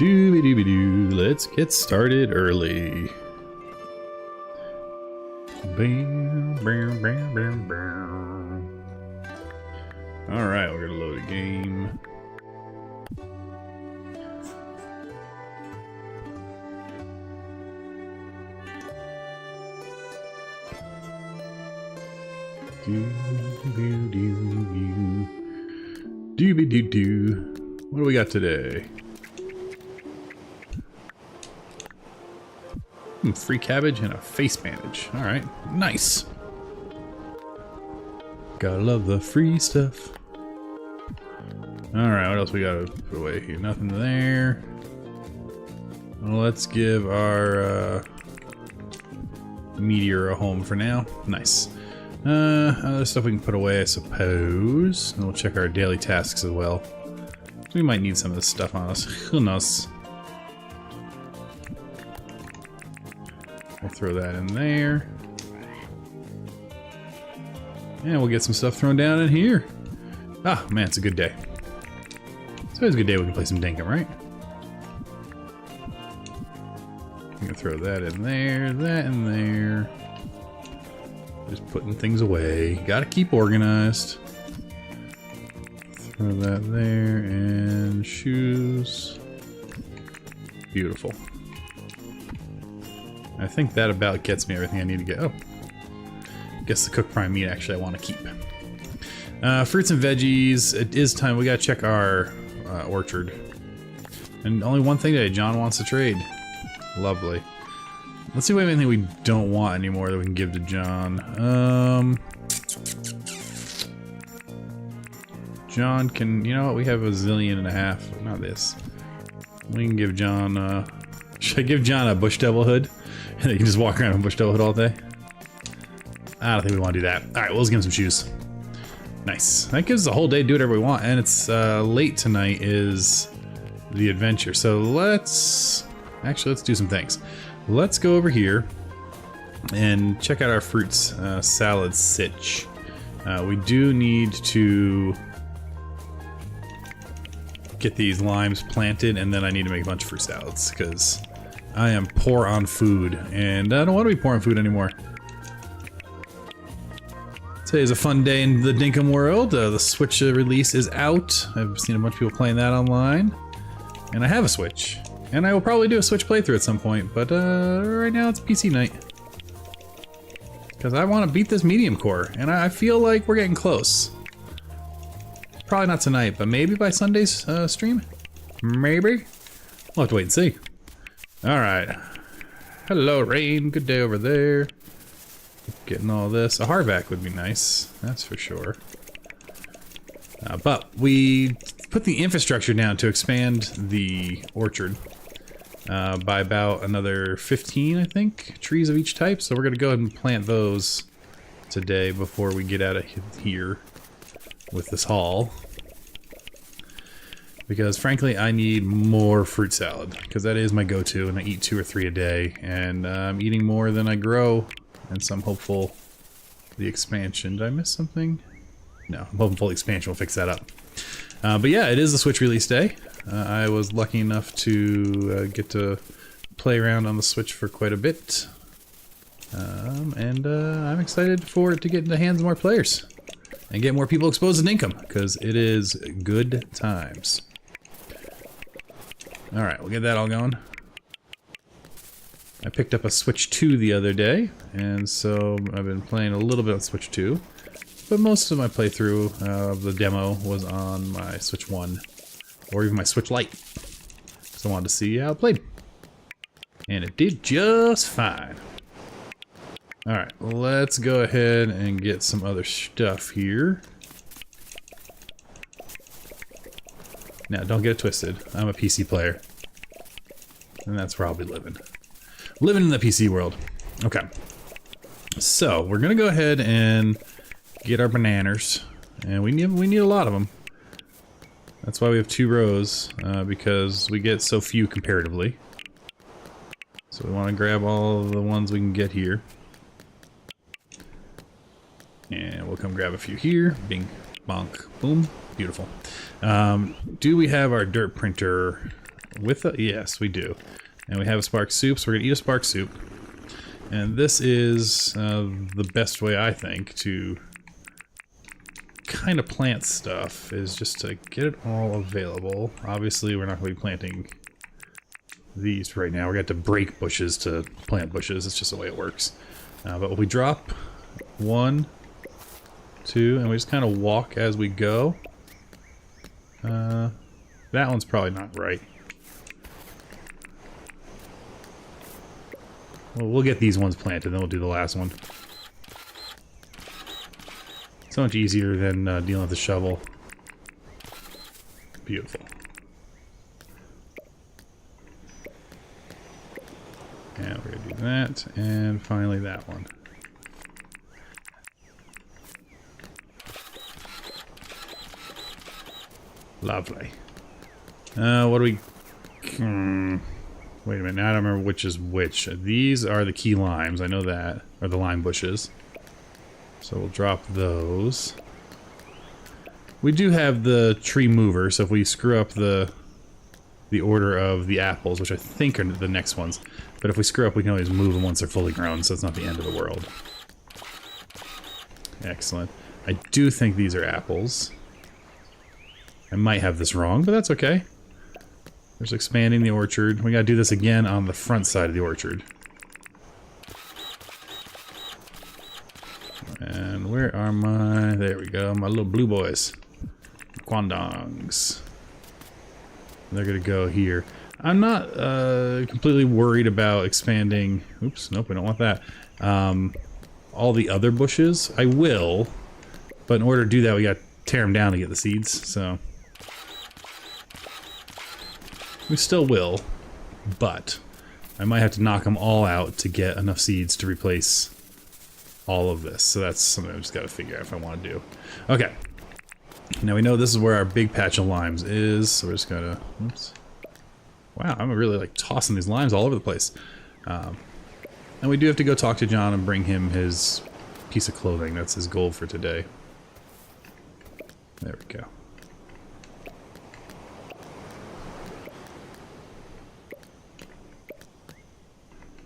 Doo-be-doo-be-doo. Let's get started early. Bam, bam, bam, bam, bam. Alright, we're gonna load a game. Doo-be-doo-doo. What do we got today? Free cabbage and a face bandage. Alright, nice. Gotta love the free stuff. Alright, what else we gotta put away here? Nothing there. Well, let's give our meteor a home for now. Nice. Other stuff we can put away, I suppose. And we'll check our daily tasks as well. We might need some of this stuff on us. Who knows? We'll throw that in there. And we'll get some stuff thrown down in here. Ah, man, it's a good day. It's always a good day we can play some Dinkum, right? I'm gonna throw that in there, that in there. Just putting things away. Gotta keep organized. Throw that there, and shoes. Beautiful. I think that about gets me everything I need to get. Oh. Guess the cooked prime meat actually I want to keep. Fruits and veggies. It is time. We gotta check our orchard. And only one thing today. John wants to trade. Lovely. Let's see if we have anything we don't want anymore that we can give to John. John can... You know what? We have a zillion and a half. Not this. We can give John... should I give John a bush devil hood? And he can just walk around in bush devil hood all day? I don't think we want to do that. Alright, well, let's give him some shoes. Nice. That gives us a whole day to do whatever we want. And it's late tonight is the adventure. So let's... Actually, let's do some things. Let's go over here and check out our fruits salad sitch. We do need to get these limes planted, and then I need to make a bunch of fruit salads because I am poor on food, and I don't want to be poor on food anymore. Today is a fun day in the Dinkum world. The Switch release is out. I've seen a bunch of people playing that online, and I have a Switch. And I will probably do a Switch playthrough at some point, but right now it's PC night. Because I want to beat this medium core, and I feel like we're getting close. Probably not tonight, but maybe by Sunday's stream? Maybe? We'll have to wait and see. Alright. Hello, Rain. Good day over there. Getting all this. A Harvac would be nice, that's for sure. But we put the infrastructure down to expand the orchard. By about another 15, I think, trees of each type. So we're going to go ahead and plant those today before we get out of here with this haul. Because frankly, I need more fruit salad. Because that is my go-to, and I eat 2 or 3 a day. And I'm eating more than I grow. And so I'm hopeful the expansion... Did I miss something? No, I'm hopeful the expansion will fix that up. But yeah, it is the Switch release day. I was lucky enough to get to play around on the Switch for quite a bit. And I'm excited for it to get in the hands of more players. And get more people exposed to Dinkum, because it is good times. Alright, we'll get that all going. I picked up a Switch 2 the other day, and so I've been playing a little bit on Switch 2. But most of my playthrough of the demo was on my Switch 1. Or even my Switch Lite. So I wanted to see how it played. And it did just fine. Alright, let's go ahead and get some other stuff here. Now, don't get it twisted. I'm a PC player. And that's where I'll be living. Living in the PC world. Okay. So, we're gonna go ahead and get our bananas. And we need a lot of them. That's why we have 2 rows, because we get so few comparatively. So we want to grab all of the ones we can get here. And we'll come grab a few here. Bing, bonk, boom. Beautiful. Do we have our dirt printer With a, yes, we do. And we have a spark soup, so we're gonna eat a spark soup. And this is the best way, I think, to kind of plant stuff, is just to get it all available. Obviously, we're not going to be planting these right now. We're going to have to break bushes to plant bushes. It's just the way it works. But we drop 1, 2, and we just kind of walk as we go. That one's probably not right. Well, we'll get these ones planted, then we'll do the last one. So much easier than dealing with the shovel. Beautiful. And we're going to do that, and finally that one. Lovely. What do we... Wait a minute, now I don't remember which is which. These are the key limes, I know that. Or the lime bushes. So we'll drop those. We do have the tree mover, so if we screw up the order of the apples, which I think are the next ones, but if we screw up, we can always move them once they're fully grown, so it's not the end of the world. Excellent. I do think these are apples. I might have this wrong, but that's okay. There's expanding the orchard. We gotta do this again on the front side of the orchard. And where are my... There we go, my little blue boys. Quandongs. They're gonna go here. I'm not completely worried about expanding... Oops, nope, we don't want that. All the other bushes. I will, but in order to do that, we gotta tear them down to get the seeds, so... We still will, but I might have to knock them all out to get enough seeds to replace all of this. So that's something I've just got to figure out if I want to do. Okay. Now we know this is where our big patch of limes is, so we're just gonna... Oops. Wow, I'm really like tossing these limes all over the place. And we do have to go talk to John and bring him his piece of clothing. That's his goal for today. There we go.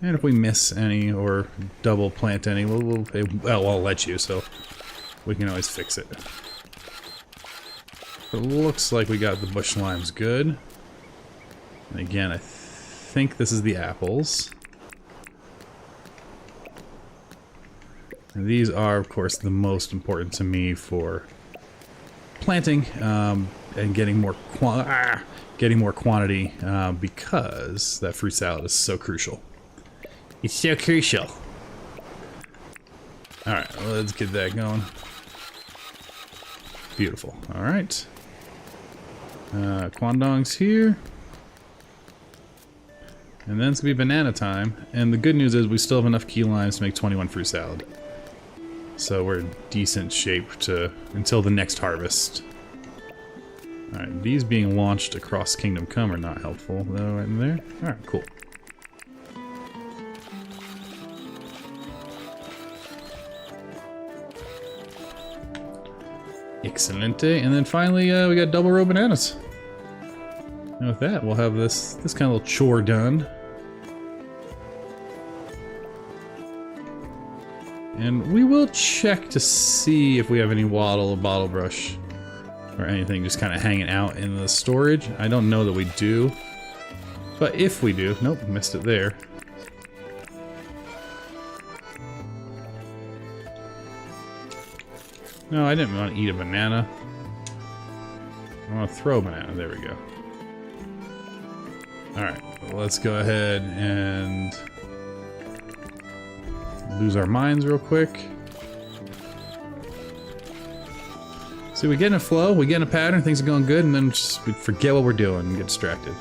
And if we miss any or double plant any, well, I'll let you, so we can always fix it. It looks like we got the bush limes good. And again, I think this is the apples. And these are, of course, the most important to me for planting and getting more quantity because that fruit salad is so crucial. It's so crucial. Alright, well, let's get that going. Beautiful. Alright. Quandong's here. And then it's gonna be banana time. And the good news is we still have enough key limes to make 21 fruit salad. So we're in decent shape to until the next harvest. Alright, these being launched across Kingdom Come are not helpful, though, right in there. Alright, cool. Excelente. And then finally, we got double row bananas. And with that, we'll have this kind of little chore done. And we will check to see if we have any wattle or bottle brush or anything just kind of hanging out in the storage. I don't know that we do. But if we do... Nope, missed it there. No, I didn't want to eat a banana. I want to throw a banana. There we go. Alright, well, let's go ahead and lose our minds real quick. See, we get in a flow, we get in a pattern, things are going good, and then just we forget what we're doing and get distracted.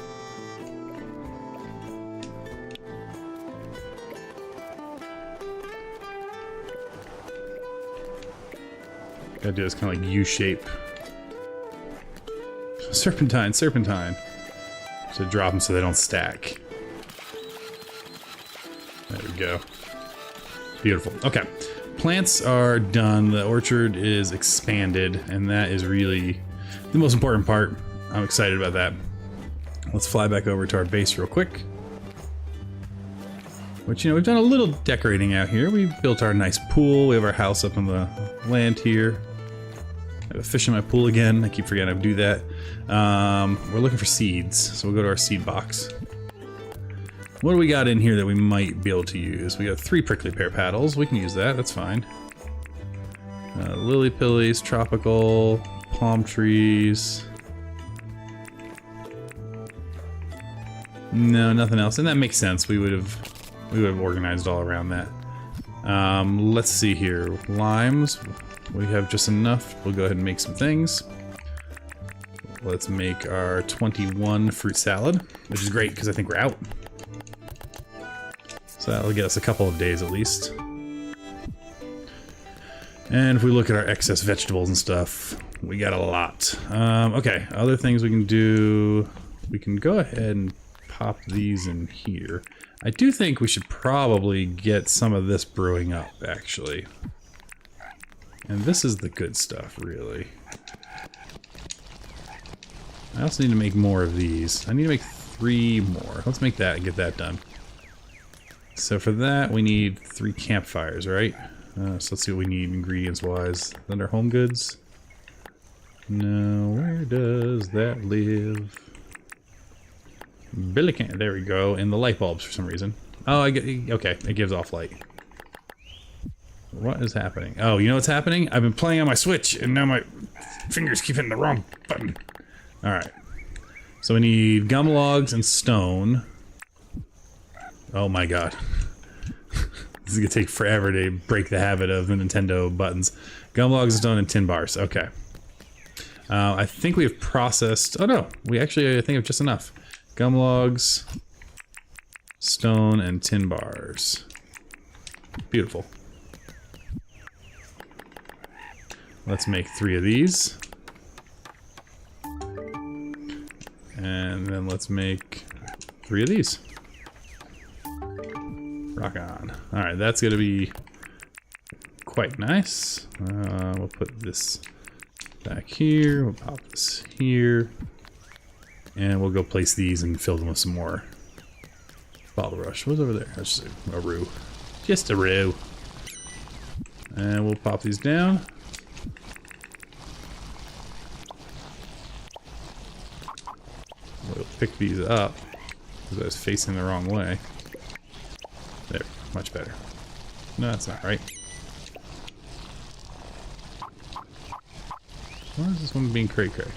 Gotta do this kind of like U-shape. Serpentine, serpentine. So drop them so they don't stack. There we go. Beautiful. Okay. Plants are done. The orchard is expanded, and that is really the most important part. I'm excited about that. let's fly back over to our base real quick. Which, you know, we've done a little decorating out here. We built our nice pool. We have our house up on the land here. I have a fish in my pool again. I keep forgetting to do that. We're looking for seeds, so we'll go to our seed box. What do we got in here that we might be able to use? We got 3 prickly pear paddles. We can use that. That's fine. Lily pillies, tropical, palm trees. No, nothing else, and that makes sense. We would have organized all around that. Let's see here. Limes. We have just enough. We'll go ahead and make some things. Let's make our 21 fruit salad, which is great because I think we're out. So that'll get us a couple of days at least. And if we look at our excess vegetables and stuff, we got a lot. Okay, other things we can do. We can go ahead and pop these in here. I do think we should probably get some of this brewing up, actually. And this is the good stuff, really. I also need to make more of these. I need to make 3 more. Let's make that and get that done. So for that, we need 3 campfires, right? So let's see what we need ingredients-wise. Under home goods? No, where does that live? Billy can. There we go. And the light bulbs for some reason. Oh, I get. Okay, it gives off light. What is happening? Oh, you know what's happening? I've been playing on my Switch, and now my fingers keep hitting the wrong button. All right. So we need gum logs and stone. Oh my god. This is gonna take forever to break the habit of the Nintendo buttons. Gum logs and stone and tin bars. Okay. I think we have processed. Oh no, we actually I think have just enough. Gum logs, stone, and tin bars. Beautiful. Let's make 3 of these. And then let's make 3 of these. Rock on. Alright, that's gonna be quite nice. We'll put this back here. We'll pop this here. And we'll go place these and fill them with some more bottle rush. What's over there? That's just a roux. Just a roux. And we'll pop these down. We'll pick these up because I was facing the wrong way. There, much better. No, that's not right. Why is this one being cray-cray?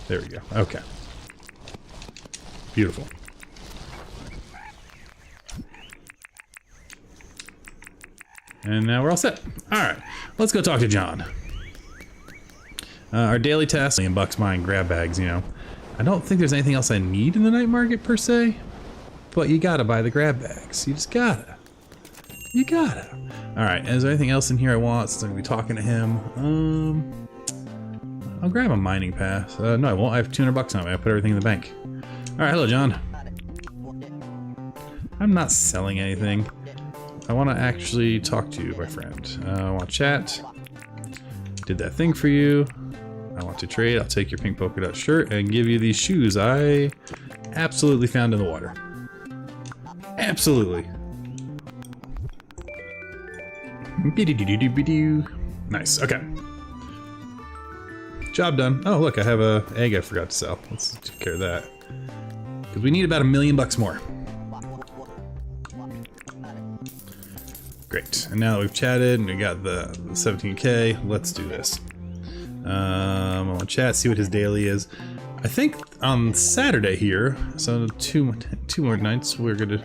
There we go. Okay. Beautiful. And now we're all set. Alright, let's go talk to John. Our daily task, $1,000,000 buying grab bags, you know. I don't think there's anything else I need in the night market per se, but you gotta buy the grab bags. You just gotta. You gotta. Alright, is there anything else in here I want since I'm gonna be talking to him? I'll grab a mining pass. No, I won't. I have $200 on me. I put everything in the bank. Alright, hello, John. I'm not selling anything. I want to actually talk to you, my friend. I want to chat. Did that thing for you. I want to trade. I'll take your pink polka dot shirt and give you these shoes I absolutely found in the water. Absolutely. Nice. Okay. Job done. Oh, look, I have a egg I forgot to sell. Let's take care of that. Because we need about $1,000,000 more. Great. And now that we've chatted and we got the 17K, let's do this. I want to chat, see what his daily is. I think on Saturday here, so two more nights, we're gonna...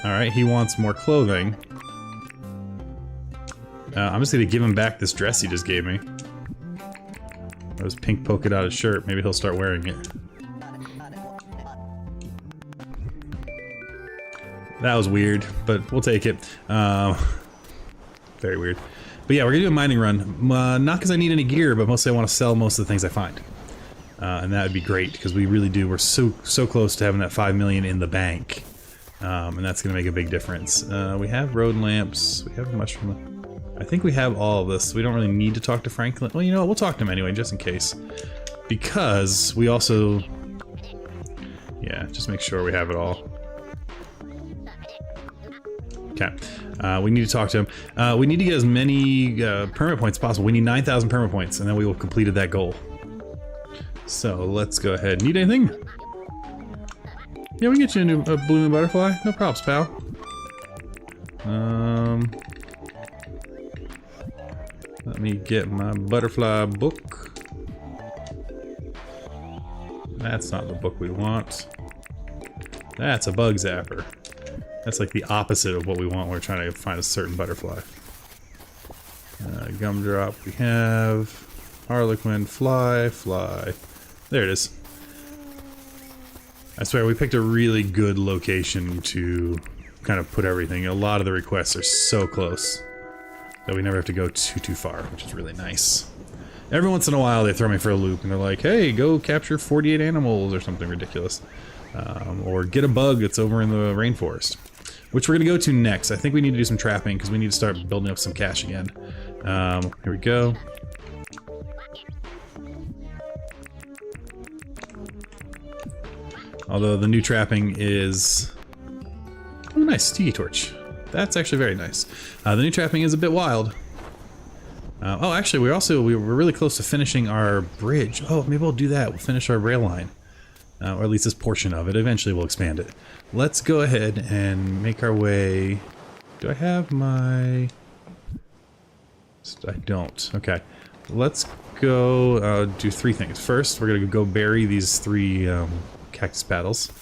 Alright, he wants more clothing. I'm just gonna give him back this dress he just gave me. That was pink polka dotted shirt. Maybe he'll start wearing it. That was weird, but we'll take it. Very weird. But yeah, we're gonna do a mining run. Not because I need any gear, but mostly I want to sell most of the things I find. And that would be great, because we really do. We're so close to having that 5 million in the bank. And that's gonna make a big difference. We have road lamps. We have mushroom. I think we have all of this. We don't really need to talk to Franklin. Well, you know what? We'll talk to him anyway, just in case. because we also... Yeah, just make sure we have it all. Okay. We need to talk to him. We need to get as many permit points as possible. We need 9,000 permit points, and then we will have completed that goal. So let's go ahead. Need anything? Yeah, we can get you a blooming butterfly. No props, pal. Let me get my butterfly book. That's not the book we want. That's a bug zapper. That's like the opposite of what we want when we're trying to find a certain butterfly. Gumdrop we have. Harlequin, fly. There it is. I swear, we picked a really good location to kind of put everything. A lot of the requests are so close that we never have to go too far, which is really nice. Every once in a while they throw me for a loop and they're like, hey, go capture 48 animals or something ridiculous. Or get a bug that's over in the rainforest. Which we're going to go to next. I think we need to do some trapping because we need to start building up some cash again. Here we go. Although the new trapping is... Oh, nice. Tiki torch. That's actually very nice. The new trapping is a bit wild. Oh, actually, we're really close to finishing our bridge. Oh, maybe we'll do that. We'll finish our rail line. Or at least this portion of it. Eventually we'll expand it. Let's go ahead and make our way... Do I have my... I don't. Okay. Let's go do three things. First, we're going to go bury these three cactus paddles.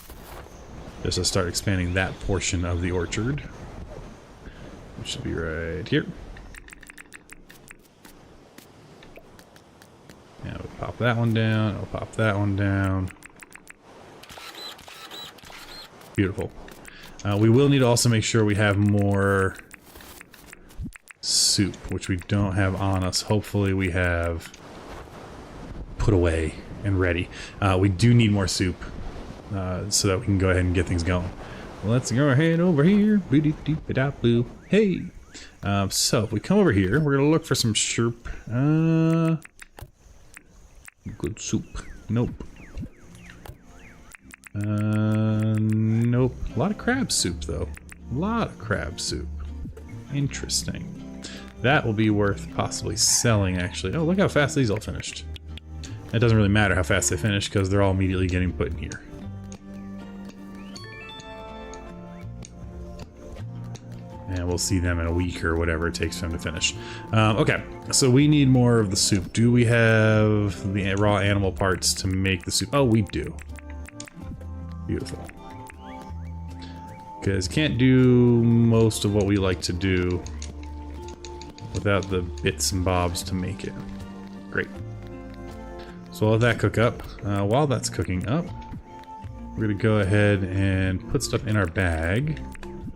Just to start expanding that portion of the orchard. Which should be right here. Yeah, we'll pop that one down. I'll pop that one down. Beautiful. We will need to also make sure we have more soup, which we don't have on us. Hopefully we have put away and ready. We do need more soup so that we can go ahead and get things going. Let's go ahead over here. Hey! So if we come over here, we're going to look for some soup. Good soup. Nope. Nope. A lot of crab soup, though. A lot of crab soup. Interesting. That will be worth possibly selling, actually. Oh, look how fast these all finished. It doesn't really matter how fast they finish, because they're all immediately getting put in here. And we'll see them in a week or whatever it takes for them to finish. Okay, so we need more of the soup. Do we have the raw animal parts to make the soup? Oh, we do. Beautiful. Because can't do most of what we like to do without the bits and bobs to make it. Great. So I'll let that cook up. While that's cooking up, we're going to go ahead and put stuff in our bag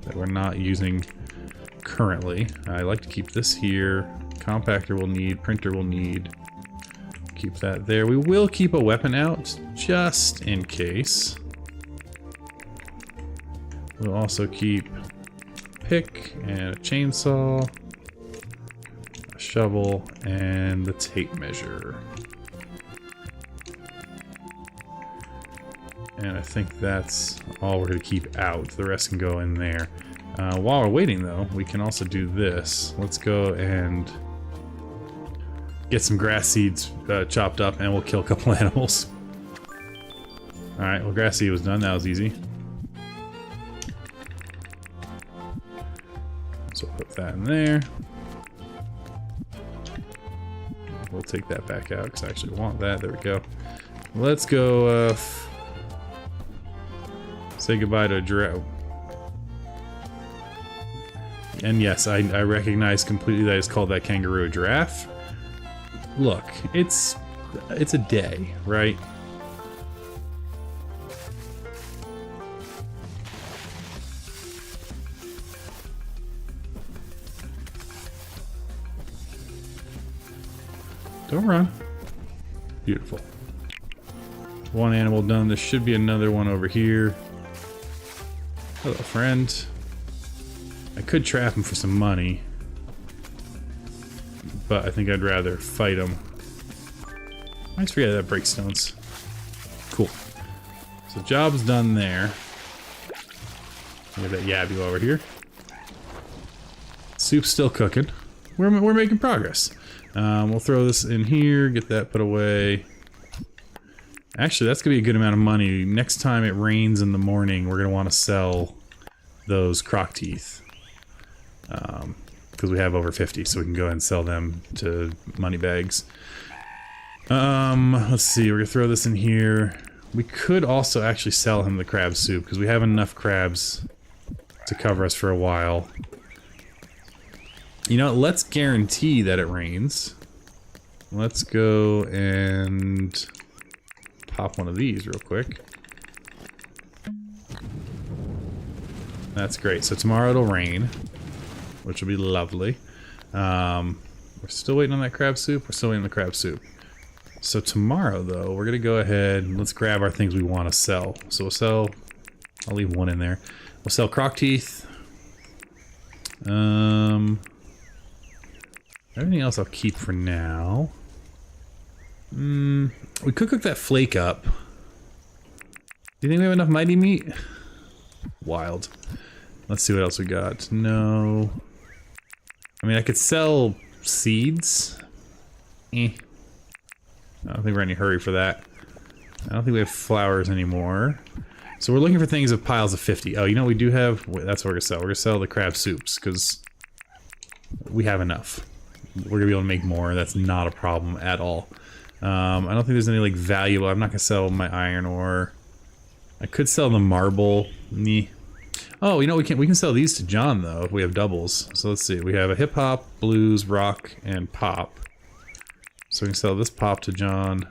that we're not using currently. I like to keep this here. Compactor we'll need, printer we'll need. Keep that there. We will keep a weapon out just in case. We'll also keep a pick and a chainsaw, a shovel, and the tape measure. And I think that's all we're going to keep out. The rest can go in there. While we're waiting, though, we can also do this. Let's go and get some grass seeds chopped up, and we'll kill a couple animals. Alright, well, grass seed was done. That was easy. So put that in there. We'll take that back out because I actually want that. There we go. Let's go say goodbye to a giraffe. And yes, I recognize completely that it's called that kangaroo a giraffe. Look, it's a day, right? Don't run. Beautiful. One animal done. There should be another one over here. Hello, friend. I could trap him for some money, but I think I'd rather fight him I just forget that breaks stones. Cool. So job's done there. Get that yabby over here. Soup's still cooking. We're making progress. We'll throw this in here, get that put away. Actually, that's gonna be a good amount of money. Next time it rains in the morning, we're gonna want to sell those croc teeth. Because we have over 50, so we can go ahead and sell them to money bags. Let's see, we're gonna throw this in here. We could also actually sell him the crab soup, because we have enough crabs to cover us for a while. You know, let's guarantee that it rains. Let's go and pop one of these real quick. That's great. So tomorrow it'll rain, which will be lovely. We're still waiting on that crab soup. We're still waiting on the crab soup. So tomorrow, though, we're gonna go ahead and let's grab our things we want to sell. So we'll sell. I'll leave one in there. We'll sell croc teeth. Everything else I'll keep for now. We could cook that flake up. Do you think we have enough mighty meat? Wild. Let's see what else we got. No. I mean, I could sell seeds. I don't think we're in any hurry for that. I don't think we have flowers anymore. So we're looking for things of piles of 50. Oh, you know we do have... Wait, that's what we're gonna sell. We're gonna sell the crab soups, because we have enough. We're gonna be able to make more. That's not a problem at all. I don't think there's any, like, valuable... I'm not gonna sell my iron ore. I could sell the marble. Oh, you know, we can sell these to John, though, if we have doubles. So let's see. We have a hip-hop, blues, rock, and pop. So we can sell this pop to John.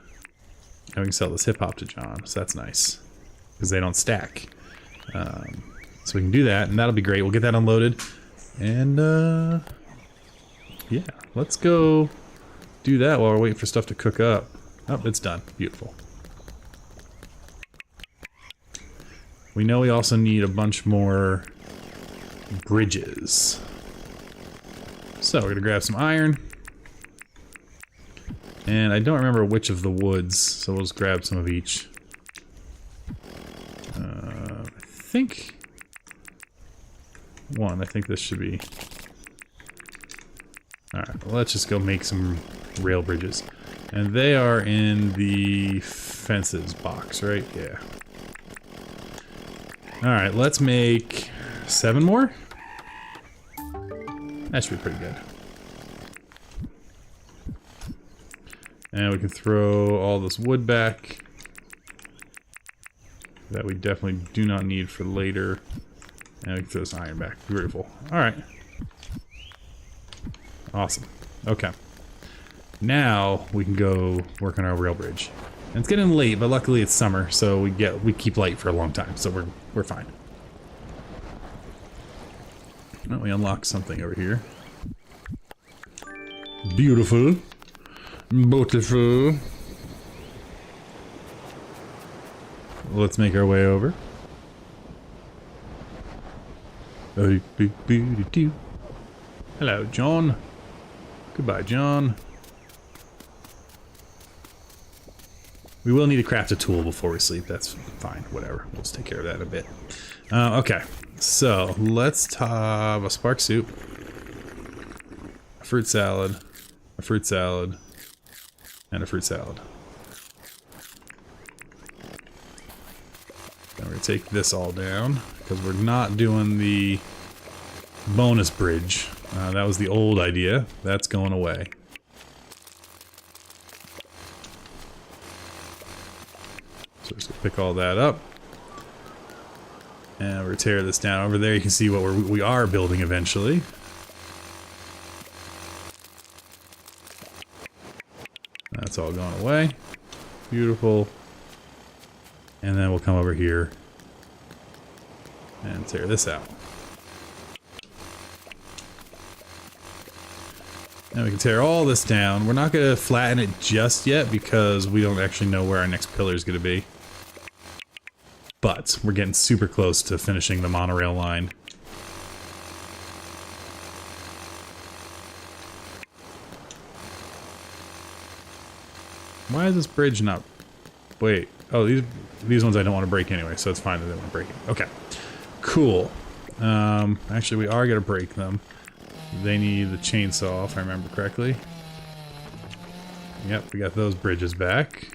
And we can sell this hip-hop to John. So that's nice. Because they don't stack. So we can do that, and that'll be great. We'll get that unloaded. And, yeah. Let's go do that while we're waiting for stuff to cook up. Oh, it's done. Beautiful. We know we also need a bunch more bridges. So we're gonna grab some iron. And I don't remember which of the woods, so we'll just grab some of each. I think... one, I think this should be... Alright, well, let's just go make some rail bridges. And they are in the fences box, right? Yeah. Alright, let's make 7 more? That should be pretty good. And we can throw all this wood back. That we definitely do not need for later. And we can throw this iron back. Beautiful. Alright. Awesome. Okay. Now we can go work on our rail bridge. And it's getting late, but luckily it's summer, so we keep light for a long time, so we're fine. Oh, we unlocked something over here. Beautiful. Beautiful. Let's make our way over. Hello, John. Goodbye, John. We will need to craft a tool before we sleep. That's fine. Whatever. We'll just take care of that in a bit. Okay. So, let's have a spark soup. A fruit salad. A fruit salad. And a fruit salad. Then we're going to take this all down. Because we're not doing the bonus bridge. That was the old idea. That's going away. So just pick all that up. And we're gonna tear this down. Over there you can see what we are building eventually. That's all gone away. Beautiful. And then we'll come over here and tear this out. Now we can tear all this down. We're not going to flatten it just yet because we don't actually know where our next pillar is going to be. But we're getting super close to finishing the monorail line. Why is this bridge not... Wait. Oh, these ones I don't want to break anyway, so it's fine that they want to break it. Okay. Cool. Actually, we are going to break them. They need the chainsaw, if I remember correctly. Yep, we got those bridges back.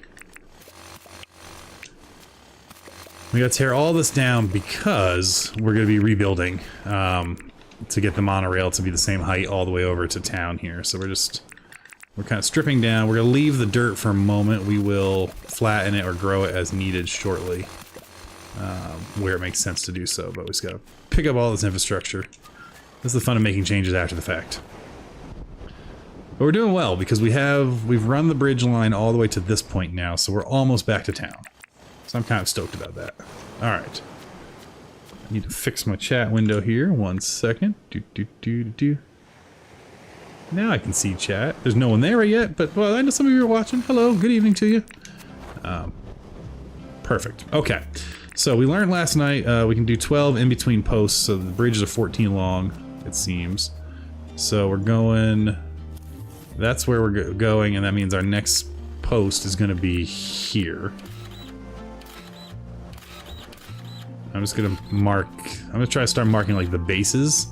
We gotta tear all this down because we're gonna be rebuilding to get the monorail to be the same height all the way over to town here. So we're kind of stripping down. We're gonna leave the dirt for a moment. We will flatten it or grow it as needed shortly, where it makes sense to do so. But we just gotta pick up all this infrastructure. This is the fun of making changes after the fact. But we're doing well because we've run the bridge line all the way to this point now, so we're almost back to town. So I'm kind of stoked about that. Alright. I need to fix my chat window here. 1 second. Now I can see chat. There's no one there yet, but well, I know some of you are watching. Hello, good evening to you. Perfect. Okay. So we learned last night we can do 12 in between posts, so the bridges are 14 long, it seems. So we're going... That's where we're going, and that means our next post is going to be here. I'm just gonna mark... I'm gonna try to start marking, like, the bases.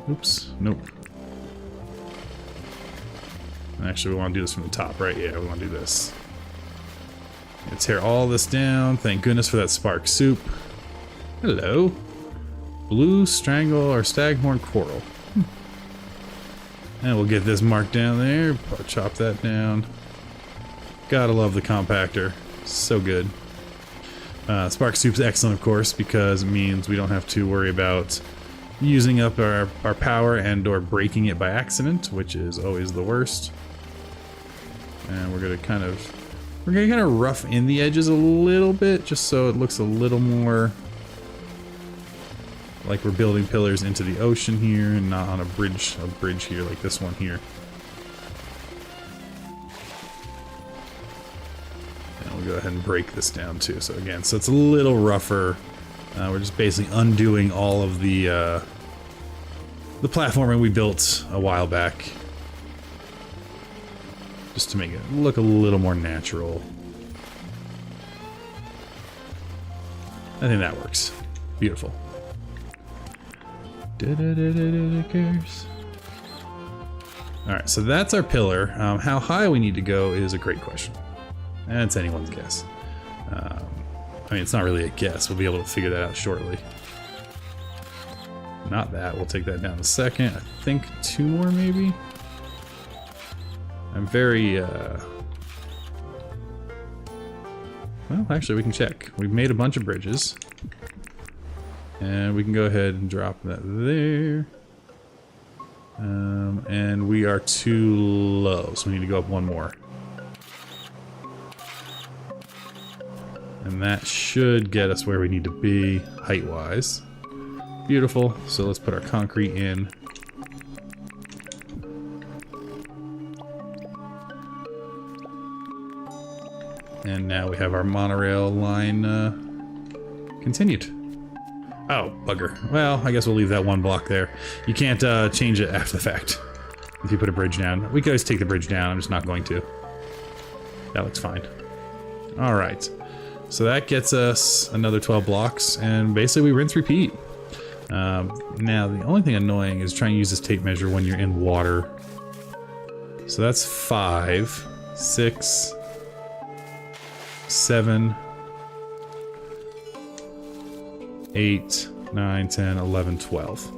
Oops. Nope. Actually, we want to do this from the top, right? Yeah, we want to do this. Let's tear all this down. Thank goodness for that spark soup. Hello. Blue strangle or staghorn coral. And we'll get this marked down there. Chop that down. Gotta love the compactor. So good. Spark Soup's excellent, of course, because it means we don't have to worry about using up our power and or breaking it by accident, which is always the worst. And we're gonna kind of rough in the edges a little bit, just so it looks a little more like we're building pillars into the ocean here and not on a bridge here like this one here. We'll go ahead and break this down too. So again, so it's a little rougher. We're just basically undoing all of the platforming we built a while back, just to make it look a little more natural. I think that works. Beautiful. Alright, so that's our pillar. How high we need to go is a great question. And it's anyone's guess. I mean, it's not really a guess. We'll be able to figure that out shortly. Not that. We'll take that down in a second. I think 2 more, maybe? I'm very, Well, actually, we can check. We've made a bunch of bridges. And we can go ahead and drop that there. And we are too low, so we need to go up 1 more. And that should get us where we need to be, height-wise. Beautiful. So let's put our concrete in. And now we have our monorail line continued. Oh, bugger. Well, I guess we'll leave that 1 block there. You can't change it after the fact if you put a bridge down. We could always take the bridge down. I'm just not going to. That looks fine. All right. So that gets us another 12 blocks, and basically we rinse repeat. Now, the only thing annoying is trying to use this tape measure when you're in water. So that's 5, 6, 7, 8, 9, 10, 11, 12.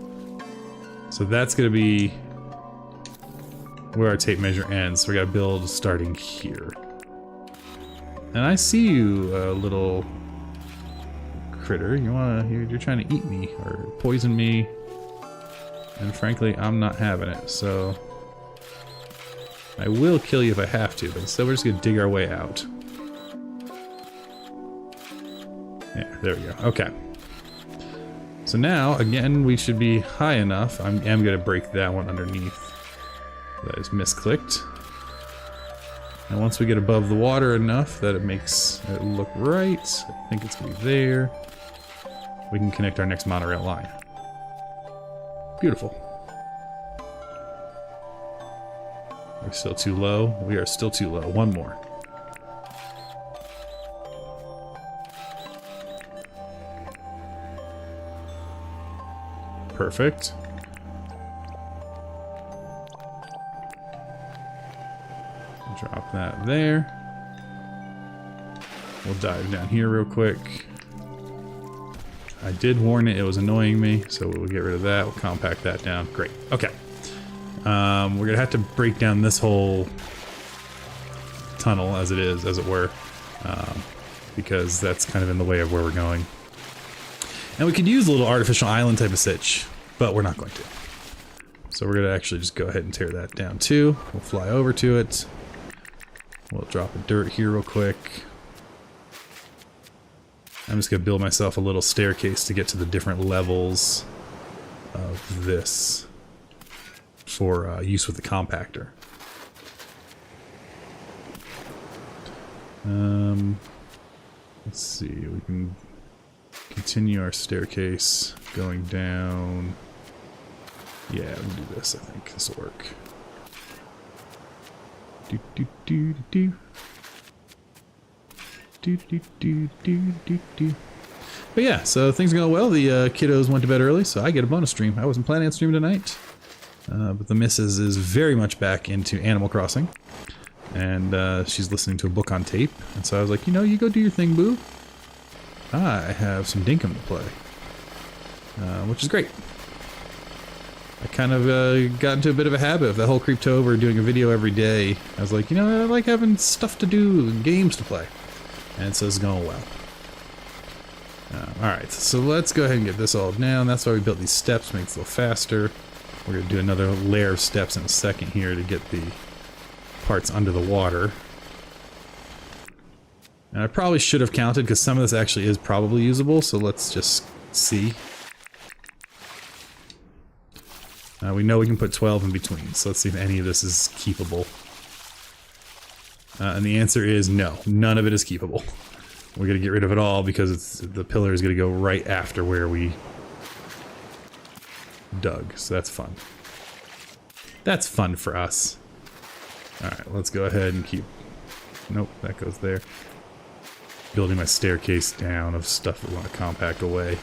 So that's going to be where our tape measure ends. So we got to build starting here. And I see you, little critter. You're trying to eat me or poison me. And frankly, I'm not having it. So I will kill you if I have to, but instead we're just gonna dig our way out. Yeah, there we go. Okay. So now, again, we should be high enough. I am gonna break that one underneath. That is misclicked. And once we get above the water enough that it makes it look right, I think it's gonna be there, we can connect our next monorail line. Beautiful. We're still too low. We are still too low. 1 more. perfect. Drop that there. We'll dive down here real quick. I did warn it was annoying me, so we'll get rid of that. We'll compact that down. Great. Okay. We're gonna have to break down this whole tunnel as it is, as it were, because that's kind of in the way of where we're going. And we could use a little artificial island type of sitch, but we're not going to. So we're gonna actually just go ahead and tear that down too. We'll fly over to it. We'll drop a dirt here real quick. I'm just gonna build myself a little staircase to get to the different levels of this for use with the compactor. Let's see, we can continue our staircase going down. Yeah, we can do this, I think. This will work. Do do do do do do do do do do. But yeah, so things are going well. The kiddos went to bed early, so I get a bonus stream. I wasn't planning on streaming tonight, but the missus is very much back into Animal Crossing, and she's listening to a book on tape. And so I was like, you know, you go do your thing, boo. I have some Dinkum to play, which is great. I kind of got into a bit of a habit of the whole creeped over doing a video every day. I was like, you know, I like having stuff to do and games to play. And so it's going well. Alright, so let's go ahead and get this all down. That's why we built these steps, makes it a little faster. We're going to do another layer of steps in a second here to get the parts under the water. And I probably should have counted because some of this actually is probably usable, so let's just see. We know we can put 12 in between, so let's see if any of this is keepable. And the answer is no, none of it is keepable. We're going to get rid of it all because the pillar is going to go right after where we dug, so that's fun. That's fun for us. Alright, let's go ahead and keep... Nope, that goes there. Building my staircase down of stuff we want to compact away.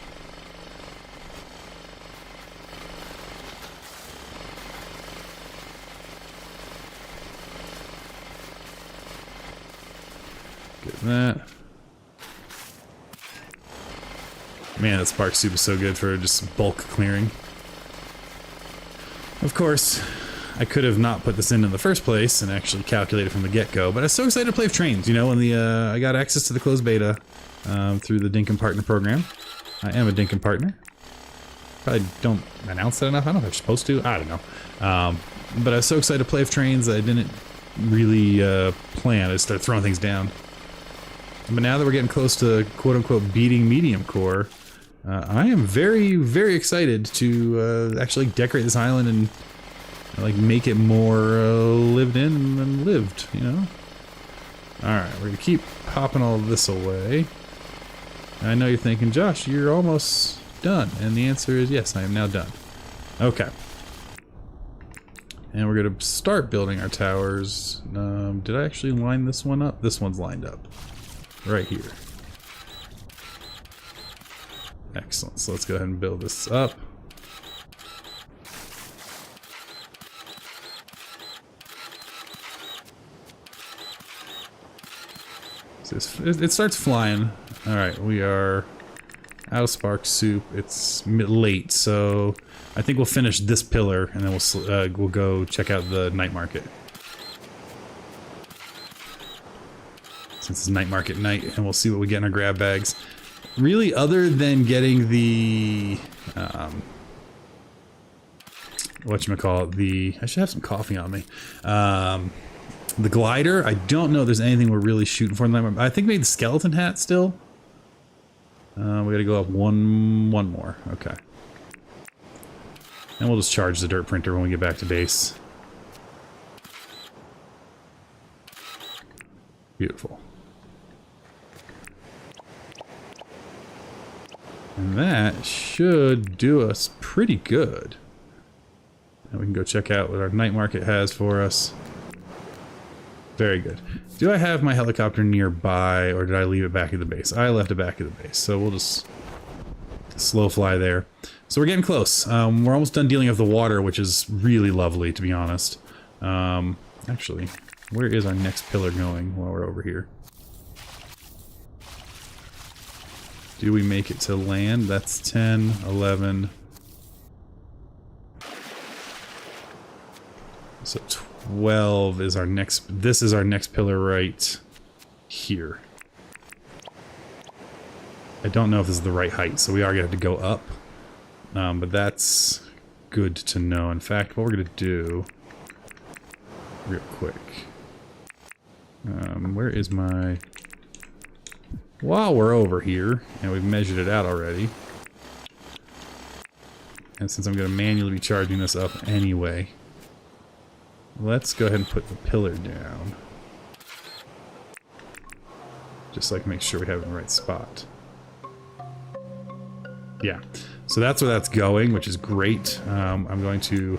Get that. Man, that spark soup is so good for just bulk clearing. Of course, I could have not put this in the first place and actually calculated from the get-go, but I was so excited to play with trains, you know, when I got access to the closed beta through the Dinkum Partner program. I am a Dinkum Partner. Probably don't announce that enough. I don't know if I'm supposed to. I don't know. But I was so excited to play with trains that I didn't really plan. I just started throwing things down. But now that we're getting close to quote-unquote beating medium core, I am very, very excited to actually decorate this island and like make it more lived in than lived, you know? Alright, we're gonna keep popping all this away. I know you're thinking, Josh, you're almost done. And the answer is yes, I am now done. Okay. And we're gonna start building our towers. Did I actually line this one up? This one's lined up. Right here. Excellent. So let's go ahead and build this up. So it starts flying. Alright, we are out of spark soup. It's late, so I think we'll finish this pillar and then we'll go check out the night market. Since it's night market night, and we'll see what we get in our grab bags. Really, other than getting the whatchamacallit, I should have some coffee on me. The glider, I don't know if there's anything we're really shooting for in the I think maybe the skeleton hat still. We gotta go up one more. Okay. And we'll just charge the dirt printer when we get back to base. Beautiful. And that should do us pretty good. And we can go check out what our night market has for us. Very good. Do I have my helicopter nearby, or did I leave it back at the base? I left it back at the base, so we'll just slow fly there. So we're getting close. We're almost done dealing with the water, which is really lovely, to be honest. Actually, where is our next pillar going while we're over here? Do we make it to land? That's 10, 11. So 12 is our next... This is our next pillar right here. I don't know if this is the right height, so we are going to have to go up. But that's good to know. In fact, what we're going to do... Real quick. Where is my... While we're over here, and we've measured it out already, and since I'm going to manually be charging this up anyway, let's go ahead and put the pillar down. Just so I can make sure we have it in the right spot. Yeah, so that's where that's going, which is great. I'm going to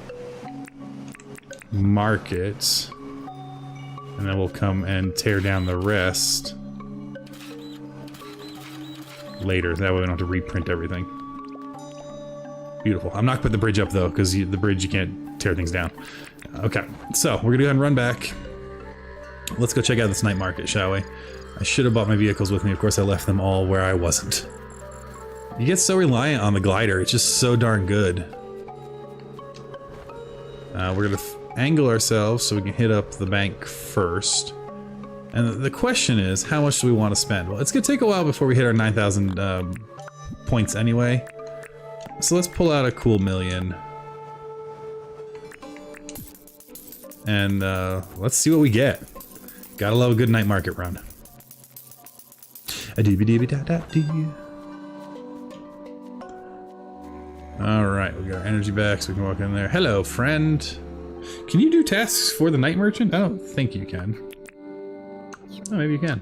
mark it, and then we'll come and tear down the rest later. That way we don't have to reprint everything. Beautiful. I'm not putting the bridge up though, because the bridge you can't tear things down. Okay, so we're gonna go ahead and run back. Let's go check out this night market, shall we? I should have bought my vehicles with me. Of course, I left them all where I wasn't. You get so reliant on the glider. It's just so darn good. We're gonna angle ourselves so we can hit up the bank first. And the question is, how much do we want to spend? Well, it's going to take a while before we hit our 9,000 points anyway. So let's pull out a cool million. And let's see what we get. Gotta love a good night market run. Alright, we got our energy back so we can walk in there. Hello, friend. Can you do tasks for the night merchant? I don't think you can. Oh, maybe you can.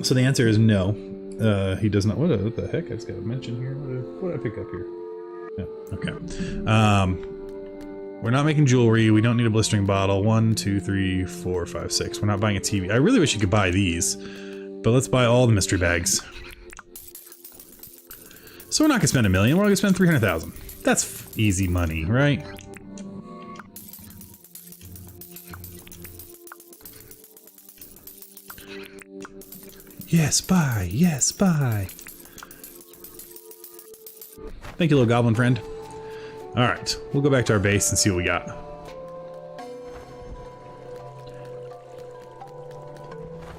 So the answer is no. He does not. What the heck? I just got a mention here. What did I pick up here? Yeah, okay. We're not making jewelry. We don't need a blistering bottle. 1, 2, 3, 4, 5, 6. We're not buying a TV. I really wish you could buy these. But let's buy all the mystery bags. So we're not going to spend $1 million. We're going to spend 300,000. That's easy money, right? Yes, buy! Yes, buy! Thank you, little goblin friend. Alright, we'll go back to our base and see what we got.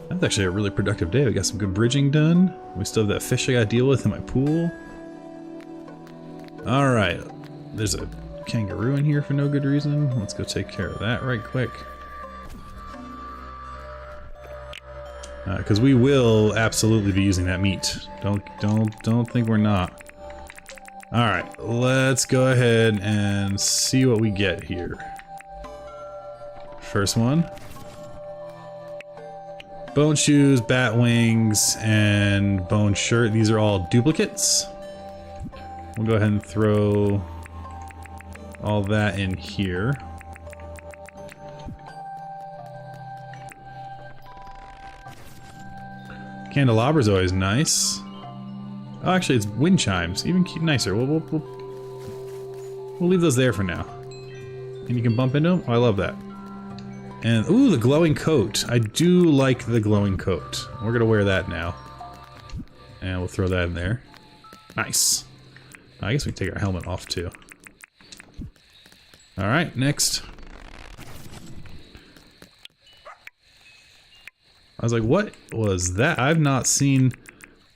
That's actually a really productive day. We got some good bridging done. We still have that fish I gotta deal with in my pool. Alright, there's a kangaroo in here for no good reason. Let's go take care of that right quick. Because we will absolutely be using that meat. Don't think we're not. Alright, let's go ahead and see what we get here. First one. Bone shoes, bat wings, and bone shirt. These are all duplicates. We'll go ahead and throw all that in here. Candelabra's always nice. Oh, actually, it's wind chimes. Even nicer. We'll leave those there for now. And you can bump into them. Oh, I love that. And ooh, the glowing coat. I do like the glowing coat. We're gonna wear that now. And we'll throw that in there. Nice. I guess we can take our helmet off too. Alright, next. I was like, what was that? I've not seen...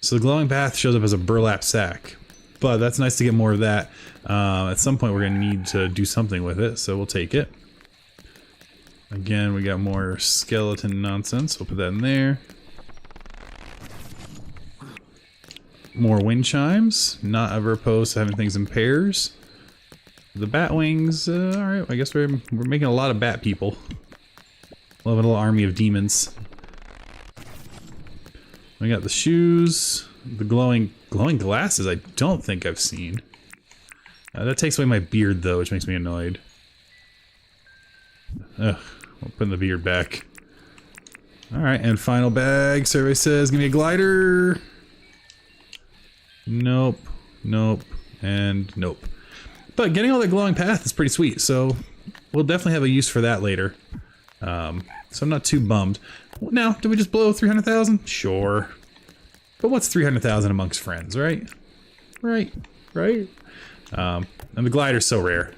So the glowing path shows up as a burlap sack. But that's nice to get more of that. At some point we're gonna need to do something with it, so we'll take it. Again, we got more skeleton nonsense. We'll put that in there. More wind chimes. Not ever opposed to having things in pairs. The bat wings. Alright, I guess we're making a lot of bat people. We'll have a little army of demons. We got the shoes. The glowing glasses I don't think I've seen. That takes away my beard though, which makes me annoyed. Ugh, we'll put the beard back. Alright, and final bag. Survey says, give me a glider. Nope. Nope. And nope. But getting all that glowing path is pretty sweet, so we'll definitely have a use for that later. So I'm not too bummed. Now, did we just blow 300,000? Sure. But what's 300,000 amongst friends, right? Right. Right? And the glider's so rare.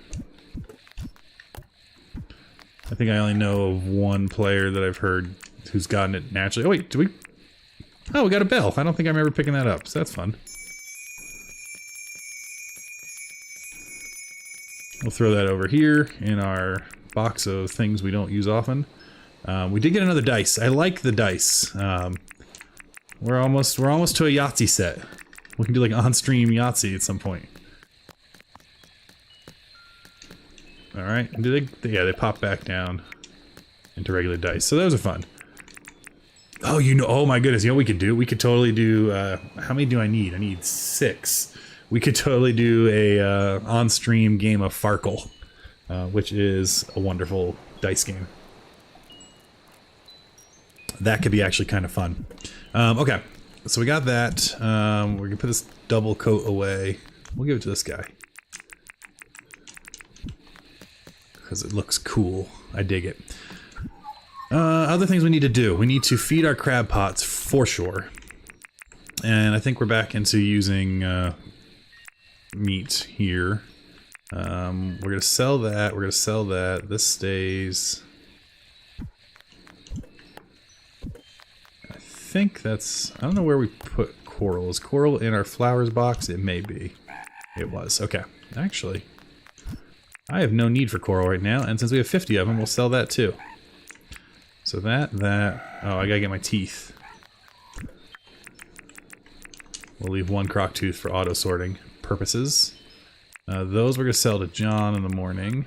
I think I only know of one player that I've heard who's gotten it naturally. Oh wait, oh, we got a bell. I don't think I remember picking that up, so that's fun. We'll throw that over here in our box of things we don't use often. We did get another dice. I like the dice. We're almost to a Yahtzee set. We can do like on-stream Yahtzee at some point. All right. Yeah, they pop back down into regular dice. So those are fun. Oh, oh my goodness. You know what we could do? We could totally do. How many do I need? I need 6. We could totally do a on-stream game of Farkle, which is a wonderful dice game. That could be actually kind of fun. Okay, so we got that. We're gonna put this double coat away. We'll give it to this guy. Because it looks cool. I dig it. Other things we need to do. We need to feed our crab pots for sure. And I think we're back into using meat here. We're gonna sell that. We're gonna sell that. This stays. I think that's. I don't know where we put coral. Is coral in our flowers box? It may be. It was. Okay. Actually, I have no need for coral right now, and since we have 50 of them, we'll sell that too. So that. Oh, I gotta get my teeth. We'll leave one croc tooth for auto sorting purposes. Those we're gonna sell to John in the morning.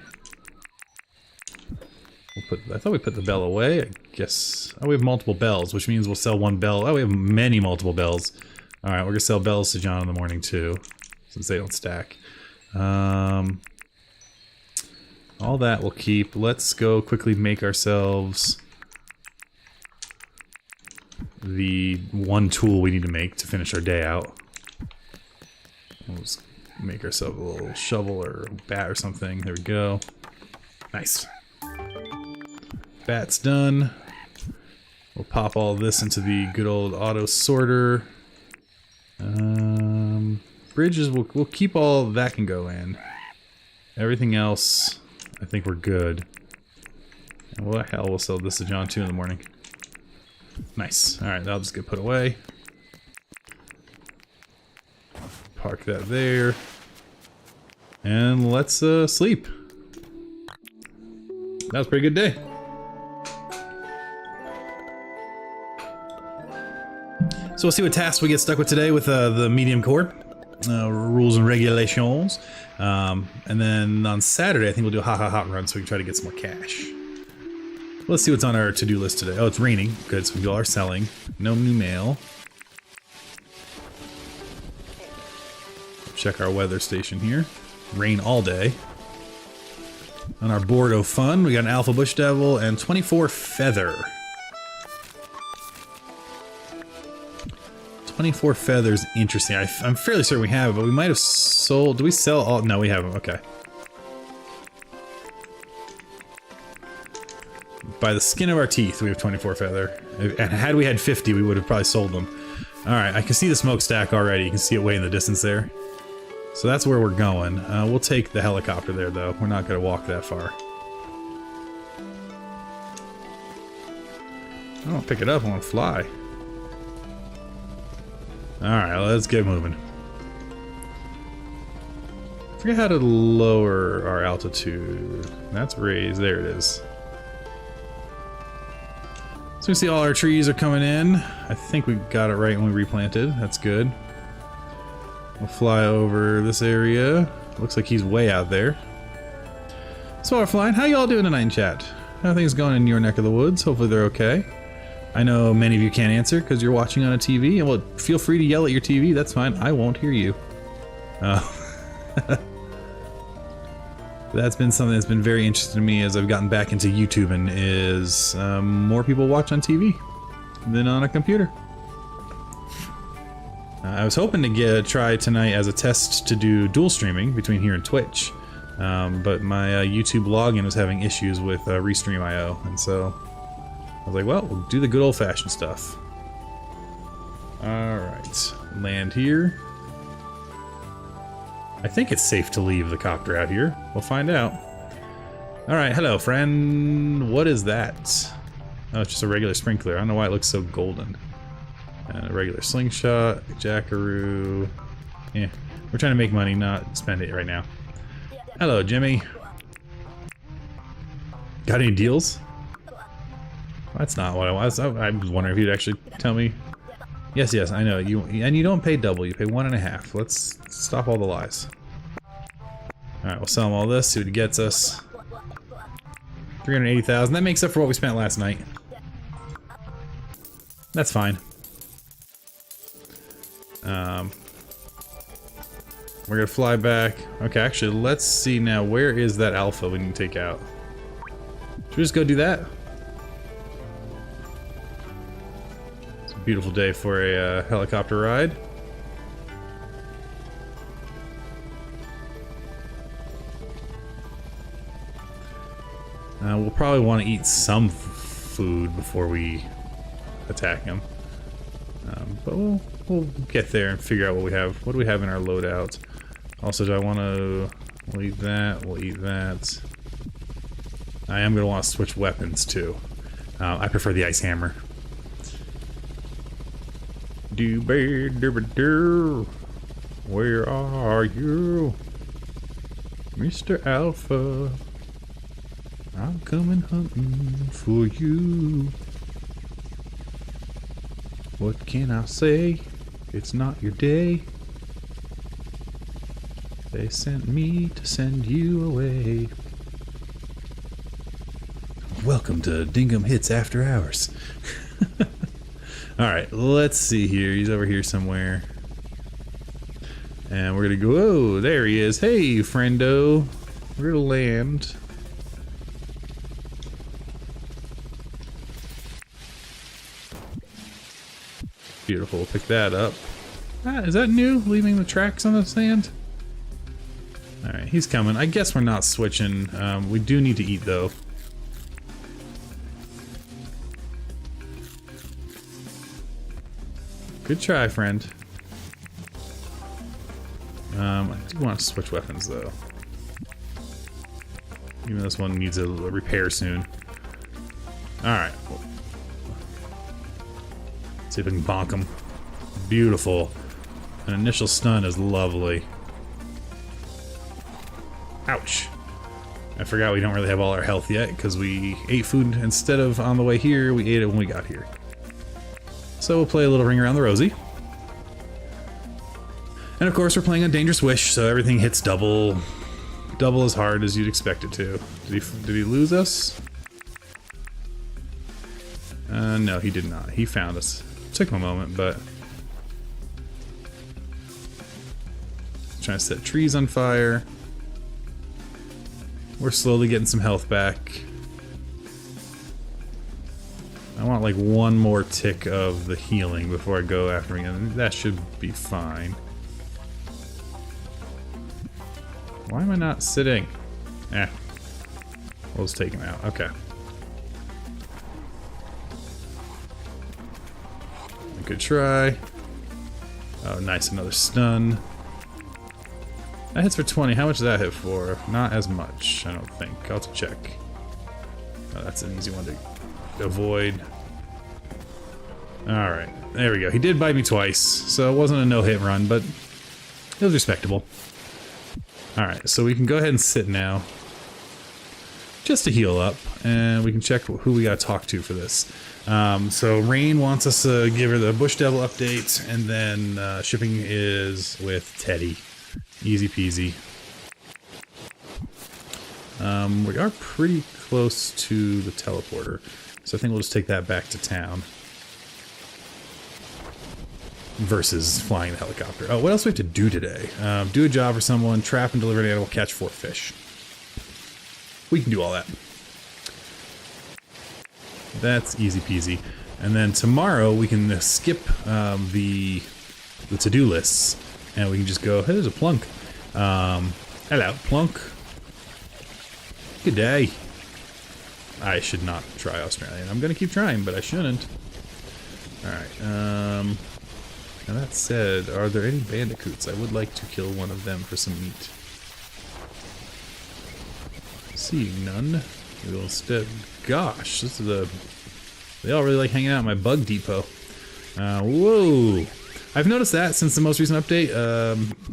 I thought we put the bell away. I guess. Oh, we have multiple bells, which means we'll sell one bell. Oh, we have many multiple bells. All right, we're gonna sell bells to John in the morning too, since they don't stack. All that we'll keep. Let's go quickly make ourselves the one tool we need to make to finish our day out. We'll just make ourselves a little shovel or a bat or something. There we go. Nice. Bat's done. We'll pop all this into the good old auto sorter. Bridges, we'll keep all that can go in. Everything else, I think we're good. And what the hell, we'll sell this to John too in the morning. Nice. Alright, that'll just get put away. Park that there. And let's sleep. That was a pretty good day. So we'll see what tasks we get stuck with today with the medium core. Rules and regulations. And then on Saturday, I think we'll do a hot run so we can try to get some more cash. Let's see what's on our to-do list today. Oh, it's raining. Good, so we do all our selling. No new mail. Check our weather station here. Rain all day. On our board of fun, we got an Alpha Bush Devil and 24 Feather. 24 Feathers, interesting. I'm fairly certain we have it, but we might have sold... Do we sell all... No, we haven't. Okay. By the skin of our teeth, we have 24 Feather. And had we had 50, we would have probably sold them. Alright, I can see the smokestack already. You can see it way in the distance there. So that's where we're going. We'll take the helicopter there, though. We're not going to walk that far. I don't pick it up. I want to fly. Alright, let's get moving. I forget how to lower our altitude. That's raised. There it is. So we see all our trees are coming in. I think we got it right when we replanted. That's good. We'll fly over this area. Looks like he's way out there. So our flying, how y'all doing tonight in chat? How are things going in your neck of the woods? Hopefully they're okay. I know many of you can't answer because you're watching on a TV, and well, feel free to yell at your TV. That's fine. I won't hear you. That's been something that's been very interesting to me as I've gotten back into YouTube, and is more people watch on TV. than on a computer. I was hoping to try tonight as a test to do dual streaming between here and Twitch, but my YouTube login was having issues with Restream.io, and so I was like, well, we'll do the good old-fashioned stuff. Alright, land here. I think it's safe to leave the copter out here. We'll find out. Alright, hello friend. What is that? Oh, it's just a regular sprinkler. I don't know why it looks so golden. And a regular slingshot, jackaroo. Yeah, we're trying to make money, not spend it right now. Hello, Jimmy. Got any deals? That's not what I was. I was wondering if you'd actually tell me. Yes, yes, I know. And you don't pay double. You pay 1.5. Let's stop all the lies. All right, we'll sell him all this. See what he gets us. 380,000. That makes up for what we spent last night. That's fine. We're gonna fly back. Okay, actually, let's see now. Where is that alpha we need to take out? Should we just go do that? It's a beautiful day for a helicopter ride. We'll probably want to eat some food before we attack him. But we'll get there and figure out what we have. What do we have in our loadout? Also, do I want to... We'll eat that. We'll eat that. I am going to want to switch weapons, too. I prefer the ice hammer. Where are you? Mr. Alpha. I'm coming hunting for you. What can I say? It's not your day. They sent me to send you away. Welcome to Dinkum Hits After Hours. Alright, let's see here. He's over here somewhere. And we're gonna go, oh, there he is. Hey, friendo. We're gonna land. Beautiful, pick that up. Ah, is that new? Leaving the tracks on the sand? Alright, he's coming. I guess we're not switching. We do need to eat, though. Good try, friend. I do want to switch weapons, though. Even though this one needs a repair soon. Alright. See if we can bonk him. Beautiful. An initial stun is lovely. Ouch. I forgot we don't really have all our health yet because we ate food instead of on the way here. We ate it when we got here. So we'll play a little ring around the rosy. And of course we're playing on Dangerous Wish, so everything hits double as hard as you'd expect it to. Did he lose us? No, he did not. He found us. Took him a moment, but... Trying to set trees on fire. We're slowly getting some health back. I want like one more tick of the healing before I go after him, and that should be fine. Why am I not sitting? Eh. We'll just take him out. Okay. Good try. Oh, nice. Another stun. That hits for 20. How much did that hit for? Not as much, I don't think. I'll have to check. Oh, that's an easy one to avoid. Alright. There we go. He did bite me twice, so it wasn't a no-hit run, but it was respectable. Alright, so we can go ahead and sit now. Just to heal up, and we can check who we gotta talk to for this. So Rain wants us to give her the Bush Devil update, and then shipping is with Teddy. Easy peasy. We are pretty close to the teleporter, so I think we'll just take that back to town. Versus flying the helicopter. Oh, what else do we have to do today? Do a job for someone, trap and deliver an animal, catch 4 fish. We can do all that. That's easy peasy. And then tomorrow we can skip the to-do lists, and we can just go, hey, there's a plunk. Hello, plunk. Good day. I should not try Australian. I'm gonna keep trying, but I shouldn't. Alright, now that said, are there any bandicoots? I would like to kill one of them for some meat. Seeing none, we will instead... Gosh, this is a... They all really like hanging out in my bug depot. Whoa! I've noticed that since the most recent update,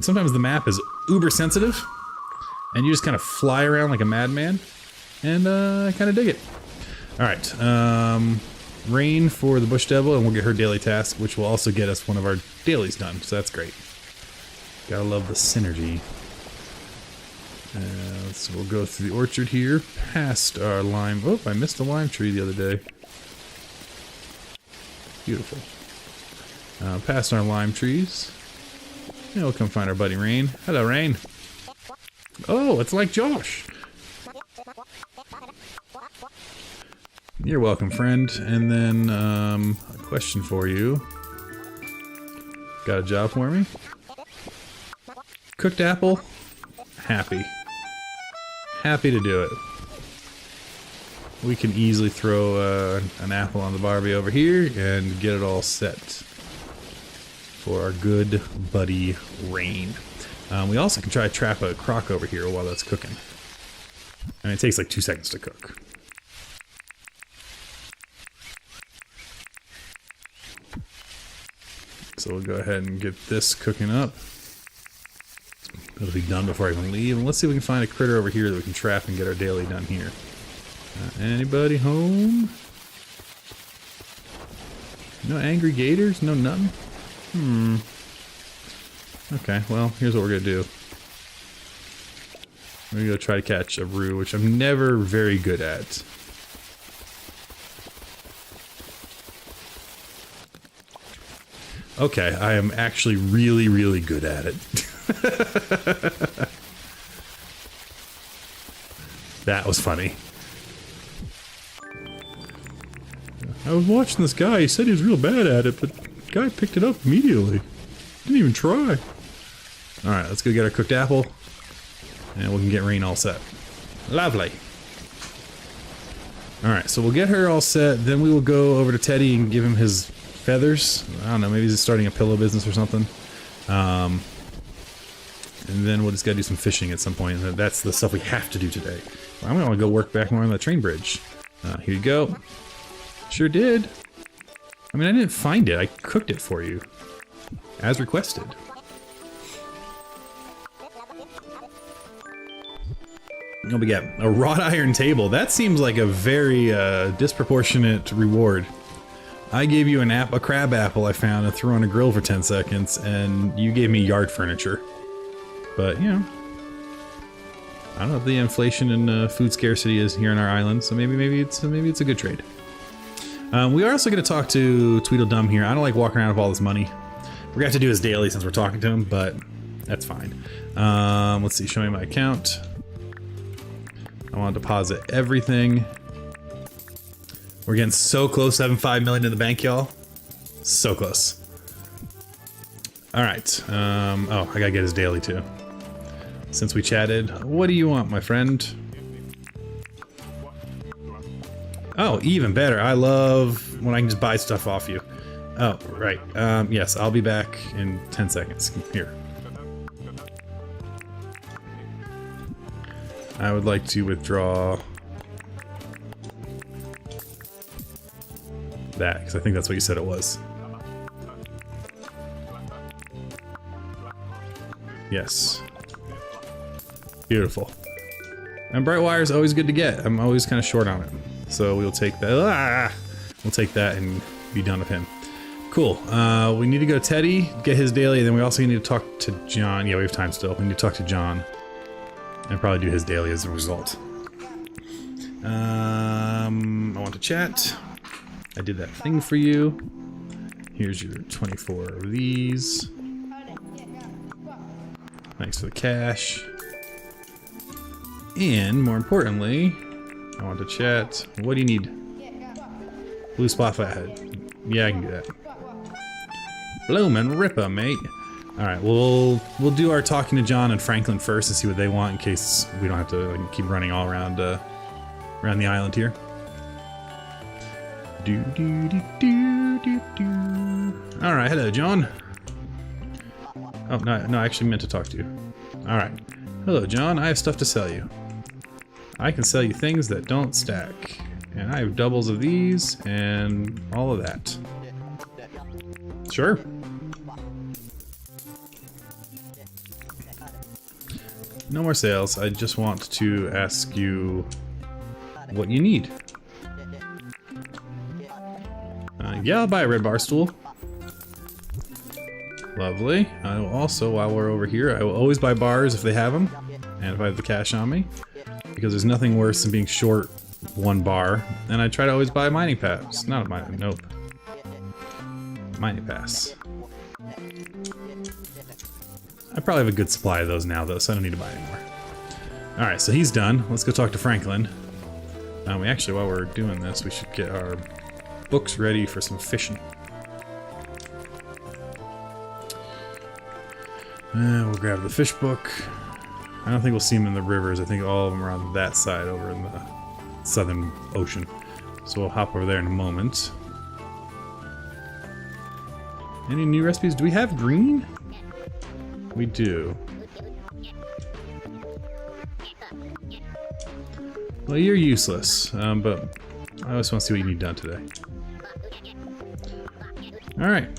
sometimes the map is uber sensitive, and you just kind of fly around like a madman, and I kind of dig it. Alright, Rain for the Bush Devil, and we'll get her daily task, which will also get us one of our dailies done, so that's great. Gotta love the synergy. So we'll go through the orchard here, past our lime... Oh, I missed a lime tree the other day. Beautiful. Past our lime trees. Yeah, we'll come find our buddy Rain. Hello, Rain. Oh, it's like Josh. You're welcome, friend. And then, a question for you. Got a job for me? Cooked apple? Happy. Happy to do it. We can easily throw an apple on the Barbie over here and get it all set for our good buddy Rain. We also can try to trap a croc over here while that's cooking. And it takes like 2 seconds to cook. So we'll go ahead and get this cooking up. It'll be done before I can leave. And let's see if we can find a critter over here that we can trap and get our daily done here. Anybody home? No angry gators? No nothing? Okay, well, here's what we're gonna do. We're gonna go try to catch a roo, which I'm never very good at. Okay, I am actually really, really good at it. That was funny. I was watching this guy, he said he was real bad at it, but the guy picked it up immediately. Didn't even try. Alright, let's go get our cooked apple. And we can get Rain all set. Lovely. Alright, so we'll get her all set, then we will go over to Teddy and give him his feathers. I don't know, maybe he's starting a pillow business or something. And then we'll just gotta do some fishing at some point. And that's the stuff we have to do today. I'm gonna go work back more on the train bridge. Here you go. Sure did. I mean, I didn't find it. I cooked it for you. As requested. What we got? A wrought iron table. That seems like a very disproportionate reward. I gave you a crab apple I found and threw on a grill for 10 seconds, and you gave me yard furniture. But, you know, I don't know if the inflation and food scarcity is here on our island, so maybe it's a good trade. We are also going to talk to Tweedledum here. I don't like walking around with all this money. We're going to have to do his daily since we're talking to him, but that's fine. Let's see, show me my account. I want to deposit everything. We're getting so close to having 5 million in the bank, y'all. So close. Alright, oh, I gotta get his daily too. Since we chatted, what do you want, my friend? Oh, even better. I love when I can just buy stuff off you. Oh, right. Yes, I'll be back in 10 seconds. Here. I would like to withdraw that, because I think that's what you said it was. Yes. Beautiful. And bright wire is always good to get. I'm always kind of short on it. So we'll take that. We'll take that and be done with him. Cool. We need to go to Teddy, get his daily, and then we also need to talk to John. Yeah, we have time still. We need to talk to John. And probably do his daily as a result. I want to chat. I did that thing for you. Here's your 24 of these. Thanks for the cash. And more importantly, I want to chat. What do you need? Blue spot flathead. Yeah, I can do that. Bloomin' Ripper, mate. Alright, we'll do our talking to John and Franklin first and see what they want in case we don't have to like, keep running all around around the island here. Alright, hello, John. Oh, no, I actually meant to talk to you. Alright. Hello, John. I have stuff to sell you. I can sell you things that don't stack. And I have doubles of these and all of that. Sure. No more sales. I just want to ask you what you need. Yeah, I'll buy a red bar stool. Lovely. I will also, while we're over here, I will always buy bars if they have them, and if I have the cash on me, because there's nothing worse than being short one bar. And I try to always buy a mining pass. Not a mining, nope. Mining pass. I probably have a good supply of those now, though, so I don't need to buy anymore. Alright, so he's done. Let's go talk to Franklin. We actually, while we're doing this, we should get our books ready for some fishing. We'll grab the fish book. I don't think we'll see them in the rivers. I think all of them are on that side over in the Southern Ocean. So we'll hop over there in a moment. Any new recipes? Do we have green? We do. Well, you're useless, but I always want to see what you need done today. Alright.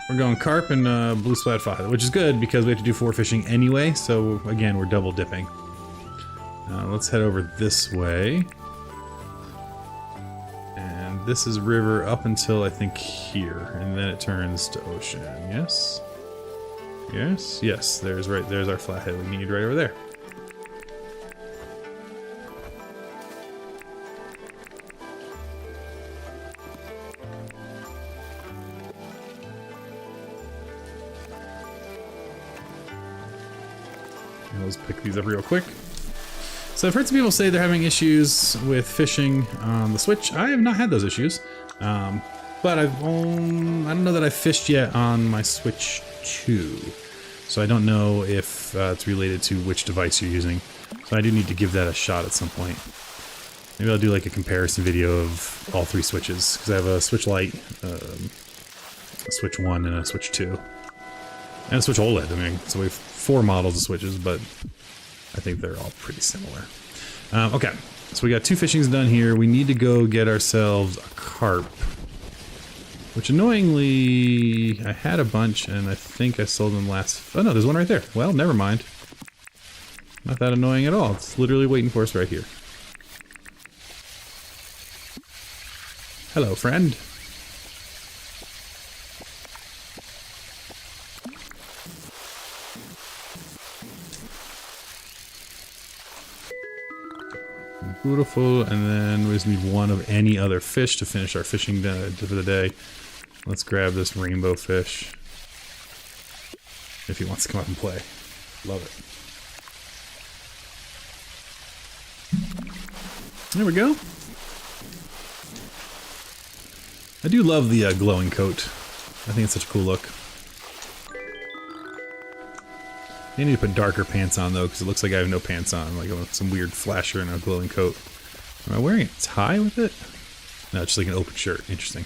We're going carp and blue splat fly, which is good because we have to do 4 fishing anyway, so again, we're double dipping. Let's head over this way. And this is river up until I think here, and then it turns to ocean. Yes? Yes? Yes, there's our flathead we need right over there. Let's pick these up real quick. So I've heard some people say they're having issues with fishing on the Switch. I have not had those issues, but I don't know that I've fished yet on my Switch 2, so I don't know if it's related to which device you're using. So I do need to give that a shot at some point. Maybe I'll do like a comparison video of all 3 Switches, because I have a Switch Lite, a Switch 1, and a Switch 2. And a Switch OLED. I mean, so we have 4 models of Switches, but I think they're all pretty similar. Okay, so we got 2 fishings done here. We need to go get ourselves a carp. Which annoyingly, I had a bunch and I think I sold them last... Oh no, there's one right there. Well, never mind. Not that annoying at all. It's literally waiting for us right here. Hello, friend. Beautiful, and then we just need 1 of any other fish to finish our fishing for the day. Let's grab this rainbow fish. If he wants to come up and play. Love it. There we go. I do love the glowing coat. I think it's such a cool look. I need to put darker pants on though, because it looks like I have no pants on, like some weird flasher and a glowing coat. Am I wearing a tie with it? No, it's just like an open shirt. Interesting.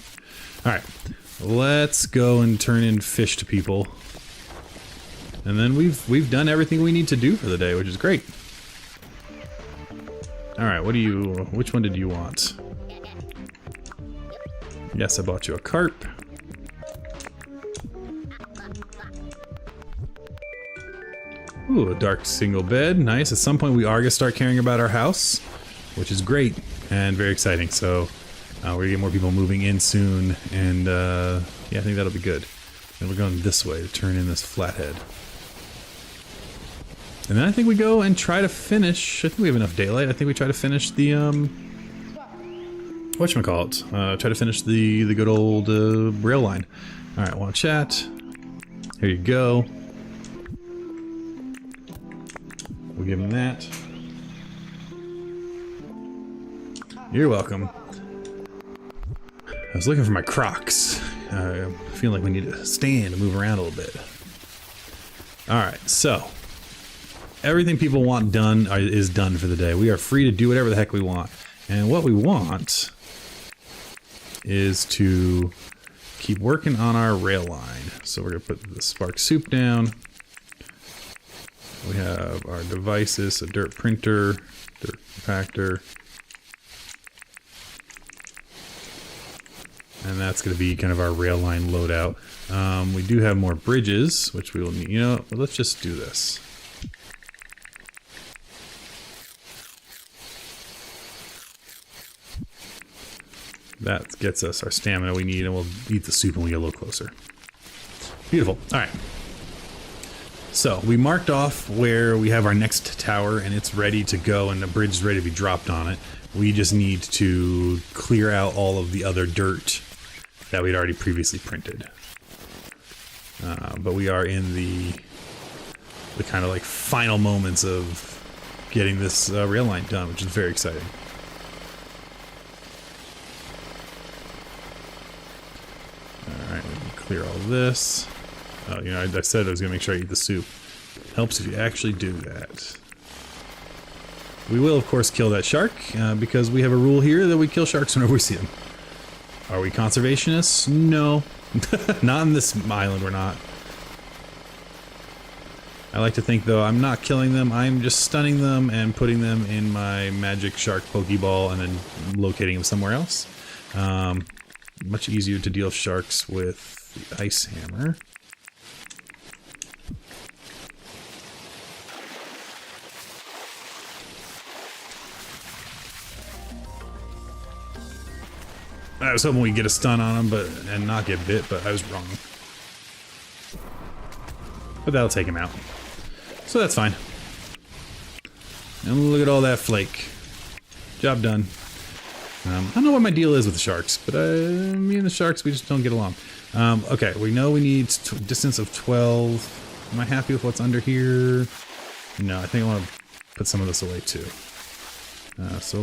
Alright, let's go and turn in fish to people. And then we've done everything we need to do for the day, which is great. Alright, which one did you want? Yes, I bought you a carp. Ooh, a dark single bed. Nice. At some point we are going to start caring about our house, which is great and very exciting. So we're going to get more people moving in soon, and yeah, I think that'll be good. And we're going this way to turn in this flathead. And then I think we go and try to finish... I think we have enough daylight. I think we try to finish the, whatchamacallit? Try to finish the good old rail line. Alright, want to chat. Here you go. We'll give him that. You're welcome. I was looking for my Crocs. I feel like we need to stand and move around a little bit. Alright, so everything people want done is done for the day. We are free to do whatever the heck we want. And what we want is to keep working on our rail line. So we're going to put the Spark Soup down. We have our devices, a dirt printer, dirt compactor. And that's going to be kind of our rail line loadout. We do have more bridges, which we will need. You know, let's just do this. That gets us our stamina we need, and we'll eat the soup when we get a little closer. Beautiful. All right. So we marked off where we have our next tower, and it's ready to go, and the bridge is ready to be dropped on it. We just need to clear out all of the other dirt that we'd already previously printed. But we are in the kind of like final moments of getting this rail line done, which is very exciting. Alright, we can clear all this. Oh, you know, I said I was going to make sure I eat the soup. Helps if you actually do that. We will, of course, kill that shark, because we have a rule here that we kill sharks whenever we see them. Are we conservationists? No. Not on this island, we're not. I like to think, though, I'm not killing them. I'm just stunning them and putting them in my magic shark Pokeball and then locating them somewhere else. Much easier to deal with sharks with the ice hammer. I was hoping we'd get a stun on him and not get bit, but I was wrong. But that'll take him out. So that's fine. And look at all that flake. Job done. I don't know what my deal is with the sharks, but me and the sharks, we just don't get along. Okay, we know we need distance of 12. Am I happy with what's under here? No, I think I want to put some of this away too. So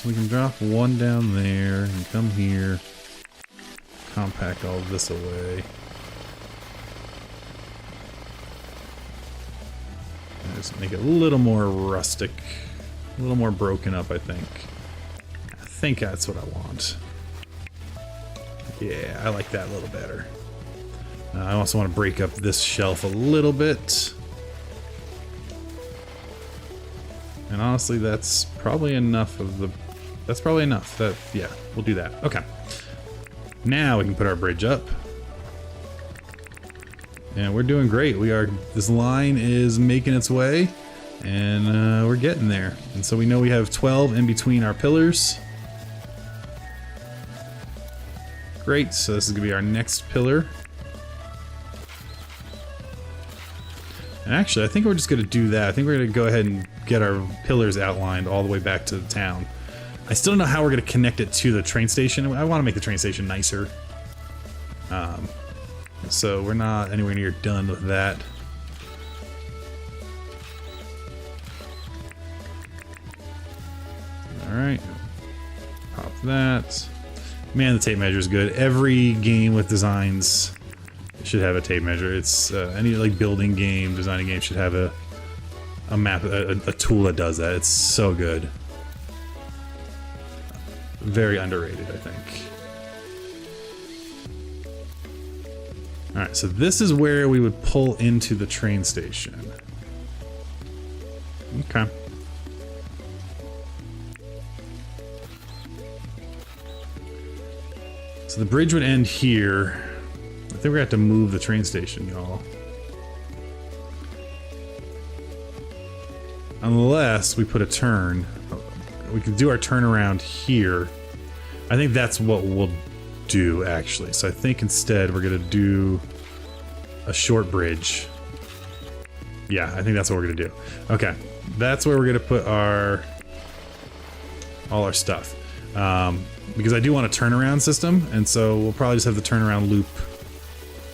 we can drop one down there and come here, compact all of this away. And just make it a little more rustic, a little more broken up, I think. I think that's what I want. Yeah, I like that a little better. I also want to break up this shelf a little bit. And honestly, that's probably enough of the... That's probably enough. Yeah, we'll do that. Okay. Now we can put our bridge up. And we're doing great. This line is making its way. And we're getting there. And so we know we have 12 in between our pillars. Great. So this is going to be our next pillar. And actually, I think we're just going to do that. I think we're going to go ahead and get our pillars outlined all the way back to the town. I still don't know how we're going to connect it to the train station. I want to make the train station nicer. So we're not anywhere near done with that. Alright. Pop that. Man, the tape measure is good. Every game with designs should have a tape measure. It's any like building game, designing game should have a map, a tool that does that. It's so good. Very underrated, I think. Alright, so this is where we would pull into the train station. Okay. So the bridge would end here. I think we're gonna have to move the train station, y'all. Unless we put a turn. We could do our turnaround here. I think that's what we'll do, actually. So I think instead we're gonna do a short bridge. Yeah, I think that's what we're gonna do. Okay, that's where we're gonna put all our stuff. Because I do want a turnaround system, and so we'll probably just have the turnaround loop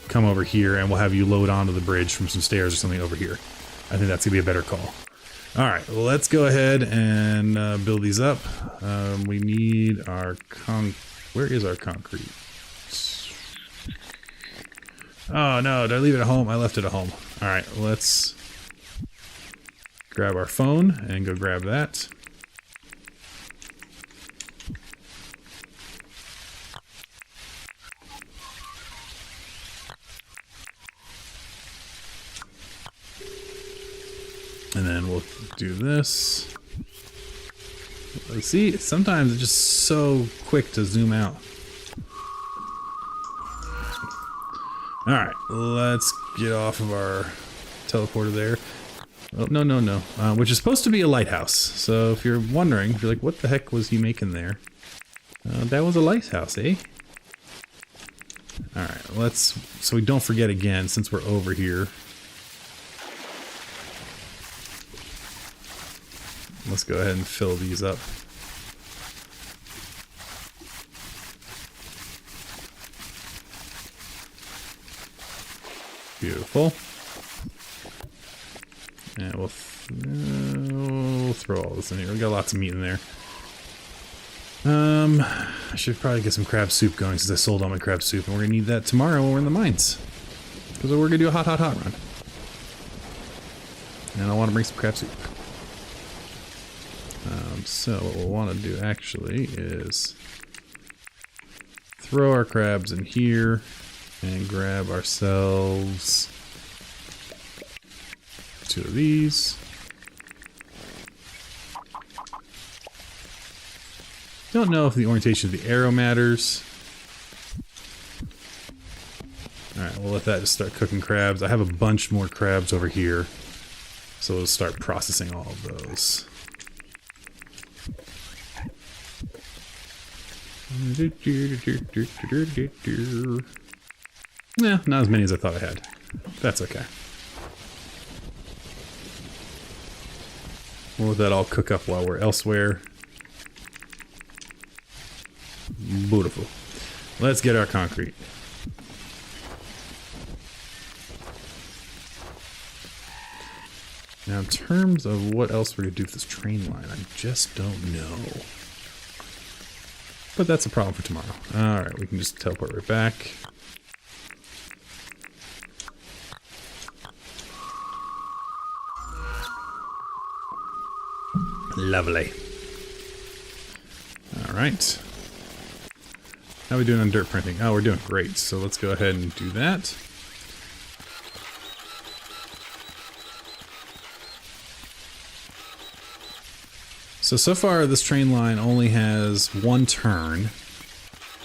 come over here, and we'll have you load onto the bridge from some stairs or something over here. I think that's gonna be a better call. Alright, well, let's go ahead and build these up. We need our Where is our concrete? Oh no, did I leave it at home? I left it at home. Alright, let's grab our phone and go grab that. And then we'll do this. See, sometimes it's just so quick to zoom out. Alright, let's get off of our teleporter there. Oh, no, no, no. Which is supposed to be a lighthouse. So if you're wondering, if you're like, what the heck was he making there? That was a lighthouse, eh? Alright, let's... So we don't forget again, since we're over here. Let's go ahead and fill these up. Beautiful. And we'll throw all this in here. We got lots of meat in there. I should probably get some crab soup going since I sold all my crab soup, and we're gonna need that tomorrow when we're in the mines. Because we're gonna do a hot run. And I want to bring some crab soup. So what we'll want to do actually is throw our crabs in here and grab ourselves 2 of these. Don't know if the orientation of the arrow matters. Alright, we'll let that just start cooking crabs. I have a bunch more crabs over here, so we'll start processing all of those. Yeah, not as many as I thought I had. That's okay. We'll let that all cook up while we're elsewhere. Beautiful. Let's get our concrete. Now in terms of what else we're going to do with this train line, I just don't know. But that's a problem for tomorrow. Alright, we can just teleport right back. Lovely. Alright. How are we doing on dirt printing? Oh, we're doing great. So let's go ahead and do that. So far this train line only has 1 turn,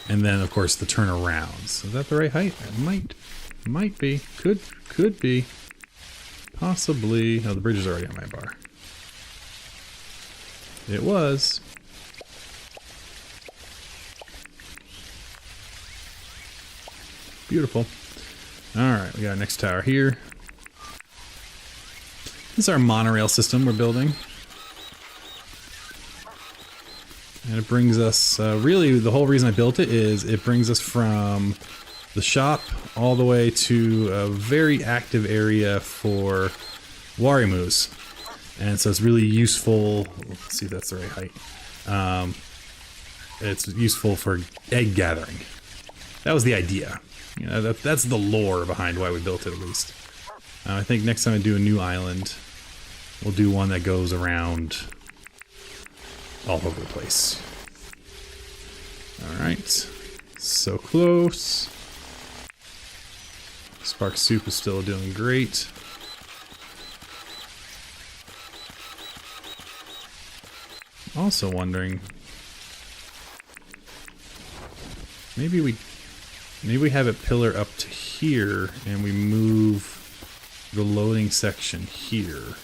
and then of course the turnarounds. Is that the right height? It might be. Could be. Possibly. Oh, the bridge is already on my bar. It was. Beautiful. Alright, we got our next tower here. This is our monorail system we're building. And it brings us, really the whole reason I built it is it brings us from the shop all the way to a very active area for Warimus. And so it's really useful, let's see if that's the right height. It's useful for egg gathering. That was the idea. You know, that's the lore behind why we built it at least. I think next time I do a new island, we'll do one that goes around all over the place. Alright. So close. Spark Soup is still doing great. Also wondering, maybe we have it pillar up to here and we move the loading section here.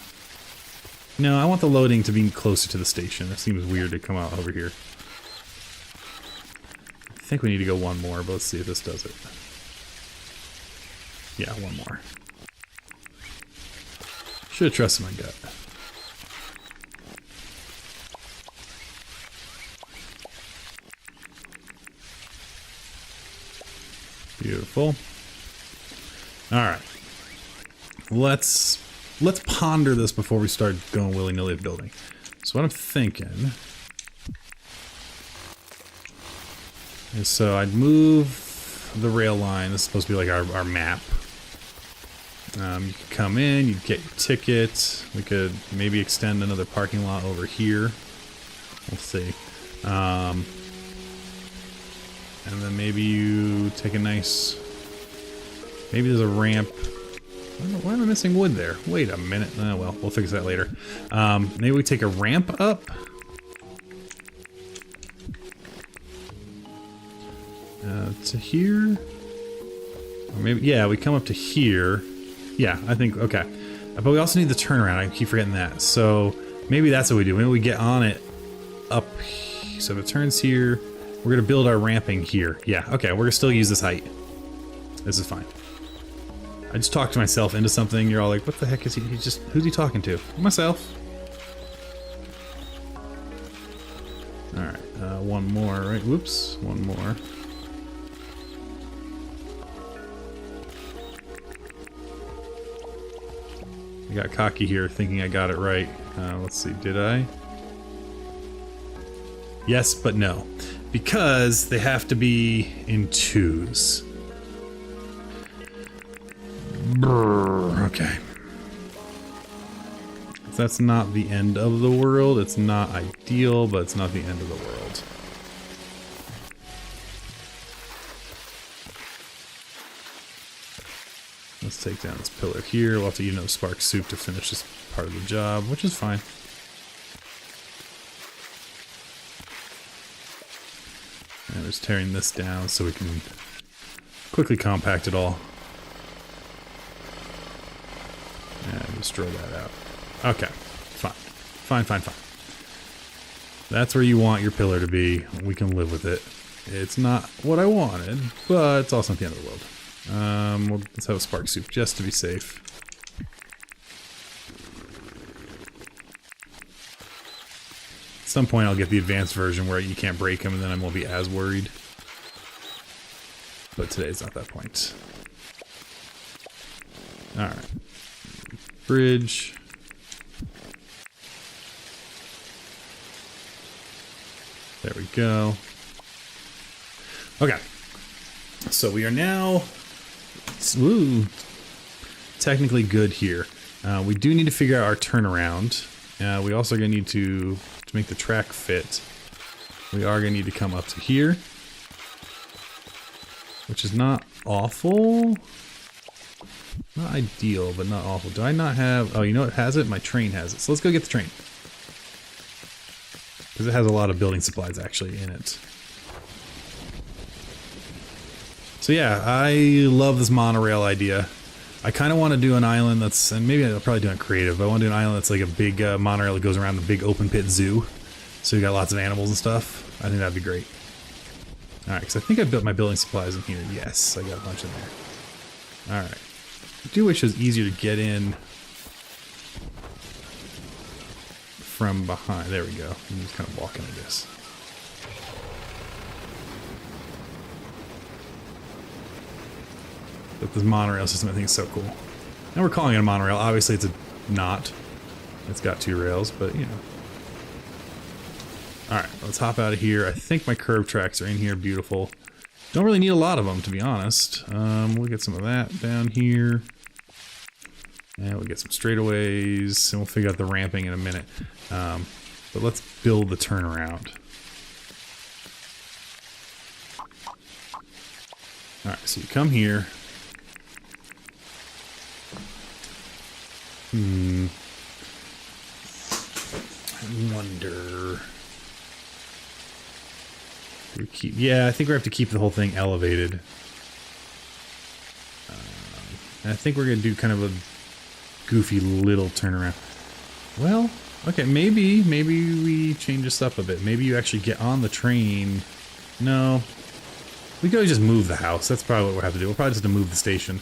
No, I want the loading to be closer to the station. It seems weird to come out over here. I think we need to go 1 more, but let's see if this does it. Yeah, 1 more. Should have trusted my gut. Beautiful. Alright. Let's ponder this before we start going willy-nilly at building. So what I'm thinking And so I'd move the rail line. This is supposed to be like our map. You could come in, you'd get your ticket. We could maybe extend another parking lot over here. We'll see. And then maybe you take a nice... Maybe there's a ramp. Why am I missing wood there? Wait a minute. Oh, well, we'll fix that later. Maybe we take a ramp up. To here. Or maybe, yeah, we come up to here. Yeah, I think, okay. But we also need the turnaround. I keep forgetting that. So maybe that's what we do. Maybe we get on it up. So if it turns here, we're going to build our ramping here. Yeah, okay, we're going to still use this height. This is fine. I just talked to myself into something. You're all like, what the heck is he? He's just, who's he talking to? Myself. Alright, one more, right? Whoops, one more. I got cocky here thinking I got it right. Let's see, did I? Yes, but no. Because they have to be in twos. Brr, okay. That's not the end of the world. It's not ideal, but it's not the end of the world. Let's take down this pillar here. We'll have to eat another spark soup to finish this part of the job, which is fine. And we're just tearing this down so we can quickly compact it all. And destroy that out. Okay, fine. Fine. That's where you want your pillar to be. We can live with it. It's not what I wanted, but it's also not the end of the world. Let's have a spark soup just to be safe. At some point I'll get the advanced version where you can't break them and then I won't be as worried. But today's not that point. Alright. Bridge. There we go. Okay. So we are now technically good here. We do need to figure out our turnaround. We also are going to need to make the track fit. We are going to need to come up to here. Which is not awful. Not ideal, but not awful. Do I not have... Oh, you know what has it? My train has it. So let's go get the train. Because it has a lot of building supplies actually in it. So yeah, I love this monorail idea. I kind of want to do an island that's... And maybe I'll probably do it creative, but I want to do an island that's like a big monorail that goes around a big open pit zoo. So you got lots of animals and stuff. I think that'd be great. Alright, because I think I built my building supplies in here. Yes, I got a bunch in there. Alright. I do wish it was easier to get in from behind. There we go. I'm just kind of walking, I guess. But this monorail system I think is so cool. And we're calling it a monorail. Obviously it's a not. It's got two rails, but you know. Alright, let's hop out of here. I think my curb tracks are in here. Beautiful. Don't really need a lot of them, to be honest. We'll get some of that down here. And we'll get some straightaways, and we'll figure out the ramping in a minute. But let's build the turnaround. Alright, so you come here. I wonder... We keep, yeah, I think we have to keep the whole thing elevated. And I think we're going to do kind of a goofy little turnaround. Well, okay, maybe we change this up a bit. Maybe you actually get on the train. No. We could always just move the house. That's probably what we'll have to do. We'll probably just have to move the station.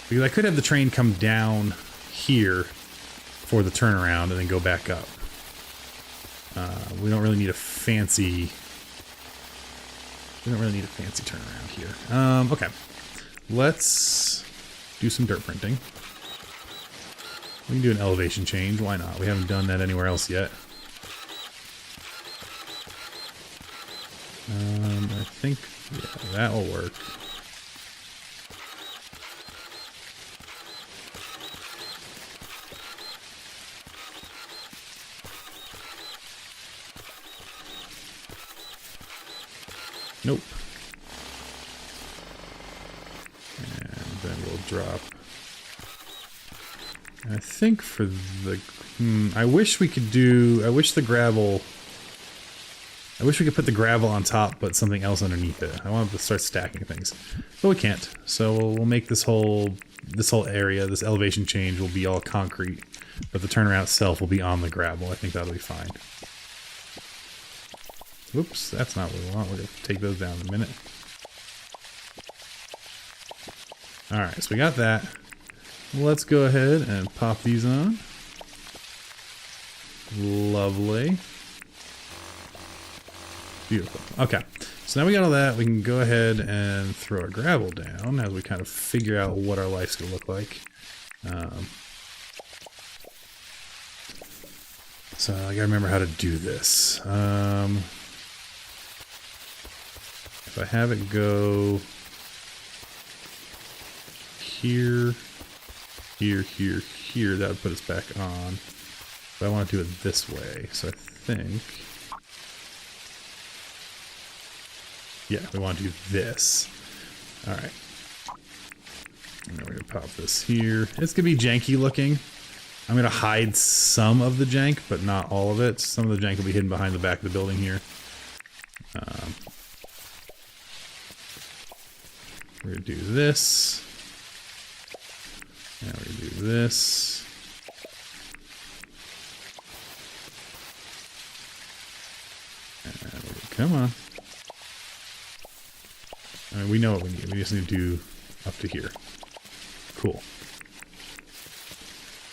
Because I could have the train come down here for the turnaround and then go back up. We don't really need a fancy... We don't really need a fancy turnaround here. Okay. Let's do some dirt printing. We can do an elevation change. Why not? We haven't done that anywhere else yet. think, yeah, that will work. Nope. And then we'll drop. I think for the... I wish we could do... I wish the gravel... I wish we could put the gravel on top, but something else underneath it. I want to start stacking things. But we can't. So we'll make this whole area, this elevation change will be all concrete. But the turnaround itself will be on the gravel. I think that'll be fine. Whoops, that's not what we want. We're going to take those down in a minute. Alright, so we got that. Let's go ahead and pop these on. Lovely. Beautiful. Okay, so now we got all that. We can go ahead and throw our gravel down as we kind of figure out what our life's going to look like. So I gotta remember how to do this. If I have it go here, here, here, here, that would put us back on. But I want to do it this way, so I think... Yeah, we want to do this. Alright. And then we're going to pop this here. It's going to be janky looking. I'm going to hide some of the jank, but not all of it. Some of the jank will be hidden behind the back of the building here. We're going to do this. And we're going to do this. And come on. I mean, we know what we need. We just need to do up to here. Cool.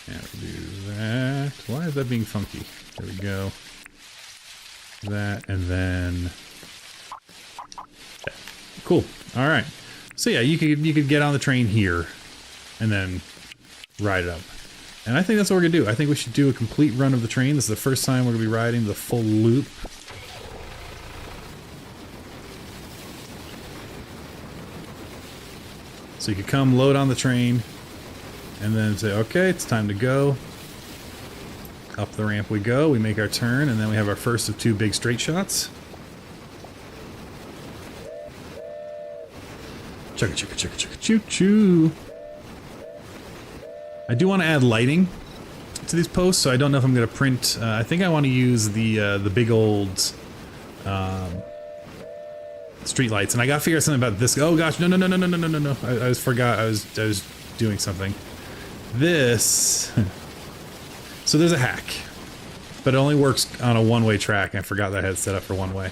And we do that. Why is that being funky? There we go. That, and then... Yeah. Cool. Alright. So yeah, you could get on the train here, and then ride it up. And I think that's what we're going to do. I think we should do a complete run of the train. This is the first time we're going to be riding the full loop. So you could come load on the train, and then say, okay, it's time to go. Up the ramp we go, we make our turn, and then we have our first of 2 big straight shots. Chugga chugga chugga chugga choo choo. I do want to add lighting to these posts, so I don't know if I'm going to print. I think I want to use the big old street lights, and I got to figure out something about this. Oh gosh, no! I forgot. I was doing something. This. So there's a hack, but it only works on a one-way track. I forgot that I had it set up for one-way.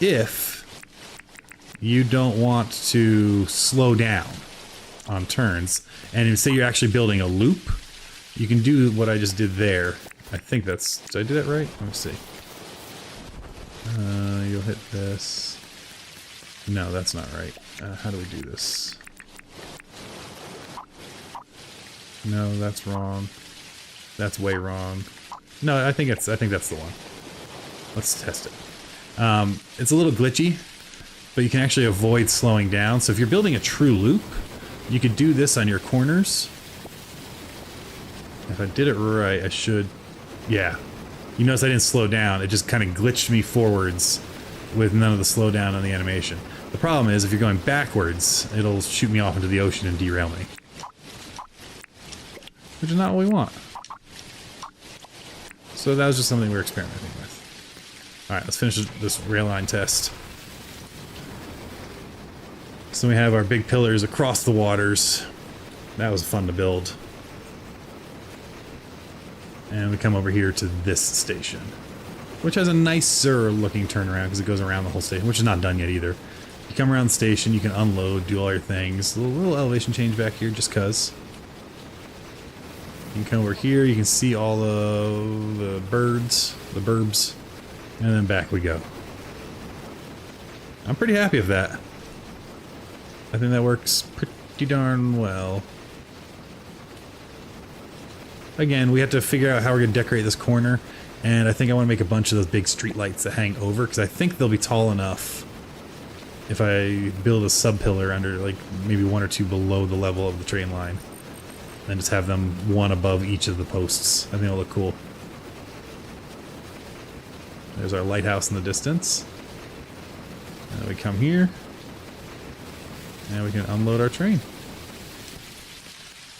If you don't want to slow down on turns, and say you're actually building a loop, you can do what I just did there. I think that's... Did I do that right? Let me see. You'll hit this. No, that's not right. How do we do this? No, that's wrong. That's way wrong. No, I think that's the one. Let's test it. It's a little glitchy, but you can actually avoid slowing down. So if you're building a true loop, you could do this on your corners. If I did it right, I should... Yeah. You notice I didn't slow down. It just kind of glitched me forwards with none of the slowdown on the animation. The problem is, if you're going backwards, it'll shoot me off into the ocean and derail me. Which is not what we want. So that was just something we were experimenting with. Alright, let's finish this rail line test. So we have our big pillars across the waters. That was fun to build. And we come over here to this station, which has a nicer looking turnaround because it goes around the whole station, which is not done yet either. You come around the station, you can unload, do all your things. A little elevation change back here just cuz. You can come over here, you can see all of the birds, the burbs, and then back we go. I'm pretty happy with that. I think that works pretty darn well. Again, we have to figure out how we're going to decorate this corner. And I think I want to make a bunch of those big street lights that hang over, because I think they'll be tall enough if I build a sub-pillar under, like, maybe 1 or 2 below the level of the train line. And just have them 1 above each of the posts. I think it'll look cool. There's our lighthouse in the distance. And we come here. And we can unload our train.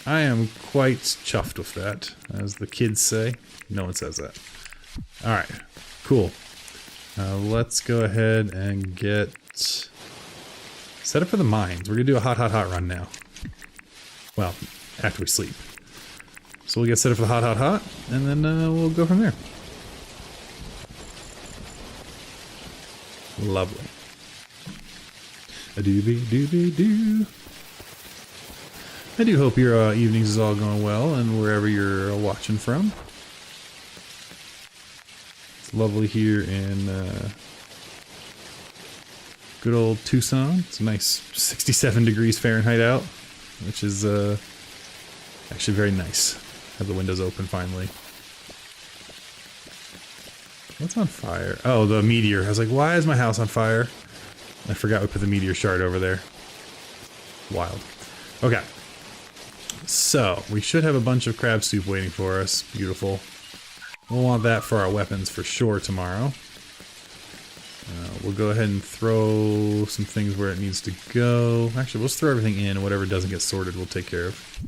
I am quite chuffed with that, as the kids say. No one says that. Alright, cool. Let's go ahead and get set up for the mines. We're gonna do a hot run now. Well, after we sleep. So we'll get set up for the hot, and then we'll go from there. Lovely. A doobie doobie doo. I do hope your evenings is all going well, and wherever you're watching from. It's lovely here in good old Tucson. It's a nice 67 degrees Fahrenheit out, which is actually very nice. Have the windows open finally. What's on fire? Oh, the meteor. I was like, why is my house on fire? I forgot we put the meteor shard over there. Wild. Okay. So, we should have a bunch of crab soup waiting for us. Beautiful. We'll want that for our weapons for sure tomorrow. We'll go ahead and throw some things where it needs to go. Actually, we'll just throw everything in. Whatever doesn't get sorted, we'll take care of.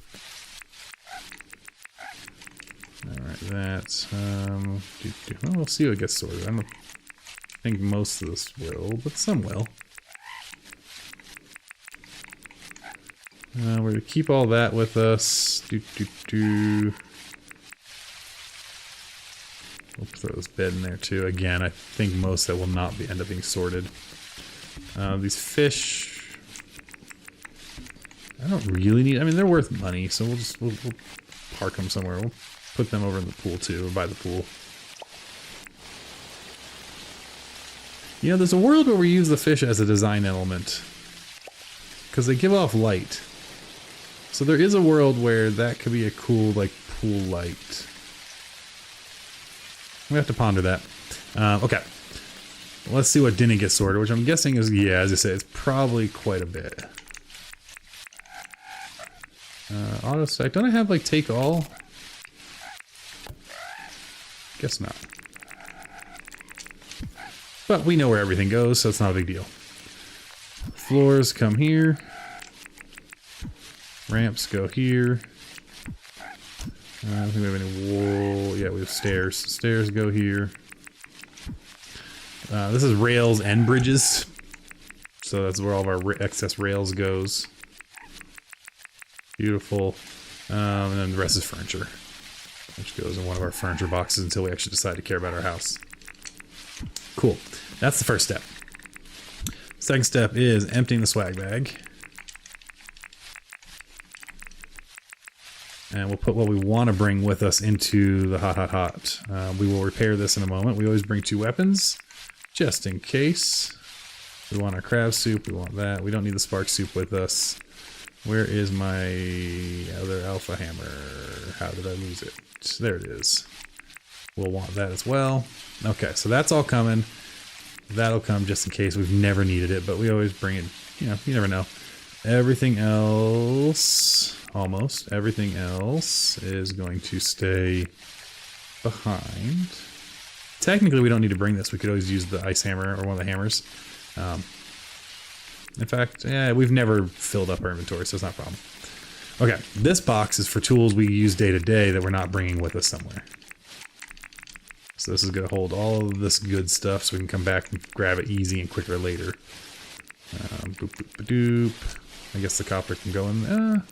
Alright, that. Well, we'll see what gets sorted. I don't think most of this will, but some will. We're going to keep all that with us. We'll throw this bed in there too. Again, I think most that will not end up being sorted. These fish, I don't really need. I mean, they're worth money, so we'll park them somewhere. We'll put them over in the pool too, or by the pool. You know, there's a world where we use the fish as a design element because they give off light. So there is a world where that could be a cool, like, pool light. We have to ponder that. Okay. Let's see what didn't get sorted, which I'm guessing is, yeah, as I say, it's probably quite a bit. Auto stack. Don't I have, like, take all? Guess not. But we know where everything goes, so it's not a big deal. Floors come here. Ramps go here. I don't think we have any wall. Yeah, we have stairs. Stairs go here. This is rails and bridges. So that's where all of our excess rails goes. Beautiful. And then the rest is furniture, which goes in one of our furniture boxes until we actually decide to care about our house. Cool. That's the first step. Second step is emptying the swag bag. And we'll put what we want to bring with us into the hot. We will repair this in a moment. We always bring 2 weapons, just in case. We want our crab soup, we want that. We don't need the spark soup with us. Where is my other alpha hammer? How did I lose it? There it is. We'll want that as well. Okay, so that's all coming. That'll come just in case. We've never needed it, but we always bring it. You know, you never know. Everything else, almost everything else, is going to stay behind. Technically, we don't need to bring this. We could always use the ice hammer or one of the hammers. In fact, yeah, we've never filled up our inventory, so it's not a problem. Okay, this box is for tools we use day to day that we're not bringing with us somewhere. So this is going to hold all of this good stuff so we can come back and grab it easy and quicker later. Boop, boop, doop. I guess the copper can go in there.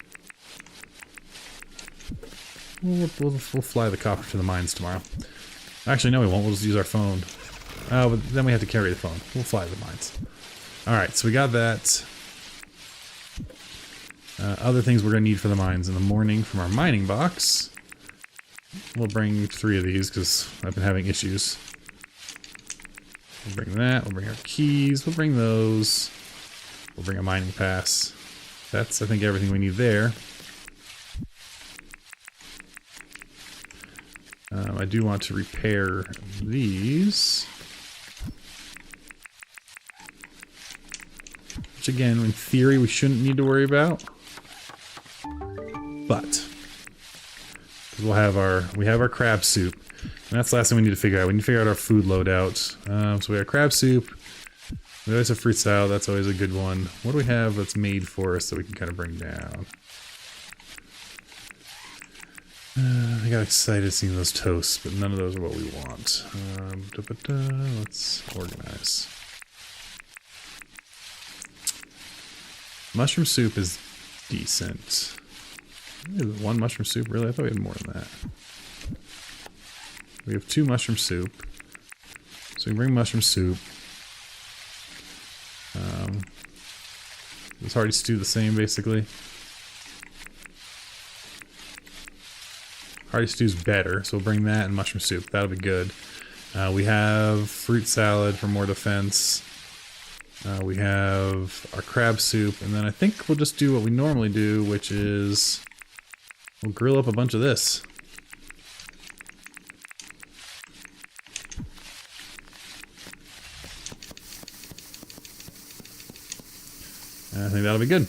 We'll fly the copper to the mines tomorrow. Actually, no, we won't. We'll just use our phone. Oh, but then we have to carry the phone. We'll fly to the mines. Alright, so we got that. Other things we're going to need for the mines in the morning from our mining box. We'll bring 3 of these because I've been having issues. We'll bring that. We'll bring our keys. We'll bring those. We'll bring a mining pass. That's, I think, everything we need there. I do want to repair these. Which again, in theory, we shouldn't need to worry about. But we have our crab soup. And that's the last thing we need to figure out. We need to figure out our food loadout. So we have crab soup. We always have fruit salad. That's always a good one. What do we have that's made for us that we can kind of bring down? I got excited seeing those toasts, but none of those are what we want. Let's organize. Mushroom soup is decent. One mushroom soup? Really? I thought we had more than that. We have 2 mushroom soup. So we can bring mushroom soup. Is hearty stew the same, basically? Hearty stew's better, so we'll bring that and mushroom soup. That'll be good. We have fruit salad for more defense. We have our crab soup, and then I think we'll just do what we normally do, which is we'll grill up a bunch of this. And I think that'll be good.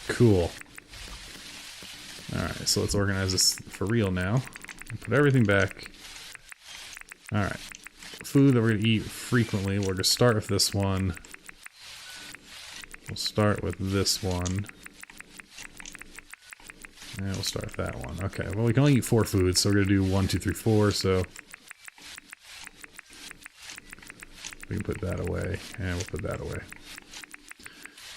Cool. Alright, so let's organize this for real now. Put everything back. Alright. Food that we're going to eat frequently. We're going to start with this one. We'll start with this one. And we'll start with that one. Okay, well we can only eat 4 foods, so we're going to do 1, 2, 3, 4, so... we can put that away, and we'll put that away.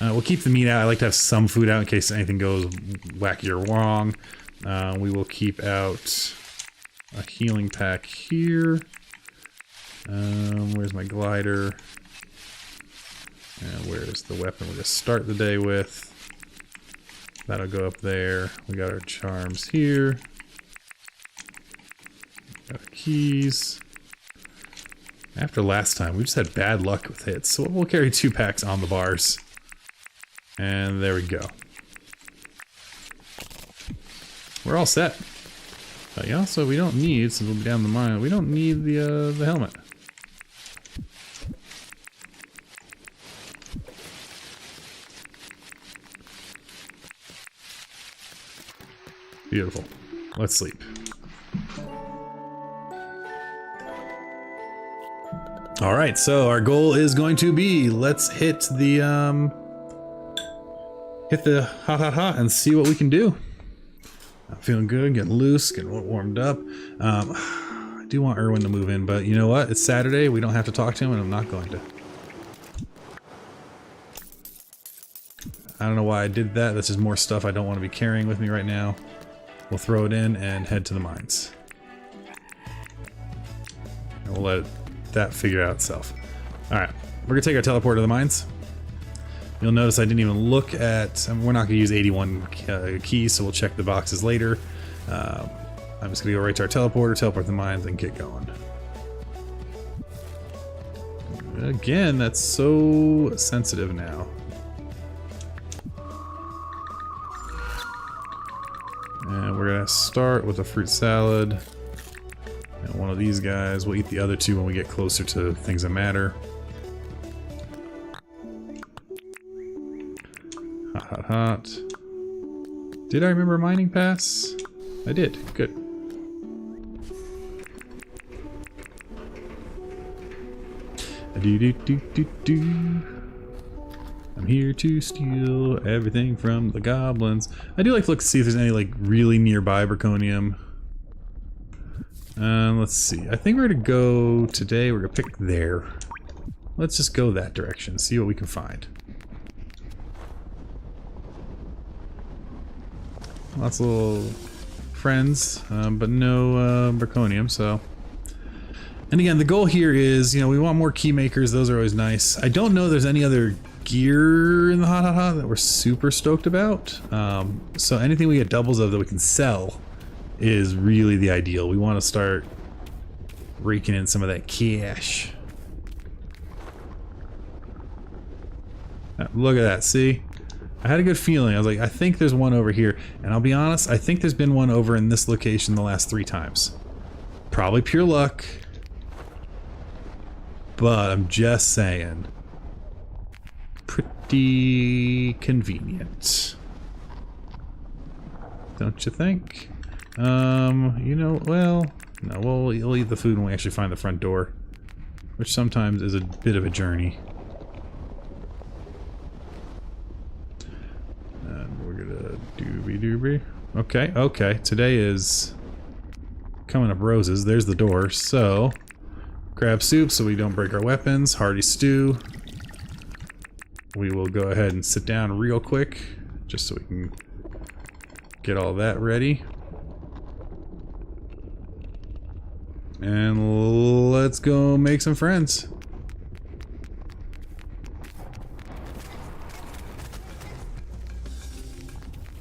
We'll keep the meat out. I like to have some food out in case anything goes wacky or wrong. We will keep out a healing pack here. Where's my glider? And where's the weapon we're going to start the day with? That'll go up there. We got our charms here. Got our keys. After last time, we just had bad luck with hits, so we'll carry 2 packs on the bars. And there we go. We're all set. Yeah, so we don't need, since we'll be down the mine, we don't need the helmet. Beautiful. Let's sleep. Alright, so our goal is going to be, let's hit the hot and see what we can do. I'm feeling good, getting loose, getting warmed up. I do want Erwin to move in, but you know what? It's Saturday, we don't have to talk to him, and I'm not going to. I don't know why I did that. That's just more stuff I don't want to be carrying with me right now. We'll throw it in and head to the mines. And we'll let that figure out itself. Alright, we're going to take our teleport to the mines. You'll notice I didn't even look at... we're not going to use 81 keys, so we'll check the boxes later. I'm just going to go right to our teleporter, teleport the mines, and get going. Again, that's so sensitive now. And we're going to start with a fruit salad. And one of these guys. We'll eat the other 2 when we get closer to things that matter. Hot, hot, hot. Did I remember mining pass? I did. Good. I'm here to steal everything from the goblins. I do like to look to see if there's any like really nearby Braconium. Let's see. I think we're gonna go today. We're gonna pick there. Let's just go that direction. See what we can find. Lots of little friends, but no Braconium. So. And again, the goal here is, you know, we want more key makers. Those are always nice. I don't know if there's any other gear in the hot that we're super stoked about. So anything we get doubles of that we can sell is really the ideal. We want to start raking in some of that cash. Look at that, see? I had a good feeling. I was like, I think there's one over here. And I'll be honest, I think there's been one over in this location the last 3 times. Probably pure luck. But I'm just saying. Pretty convenient. Don't you think? You know, well, no, we'll eat the food when we actually find the front door. Which sometimes is a bit of a journey. And we're gonna doobie. Okay, okay. Today is coming up roses. There's the door. So, grab soup so we don't break our weapons. Hearty stew. We will go ahead and sit down real quick, just so we can get all that ready. And let's go make some friends.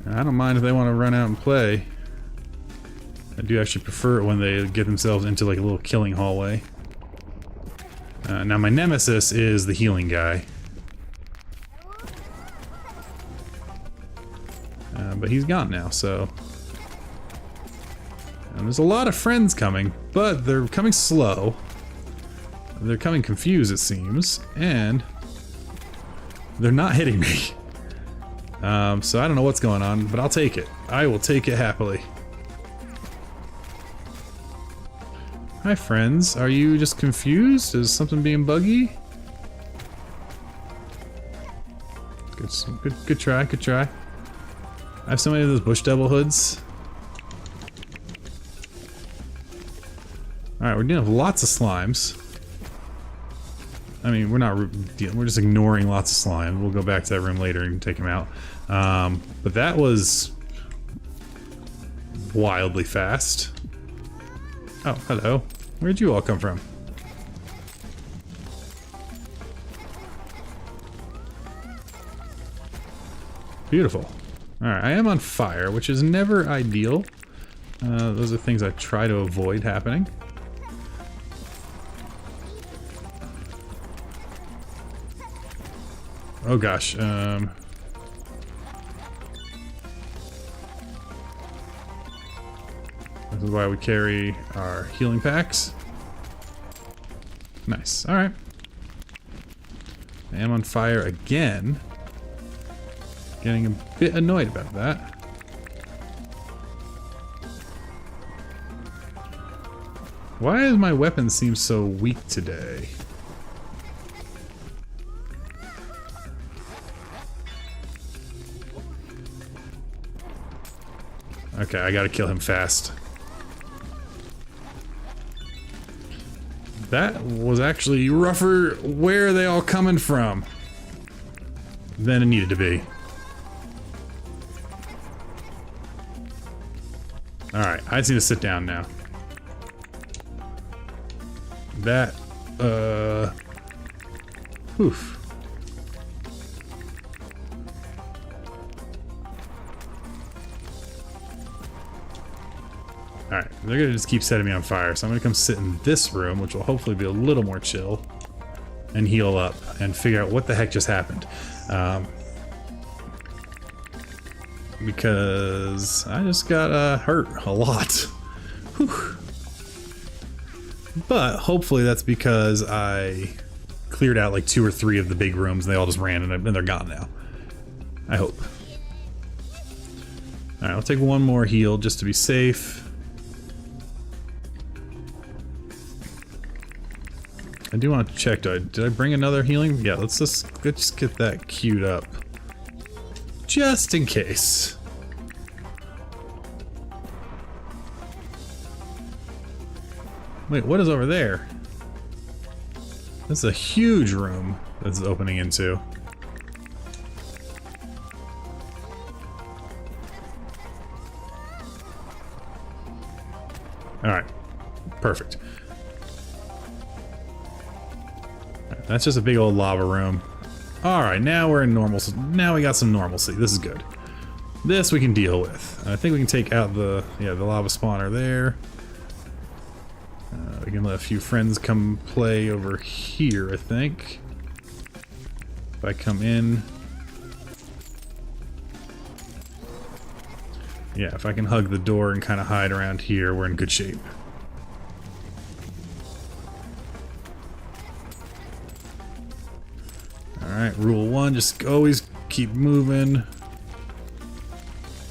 I don't mind if they want to run out and play. I do actually prefer it when they get themselves into like a little killing hallway. Now my nemesis is the healing guy. But he's gone now, so... And there's a lot of friends coming, but they're coming slow. They're coming confused, it seems, and... they're not hitting me. So I don't know what's going on, but I'll take it. I will take it happily. Hi, friends. Are you just confused? Is something being buggy? Good try, good try. I have so many of those bush devil hoods. Alright, we're dealing with lots of slimes. I mean, we're not we're just ignoring lots of slime. We'll go back to that room later and take them out. But that was wildly fast. Oh, hello. Where'd you all come from? Beautiful. Alright, I am on fire, which is never ideal. Those are things I try to avoid happening. Oh gosh, this is why we carry our healing packs. Nice, alright. I am on fire again. Getting a bit annoyed about that. Why does my weapon seem so weak today? Okay, I gotta kill him fast. That was actually rougher. Where are they all coming from? Than it needed to be. Alright, I just need to sit down now. That, oof. Alright, they're gonna just keep setting me on fire, so I'm gonna come sit in this room, which will hopefully be a little more chill, and heal up, and figure out what the heck just happened. Because I just got hurt a lot. Whew. But hopefully that's because I cleared out like 2 or 3 of the big rooms and they all just ran and they're gone now. I hope. Alright, I'll take one more heal just to be safe. I do want to check, did I bring another healing? Yeah, let's just get that queued up. Just in case. Wait, what is over there? This is a huge room that's opening into. Alright. Perfect. That's just a big old lava room. Alright, now we're in normal. Now we got some normalcy. This is good. This we can deal with. I think we can take out the lava spawner there. We can let a few friends come play over here, I think. If I come in. Yeah, if I can hug the door and kind of hide around here, we're in good shape. Alright, rule 1, just always keep moving.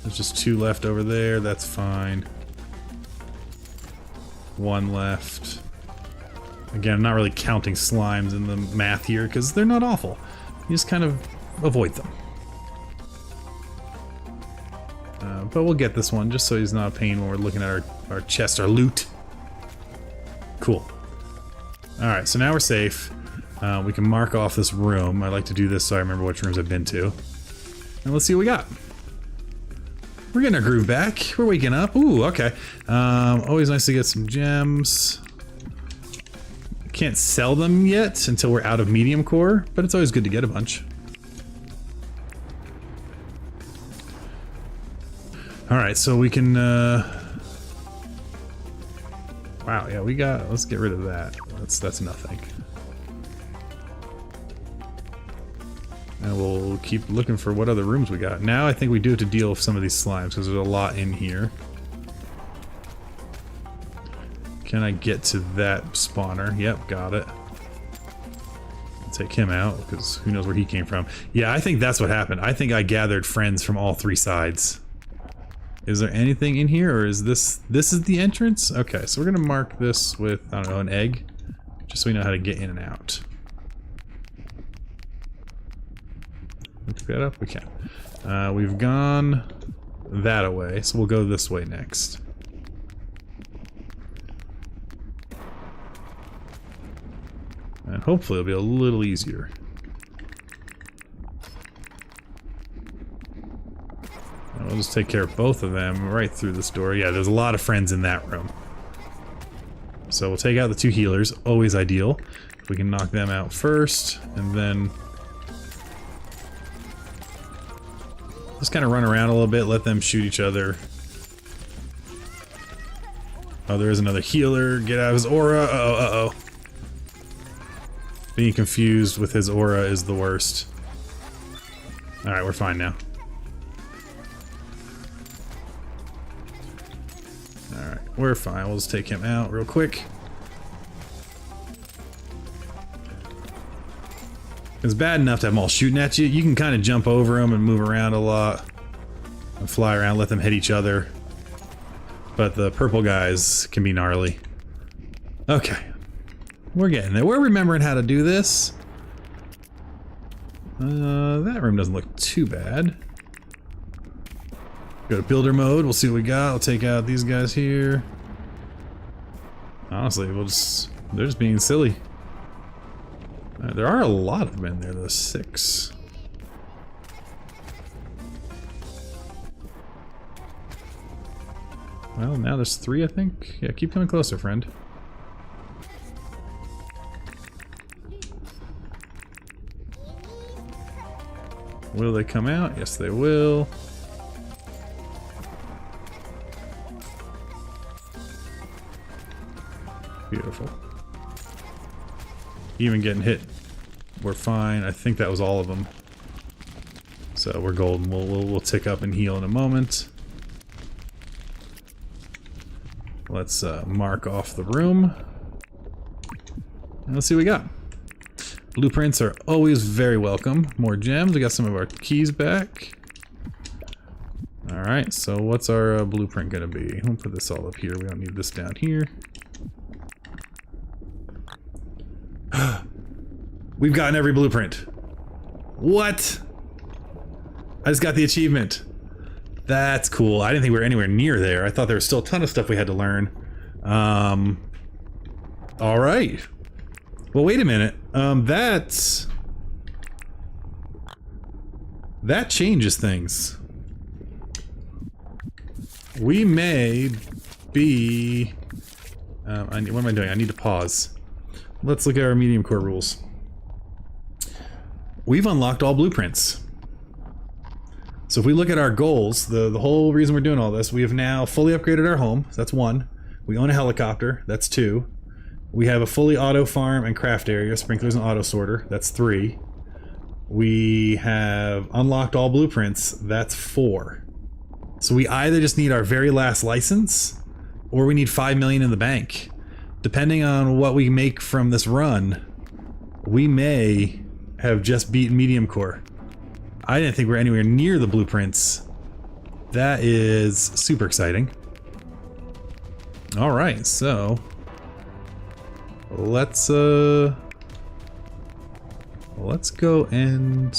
There's just 2 left over there, that's fine. 1 left. Again, I'm not really counting slimes in the math here because they're not awful. You just kind of avoid them. But we'll get this one just so he's not a pain when we're looking at our chest, our loot. Cool. Alright, so now we're safe. We can mark off this room. I like to do this so I remember which rooms I've been to. And let's see what we got. We're getting our groove back. We're waking up. Ooh, okay. Always nice to get some gems. Can't sell them yet until we're out of medium core, but it's always good to get a bunch. Alright, so we can, wow, yeah, let's get rid of that. That's nothing. And we'll keep looking for what other rooms we got. Now I think we do have to deal with some of these slimes, because there's a lot in here. Can I get to that spawner? Yep, got it. I'll take him out, because who knows where he came from. Yeah, I think that's what happened. I think I gathered friends from all 3 sides. Is there anything in here, or is this is the entrance? Okay, so we're gonna mark this with, I don't know, an egg, just so we know how to get in and out. Pick that up? We can. We've gone that away, so we'll go this way next. And hopefully it'll be a little easier. We'll just take care of both of them right through this door. Yeah, there's a lot of friends in that room. So we'll take out the 2 healers, always ideal. If we can knock them out first, and then just kind of run around a little bit, let them shoot each other. Oh, there is another healer. Get out of his aura. Uh-oh, uh-oh. Being confused with his aura is the worst. Alright, we're fine now. Alright, we're fine. We'll just take him out real quick. It's bad enough to have them all shooting at you. You can kind of jump over them and move around a lot. And fly around, let them hit each other. But the purple guys can be gnarly. Okay. We're getting there. We're remembering how to do this. That room doesn't look too bad. Go to builder mode. We'll see what we got. I'll take out these guys here. Honestly, they're just being silly. There are a lot of them in there, though. 6. Well, now there's 3, I think. Yeah, keep coming closer, friend. Will they come out? Yes, they will. Beautiful. Even getting hit, we're fine. I think that was all of them. So we're golden. We'll tick up and heal in a moment. Let's mark off the room. And let's see what we got. Blueprints are always very welcome. More gems. We got some of our keys back. Alright, so what's our blueprint gonna be? We'll put this all up here. We don't need this down here. We've gotten every blueprint. What? I just got the achievement. That's cool. I didn't think we were anywhere near there. I thought there was still a ton of stuff we had to learn. Alright. Well, wait a minute. That changes things. We may be... what am I doing? I need to pause. Let's look at our medium core rules. We've unlocked all blueprints. So if we look at our goals, the whole reason we're doing all this, we have now fully upgraded our home. So that's 1. We own a helicopter. That's 2. We have a fully auto farm and craft area, sprinklers and auto sorter. That's 3. We have unlocked all blueprints. That's 4. So we either just need our very last license, or we need 5 million in the bank. Depending on what we make from this run, we may have just beaten medium core. I didn't think we're anywhere near the blueprints. That is super exciting. All right, so let's go and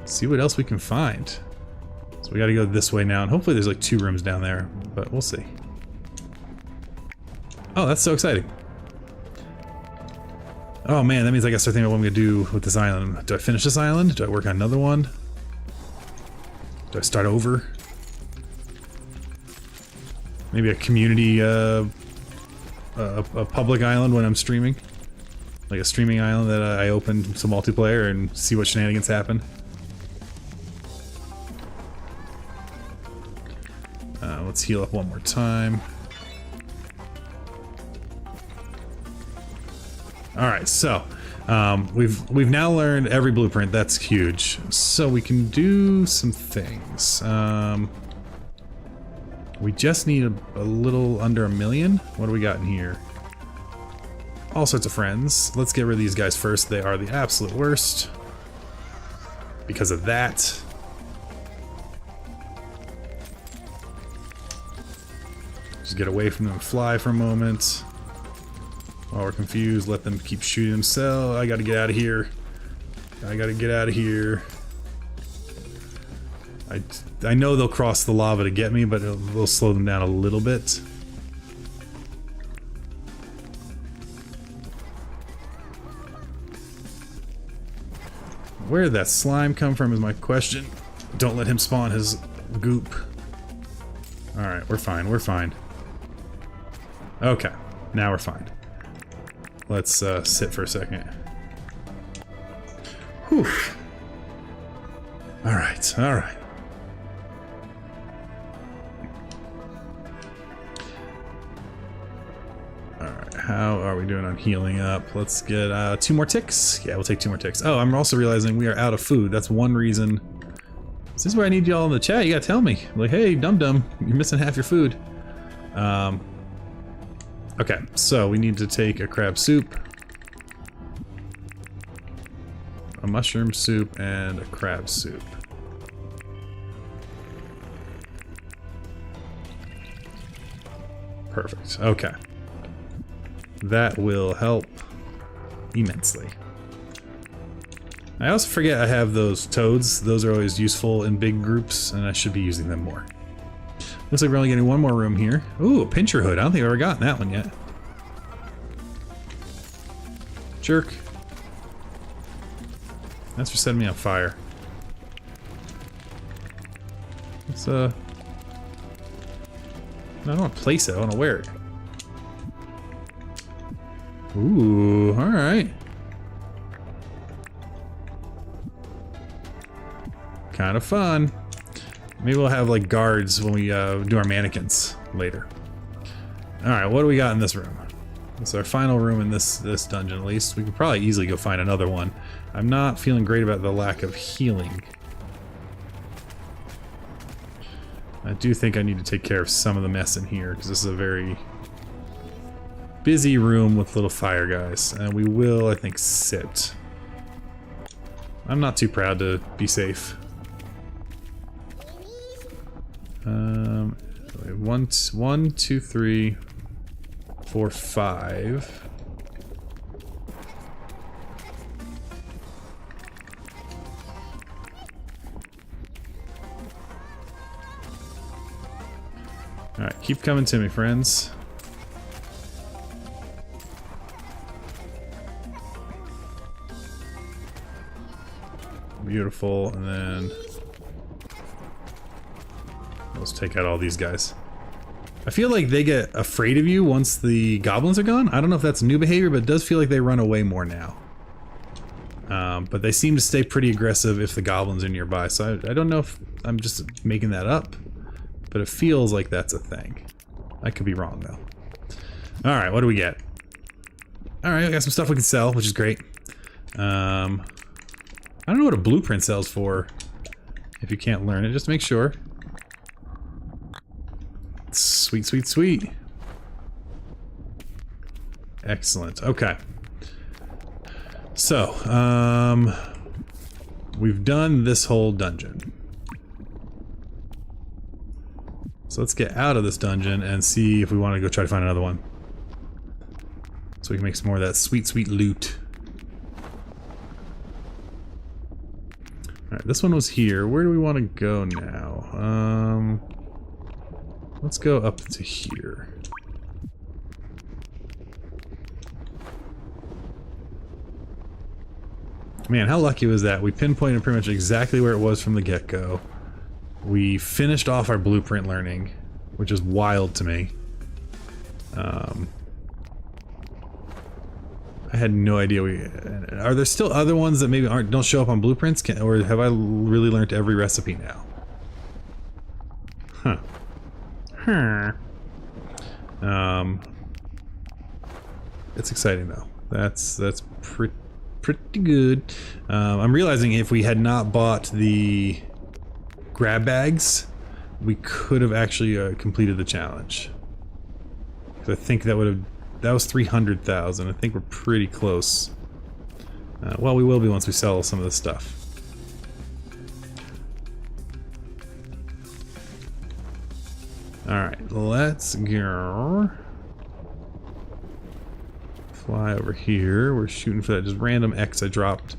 see what else we can find. So we got to go this way now, and hopefully there's like 2 rooms down there, but we'll see. Oh, that's so exciting. Oh man, that means I gotta start thinking about what I'm gonna do with this island. Do I finish this island? Do I work on another one? Do I start over? Maybe a community, a public island when I'm streaming? Like a streaming island that I open to multiplayer and see what shenanigans happen? Let's heal up one more time. Alright, so we've now learned every blueprint. That's huge. So we can do some things. We just need a little under 1 million. What do we got in here? All sorts of friends. Let's get rid of these guys first. They are the absolute worst. Because of that. Just get away from them, fly for a moment. While we're confused, let them keep shooting themselves. I gotta get out of here. I gotta get out of here. I know they'll cross the lava to get me, but it'll slow them down a little bit. Where did that slime come from is my question. Don't let him spawn his goop. Alright, we're fine, we're fine. Okay, now we're fine. Let's sit for a second. Whew. Alright, alright. Alright, how are we doing on healing up? Let's get 2 more ticks. Yeah, we'll take 2 more ticks. Oh, I'm also realizing we are out of food. That's one reason. This is where I need y'all in the chat. You gotta tell me. Like, hey, dum-dum, you're missing half your food. Okay, so we need to take a crab soup, a mushroom soup, and a crab soup. Perfect, okay. That will help immensely. I also forget I have those toads. Those are always useful in big groups, and I should be using them more. Looks like we're only getting 1 more room here. Ooh, a pincher hood. I don't think I've ever gotten that one yet. Jerk. That's for setting me on fire. Let's, I don't want to place it. I want to wear it. Ooh, alright. Kind of fun. Maybe we'll have like guards when we do our mannequins later. Alright, what do we got in this room? It's our final room in this dungeon at least. We could probably easily go find another one. I'm not feeling great about the lack of healing. I do think I need to take care of some of the mess in here because this is a very busy room with little fire guys. And we will, I think, sit. I'm not too proud to be safe. 1, 2, 3, 4, 5. Alright, keep coming to me, friends. Beautiful, and then let's take out all these guys. I feel like they get afraid of you once the goblins are gone. I don't know if that's new behavior, but it does feel like they run away more now. But they seem to stay pretty aggressive if the goblins are nearby, so I don't know if I'm just making that up, but it feels like that's a thing. I could be wrong, though. Alright, what do we get? Alright, I got some stuff we can sell, which is great. I don't know what a blueprint sells for, if you can't learn it, just to make sure. Sweet, sweet, sweet. Excellent. Okay. So, we've done this whole dungeon. So let's get out of this dungeon and see if we want to go try to find another one. So we can make some more of that sweet, sweet loot. Alright, this one was here. Where do we want to go now? Let's go up to here. Man, how lucky was that? We pinpointed pretty much exactly where it was from the get-go. We finished off our blueprint learning, which is wild to me. I had no idea are there still other ones that maybe don't show up on blueprints? Or have I really learned every recipe now? Huh. It's exciting though. That's pretty good. I'm realizing if we had not bought the grab bags, we could have actually completed the challenge. I think that was 300,000. I think we're pretty close. Well, we will be once we sell some of this stuff. Alright, let's go. Fly over here. We're shooting for that just random X I dropped.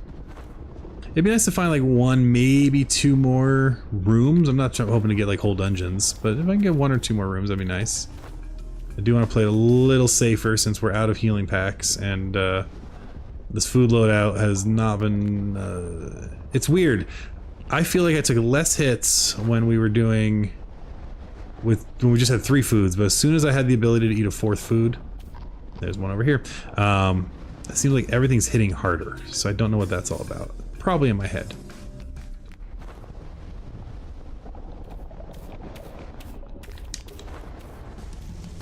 It'd be nice to find like one, maybe two more rooms. I'm not hoping to get like whole dungeons, but if I can get one or two more rooms, that'd be nice. I do want to play it a little safer since we're out of healing packs, and this food loadout has not been... it's weird. I feel like I took less hits when we were doing... when we just had 3 foods, but as soon as I had the ability to eat a 4th food... There's one over here. It seems like everything's hitting harder, so I don't know what that's all about. Probably in my head.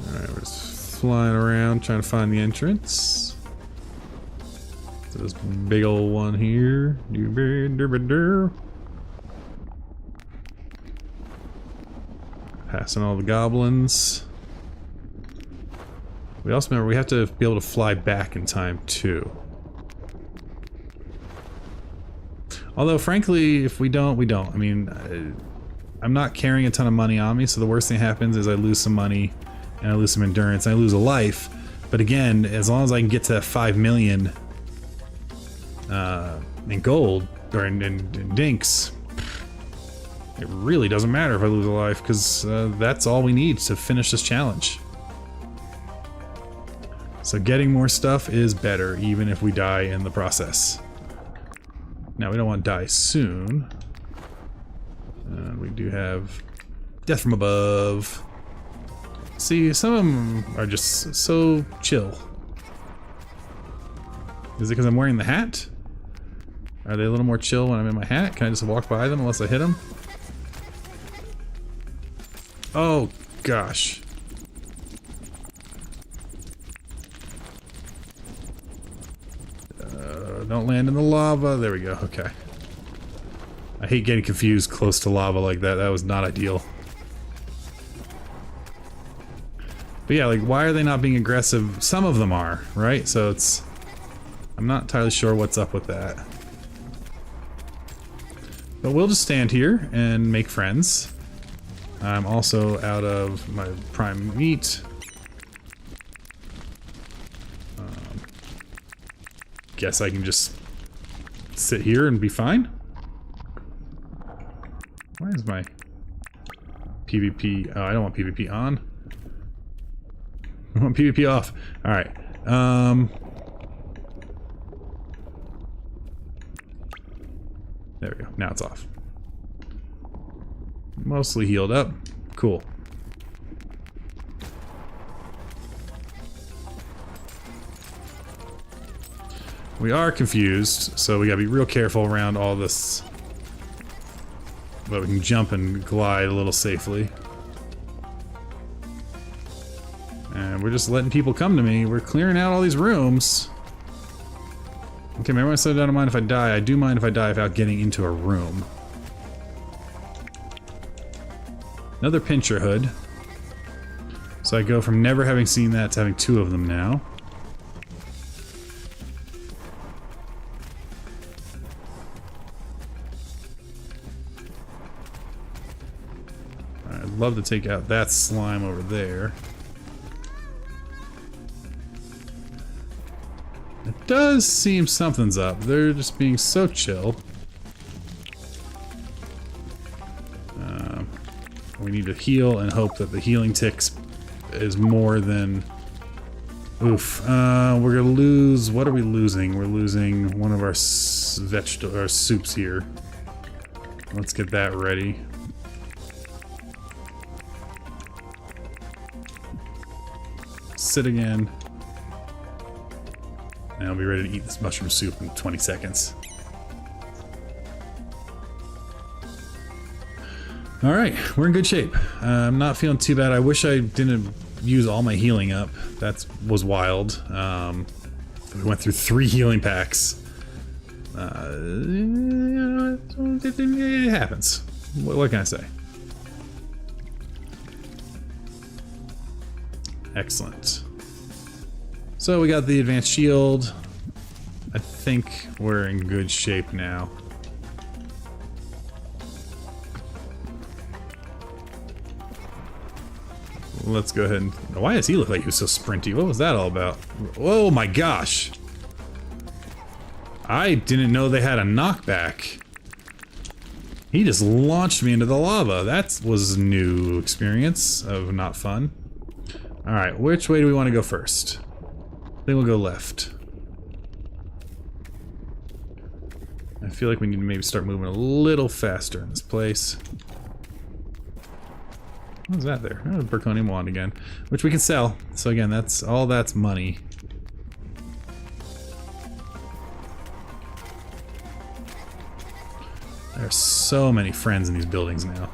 Alright, we're just flying around trying to find the entrance. So this big old one here. Passing all the goblins. We also remember we have to be able to fly back in time too. Although frankly, if we don't, we don't. I mean, I'm not carrying a ton of money on me, so the worst thing that happens is I lose some money and I lose some endurance and I lose a life. But again, as long as I can get to that 5 million in gold or in dinks, it really doesn't matter if I lose a life, because that's all we need to finish this challenge. So getting more stuff is better, even if we die in the process. Now, we don't want to die soon. We do have death from above. See, some of them are just so chill. Is it because I'm wearing the hat? Are they a little more chill when I'm in my hat? Can I just walk by them unless I hit them? Oh, gosh. Don't land in the lava. There we go. Okay. I hate getting confused close to lava like that. That was not ideal. But yeah, like, why are they not being aggressive? Some of them are, right? So it's... I'm not entirely sure what's up with that. But we'll just stand here and make friends. I'm also out of my prime meat. Guess I can just sit here and be fine. Why is my PvP? Oh, I don't want PvP on. I want PvP off. All right. There we go. Now it's off. Mostly healed up. Cool. We are confused, so we gotta be real careful around all this. But we can jump and glide a little safely. And we're just letting people come to me. We're clearing out all these rooms. Okay, remember I said I don't mind if I die. I do mind if I die without getting into a room. Another pincher hood. So I go from never having seen that to having 2 of them now. I'd love to take out that slime over there. It does seem something's up. They're just being so chill. We need to heal and hope that the healing ticks is more than... Oof. We're gonna lose... What are we losing? We're losing one of our our soups here. Let's get that ready. Sit again. And I'll be ready to eat this mushroom soup in 20 seconds. Alright, we're in good shape. I'm not feeling too bad. I wish I didn't use all my healing up. That was wild. We went through 3 healing packs. It happens. What can I say? Excellent. So we got the advanced shield. I think we're in good shape now. Let's go ahead and... Why does he look like he was so sprinty? What was that all about? Oh my gosh! I didn't know they had a knockback. He just launched me into the lava. That was a new experience of not fun. Alright, which way do we want to go first? I think we'll go left. I feel like we need to maybe start moving a little faster in this place. What's that there? Oh, Burkonium wand again, which we can sell. So again, that's money. There are so many friends in these buildings now.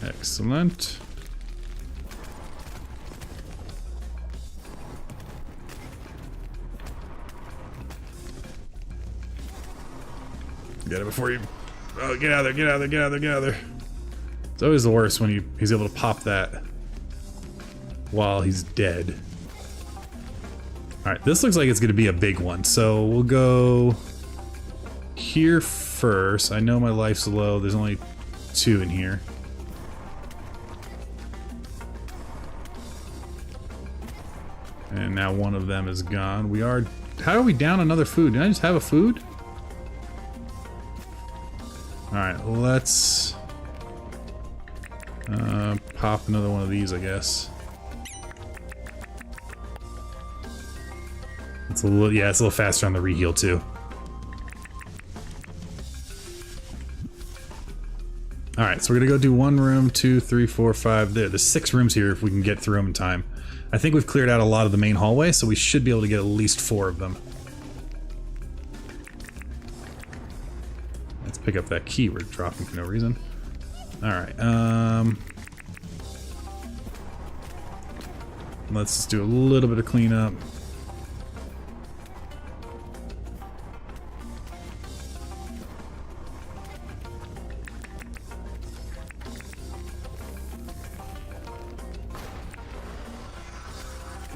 Excellent. Get it before you... Oh, get out of there, get out of there, get out of there, get out of there. It's always the worst when he's able to pop that while he's dead. Alright, this looks like it's going to be a big one, so we'll go here first. I know my life's low, there's only 2 in here. And now one of them is gone. We are... How are we down another food? Did I just have a food? Alright, let's... pop another one of these, I guess. It's a little... Yeah, it's a little faster on the reheal, too. Alright, so we're gonna go do 1 room, 2, 3, 4, 5... There's 6 rooms here if we can get through them in time. I think we've cleared out a lot of the main hallway, so we should be able to get at least 4 of them. Let's pick up that key we're dropping for no reason. Alright, let's just do a little bit of cleanup.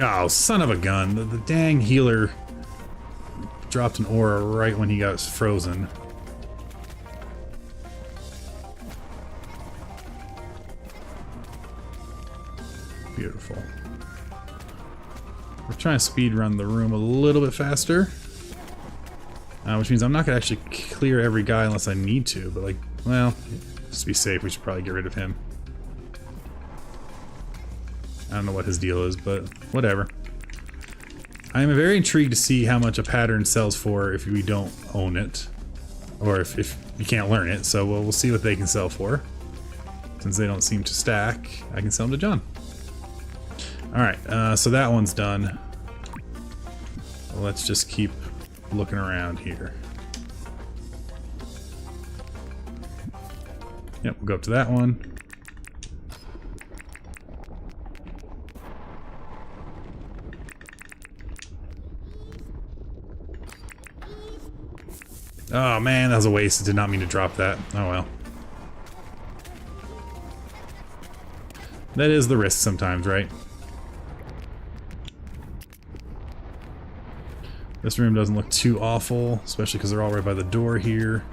Oh, son of a gun. The dang healer dropped an aura right when he got frozen. Beautiful. We're trying to speed run the room a little bit faster. Which means I'm not going to actually clear every guy unless I need to, but like, well, just to be safe, we should probably get rid of him. I don't know what his deal is, but whatever. I am very intrigued to see how much a pattern sells for if we don't own it. Or if you can't learn it, so we'll see what they can sell for. Since they don't seem to stack, I can sell them to John. Alright, so that one's done. Let's just keep looking around here. Yep, we'll go up to that one. Oh man, that was a waste. I did not mean to drop that. Oh well. That is the risk sometimes, right? This room doesn't look too awful, especially because they're all right by the door here.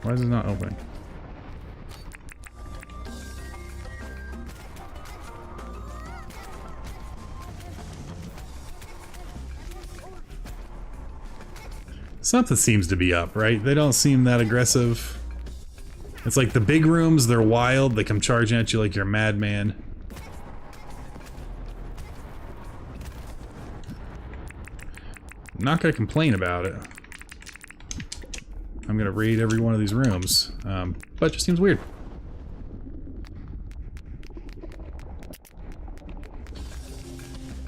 Why is it not opening? Something seems to be up, right? They don't seem that aggressive. It's like the big rooms, they're wild, they come charging at you like you're a madman. I'm not gonna complain about it. I'm gonna raid every one of these rooms, but it just seems weird.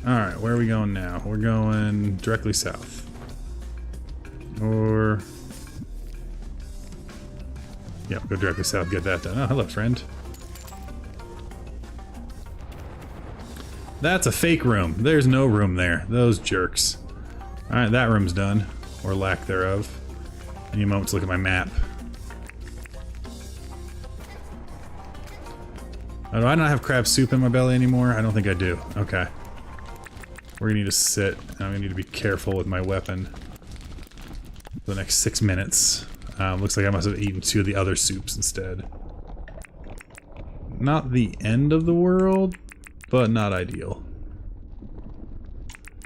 Alright, where are we going now? We're going directly south. Or... yeah, go directly south, get that done. Oh, hello, friend. That's a fake room. There's no room there. Those jerks. Alright, that room's done. Or lack thereof. I need a moment to look at my map. Oh, do I not have crab soup in my belly anymore? I don't think I do. Okay. We're gonna need to sit. I'm gonna need to be careful with my weapon for the next 6 minutes. Looks like I must have eaten 2 of the other soups instead. Not the end of the world, but not ideal.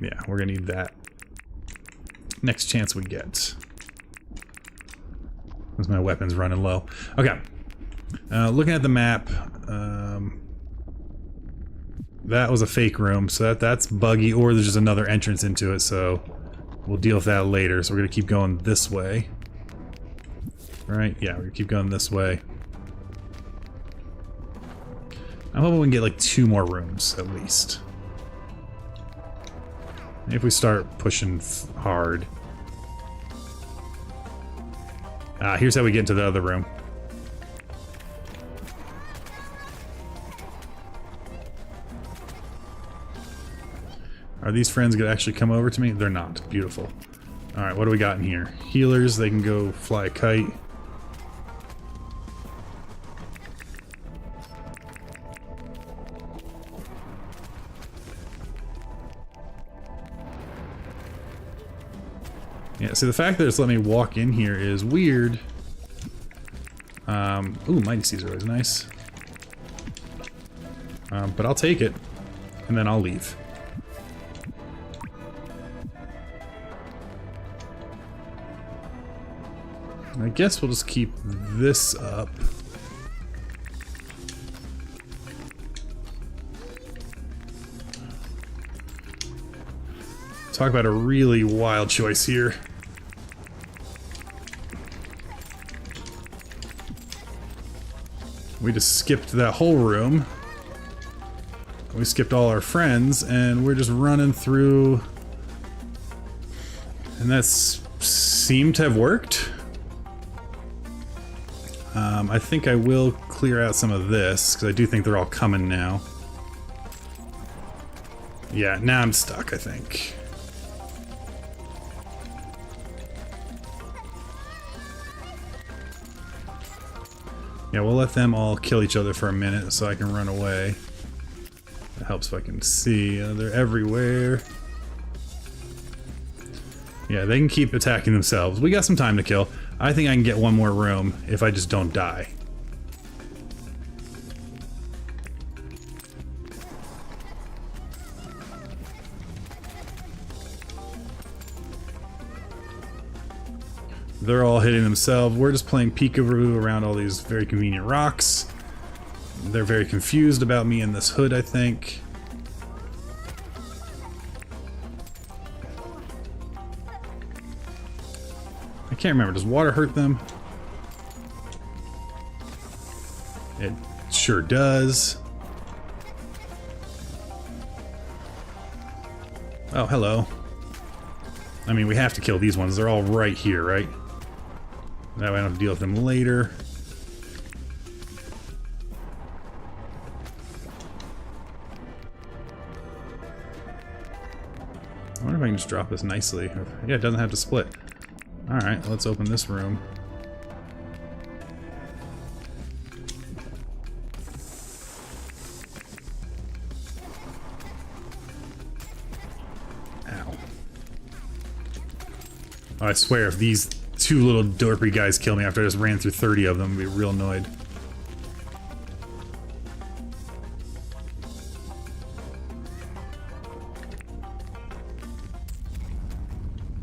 Yeah, we're gonna need that next chance we get. Because my weapon's running low. Okay. Looking at the map, that was a fake room, so that's buggy, or there's just another entrance into it, so we'll deal with that later. So we're gonna keep going this way. Right? Yeah, we're gonna keep going this way. I'm hoping we can get like 2 more rooms, at least. If we start pushing hard. Here's how we get into the other room. Are these friends gonna actually come over to me? They're not. Beautiful. Alright, what do we got in here? Healers, they can go fly a kite. Yeah, so the fact that it's let me walk in here is weird. Ooh, Mighty Caesar is nice. But I'll take it, and then I'll leave. I guess we'll just keep this up. Talk about a really wild choice here. We just skipped that whole room. We skipped all our friends, and we're just running through. And that seemed to have worked. I think I will clear out some of this, because I do think they're all coming now. Yeah, now I'm stuck, I think. Yeah, we'll let them all kill each other for a minute so I can run away. That helps if I can see. They're everywhere. Yeah, they can keep attacking themselves. We got some time to kill. I think I can get 1 more room if I just don't die. They're all hitting themselves. We're just playing peekaboo around all these very convenient rocks. They're very confused about me in this hood, I think. I can't remember. Does water hurt them? It sure does. Oh, hello. I mean, we have to kill these ones. They're all right here, right? That way I don't have to deal with them later. I wonder if I can just drop this nicely. Yeah, it doesn't have to split. Alright, let's open this room. Ow. Oh, I swear, if these two little dorpy guys kill me after I just ran through 30 of them, I'd be real annoyed.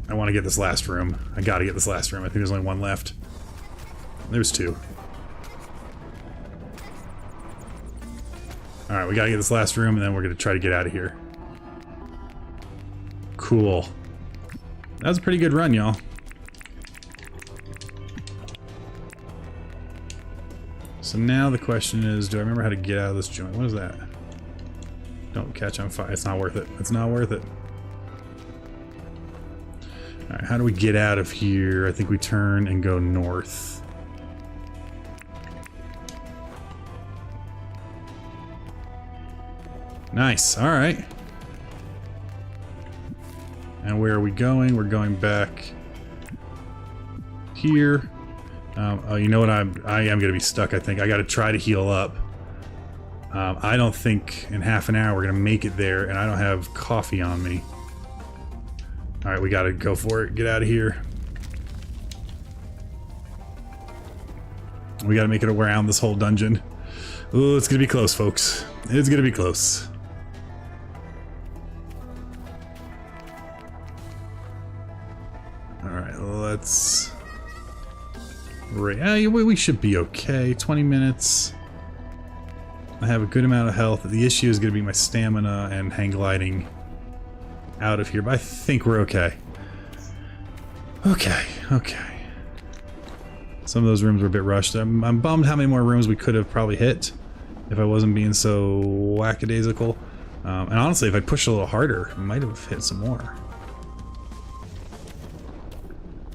I want to get this last room. I gotta get this last room. I think there's only one left. There's two. Alright, we gotta get this last room and then we're gonna try to get out of here. Cool. That was a pretty good run, y'all. So now the question is, do I remember how to get out of this joint? What is that? Don't catch on fire. It's not worth it. It's not worth it. Alright, how do we get out of here? I think we turn and go north. Nice, alright. And where are we going? We're going back here. Oh, you know what? I am going to be stuck, I think. I got to try to heal up. I don't think in half an hour we're going to make it there, and I don't have coffee on me. Alright, we gotta go for it. Get out of here. We gotta make it around this whole dungeon. Ooh, it's gonna be close, folks. It's gonna be close. Alright, let's... we should be okay. 20 minutes. I have a good amount of health. The issue is gonna be my stamina and hang gliding out of here, but I think we're okay. Okay. Some of those rooms were a bit rushed. I'm bummed how many more rooms we could have probably hit if I wasn't being so whackadaisical. And honestly, if I pushed a little harder, I might have hit some more.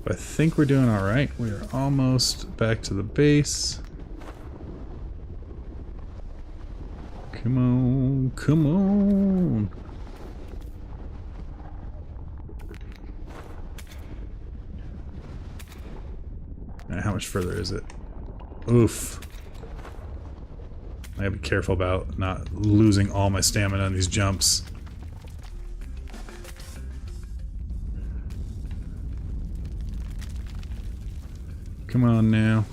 But I think we're doing alright. We are almost back to the base. Come on, come on. How much further is it? Oof. I gotta be careful about not losing all my stamina on these jumps. Come on now.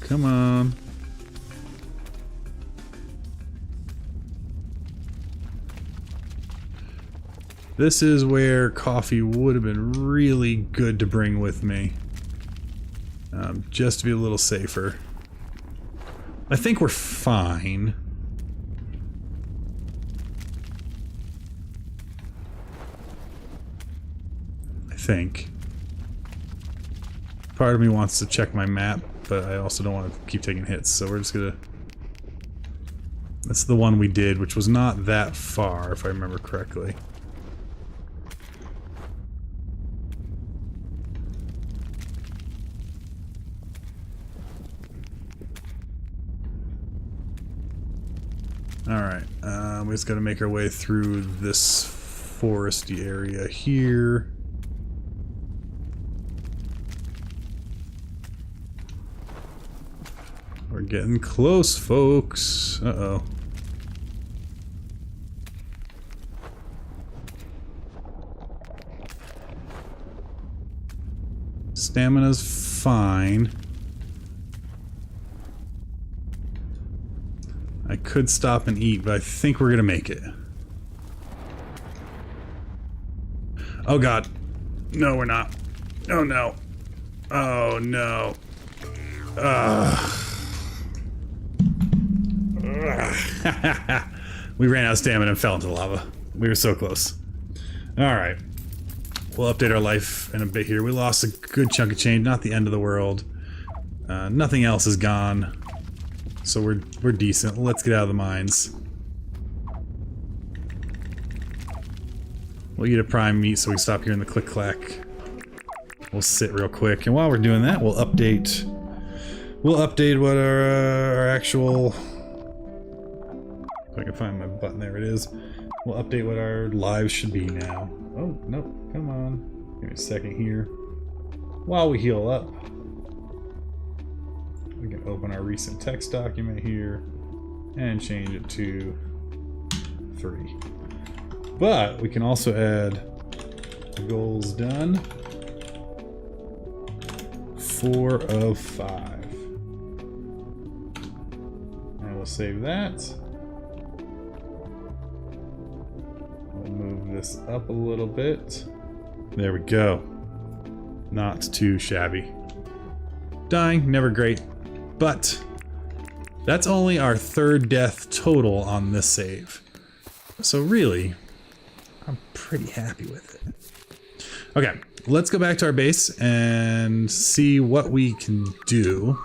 Come on. This is where coffee would have been really good to bring with me. Just to be a little safer. I think we're fine. I think. Part of me wants to check my map, but I also don't want to keep taking hits, so we're just gonna... That's the one we did, which was not that far, if I remember correctly. Alright, we just gotta make our way through this foresty area here. We're getting close, folks. Uh-oh. Stamina's fine. I could stop and eat, but I think we're gonna make it. Oh god. No, we're not. Oh no. Oh no. We ran out of stamina and fell into the lava. We were so close. Alright. We'll update our life in a bit here. We lost a good chunk of change, not the end of the world. Nothing else is gone. So we're decent. Let's get out of the mines. We'll eat a prime meat so we stop hearing the click-clack. We'll sit real quick, and while we're doing that, we'll update what our actual... If I can find my button, there it is. We'll update what our lives should be now. Oh, Nope, come on. Give me a second here. While we heal up, we can open our recent text document here and change it to 3. But we can also add goals done. 4 of 5. And we'll save that. We'll move this up a little bit. There we go. Not too shabby. Dying, never great. But that's only our 3rd death total on this save. So really, I'm pretty happy with it. Okay, let's go back to our base and see what we can do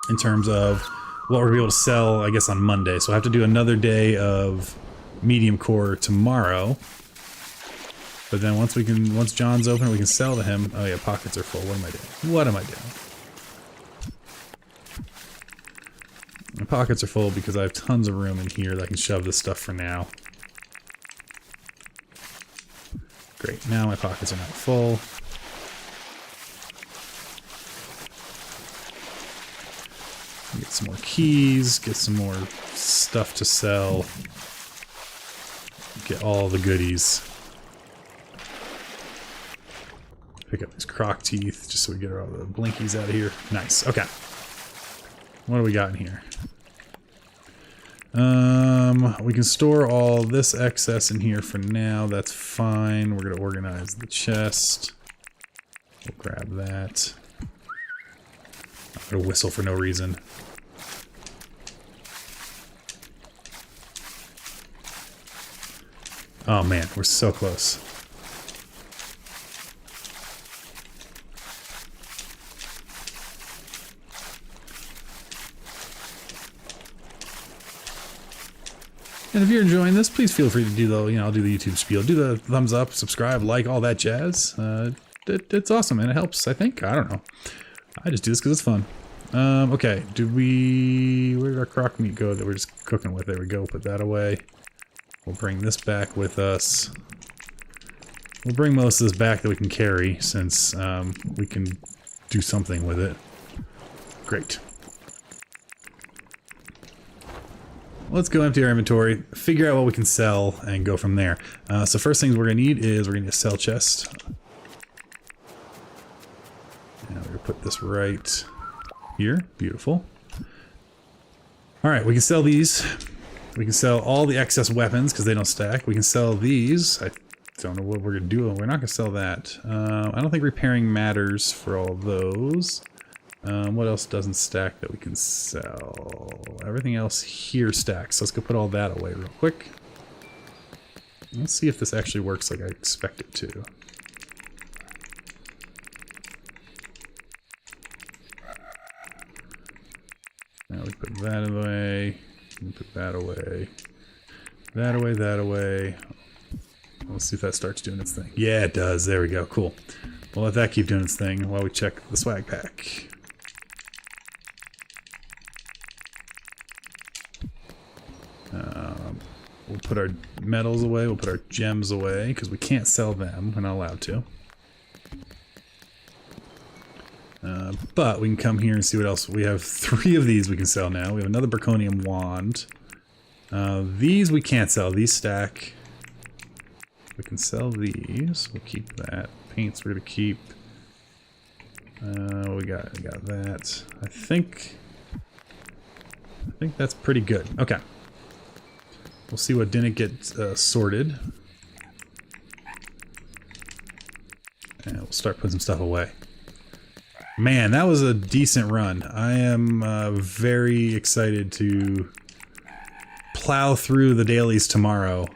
in terms of what we're able to sell, I guess, on Monday. So I have to do another day of medium core tomorrow. But then once John's open, we can sell to him. Oh yeah, pockets are full. What am I doing? What am I doing? My pockets are full because I have tons of room in here that I can shove this stuff for now. Great, now my pockets are not full. Get some more keys, get some more stuff to sell. Get all the goodies. Pick up these croc teeth just so we get all the blinkies out of here. Nice, okay. What do we got in here? We can store all this excess in here for now. That's fine. We're gonna organize the chest. We'll grab that. I'm gonna whistle for no reason. Oh man, we're so close. And if you're enjoying this, please feel free to do the, I'll do the YouTube spiel. Do the thumbs up, subscribe, like, all that jazz. It's awesome, and it helps, I think. I don't know. I just do this because it's fun. Okay, where did our croc meat go that we're just cooking with? There we go, put that away. We'll bring this back with us. We'll bring most of this back that we can carry, since we can do something with it. Great. Let's go empty our inventory, figure out what we can sell, and go from there. So first things we're going to need is we're going to need a sell chest. And we're going to put this right here. Beautiful. Alright, we can sell these. We can sell all the excess weapons because they don't stack. We can sell these. I don't know what we're going to do. We're not going to sell that. I don't think repairing matters for all of those. What else doesn't stack that we can sell? Everything else here stacks, so let's go put all that away real quick. Let's see if this actually works like I expect it to. Now we put that away, we put that away, that away, that away. Let's see if that starts doing its thing. Yeah, it does. There we go. Cool. We'll let that keep doing its thing while we check the swag pack. We'll put our metals away, we'll put our gems away, because we can't sell them, we're not allowed to. But we can come here and see what else. We have 3 of these we can sell now. We have another Braconium wand. These we can't sell, these stack. We can sell these, we'll keep that. Paints we're gonna keep. We got that. I think that's pretty good. Okay. We'll see what didn't get sorted. And we'll start putting some stuff away. Man, that was a decent run. I am very excited to plow through the dailies tomorrow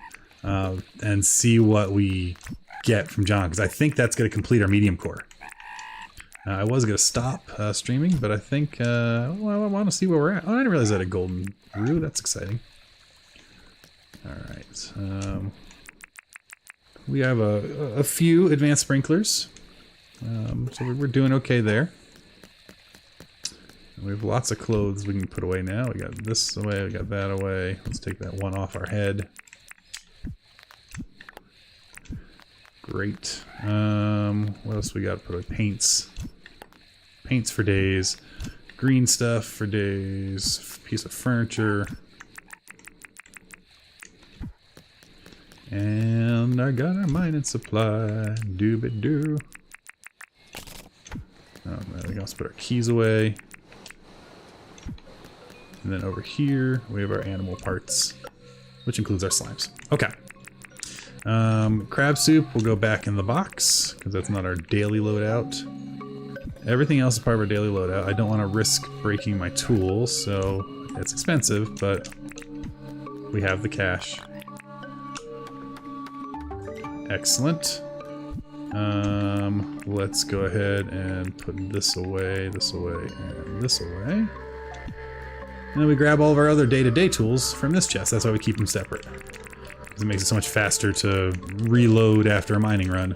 and see what we get from John, because I think that's going to complete our medium core. I was going to stop streaming, but I think well, I want to see where we're at. Oh, I didn't realize I had a golden root. That's exciting. Alright, we have a few advanced sprinklers, so we're doing okay there. We have lots of clothes we can put away now. We got this away, we got that away. Let's take that one off our head. Great. What else we got? Put away paints. Paints for days. Green stuff for days. Piece of furniture. And I got our mining supply. Doobie-doo. We can also put our keys away. And then over here, we have our animal parts, which includes our slimes. Okay. Crab soup will go back in the box, because that's not our daily loadout. Everything else is part of our daily loadout. I don't want to risk breaking my tools, so it's expensive, but we have the cash. Excellent. Let's go ahead and put this away, and this away. And then we grab all of our other day-to-day tools from this chest. That's why we keep them separate. Because it makes it so much faster to reload after a mining run.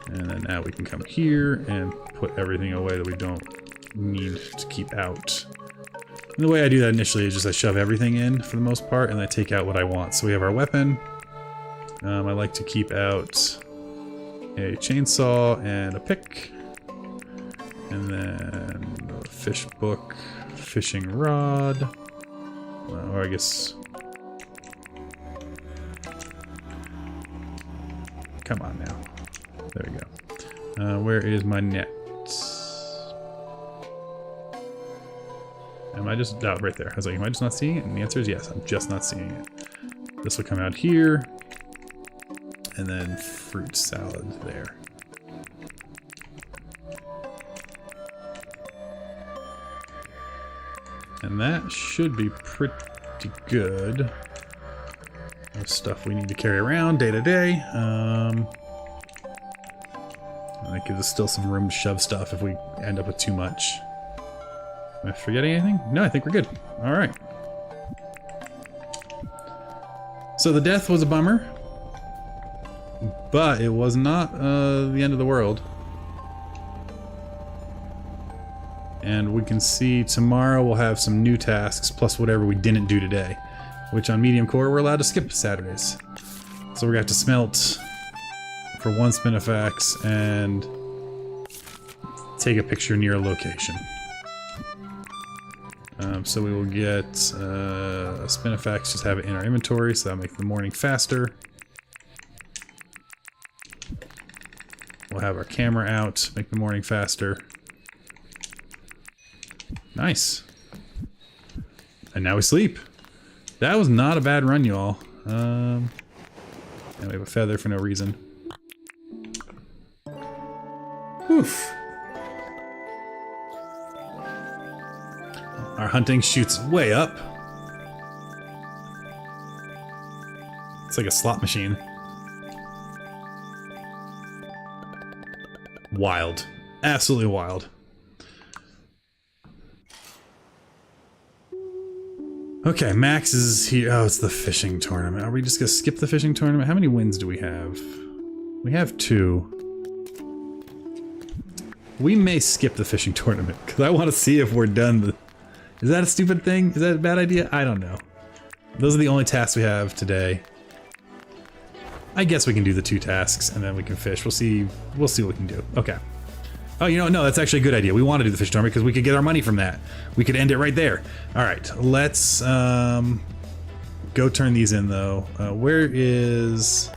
And then now we can come here and put everything away that we don't need to keep out. And the way I do that initially is just I shove everything in for the most part, and I take out what I want. So we have our weapon. I like to keep out a chainsaw and a pick. And then a fish book, fishing rod, or I guess... Come on now. There we go. Where is my net? Am I just... Oh, right there. I was like, am I just not seeing it? And the answer is yes, I'm just not seeing it. This will come out here. And then fruit salad there. And that should be pretty good. Of stuff we need to carry around day to day. That gives us still some room to shove stuff if we end up with too much. Am I forgetting anything? No, I think we're good. Alright. So the death was a bummer. But it was not the end of the world. And we can see tomorrow we'll have some new tasks plus whatever we didn't do today. Which on medium core we're allowed to skip Saturdays. So we're going to have to smelt for 1 spinifax and take a picture near a location. So we will get a spinifax, just have it in our inventory so that'll make the morning faster. We'll have our camera out, make the morning faster. Nice. And now we sleep. That was not a bad run, y'all. And we have a feather for no reason. Oof. Our hunting shoots way up. It's like a slot machine. Wild. Absolutely wild. Okay, Max is here. Oh, it's the fishing tournament. Are we just gonna skip the fishing tournament? How many wins do we have? We have 2. We may skip the fishing tournament, because I want to see if we're done. Is that a stupid thing? Is that a bad idea? I don't know. Those are the only tasks we have today. I guess we can do the 2 tasks, and then we can fish. We'll see what we can do. Okay. Oh, you know what? No, that's actually a good idea. We want to do the fish tournament because we could get our money from that. We could end it right there. All right, let's go turn these in, though. Where is...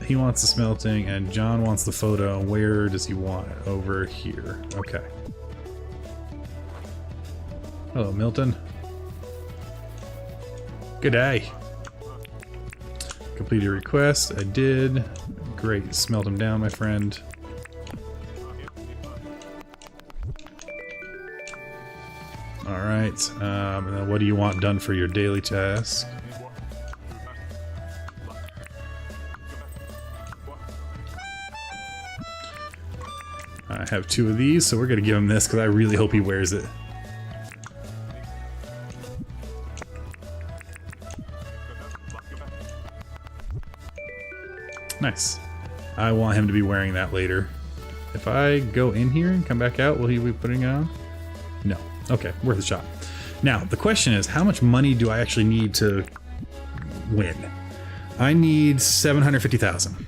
He wants the smelting, and John wants the photo. Where does he want it? Over here. Okay. Hello, Milton. Good day. Complete your request. I did. Great. Smelt him down, my friend. Alright. And then what do you want done for your daily task? I have 2 of these, so we're going to give him this because I really hope he wears it. Nice. I want him to be wearing that later. If I go in here and come back out, will he be putting it on? No. Okay, worth a shot. Now, the question is, how much money do I actually need to win. I need 750,000.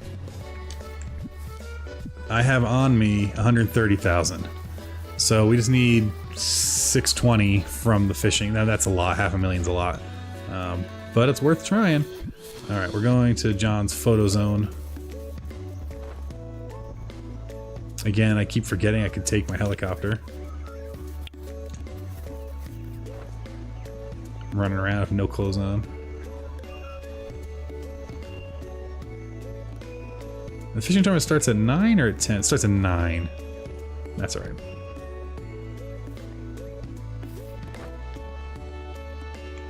I have on me 130,000. So we just need 620 from the fishing. Now that's a lot. 500,000's a lot. But it's worth trying. Alright, we're going to John's photo zone. Again, I keep forgetting I could take my helicopter. I'm running around with no clothes on. The fishing tournament starts at 9 or at 10? It starts at 9. That's alright.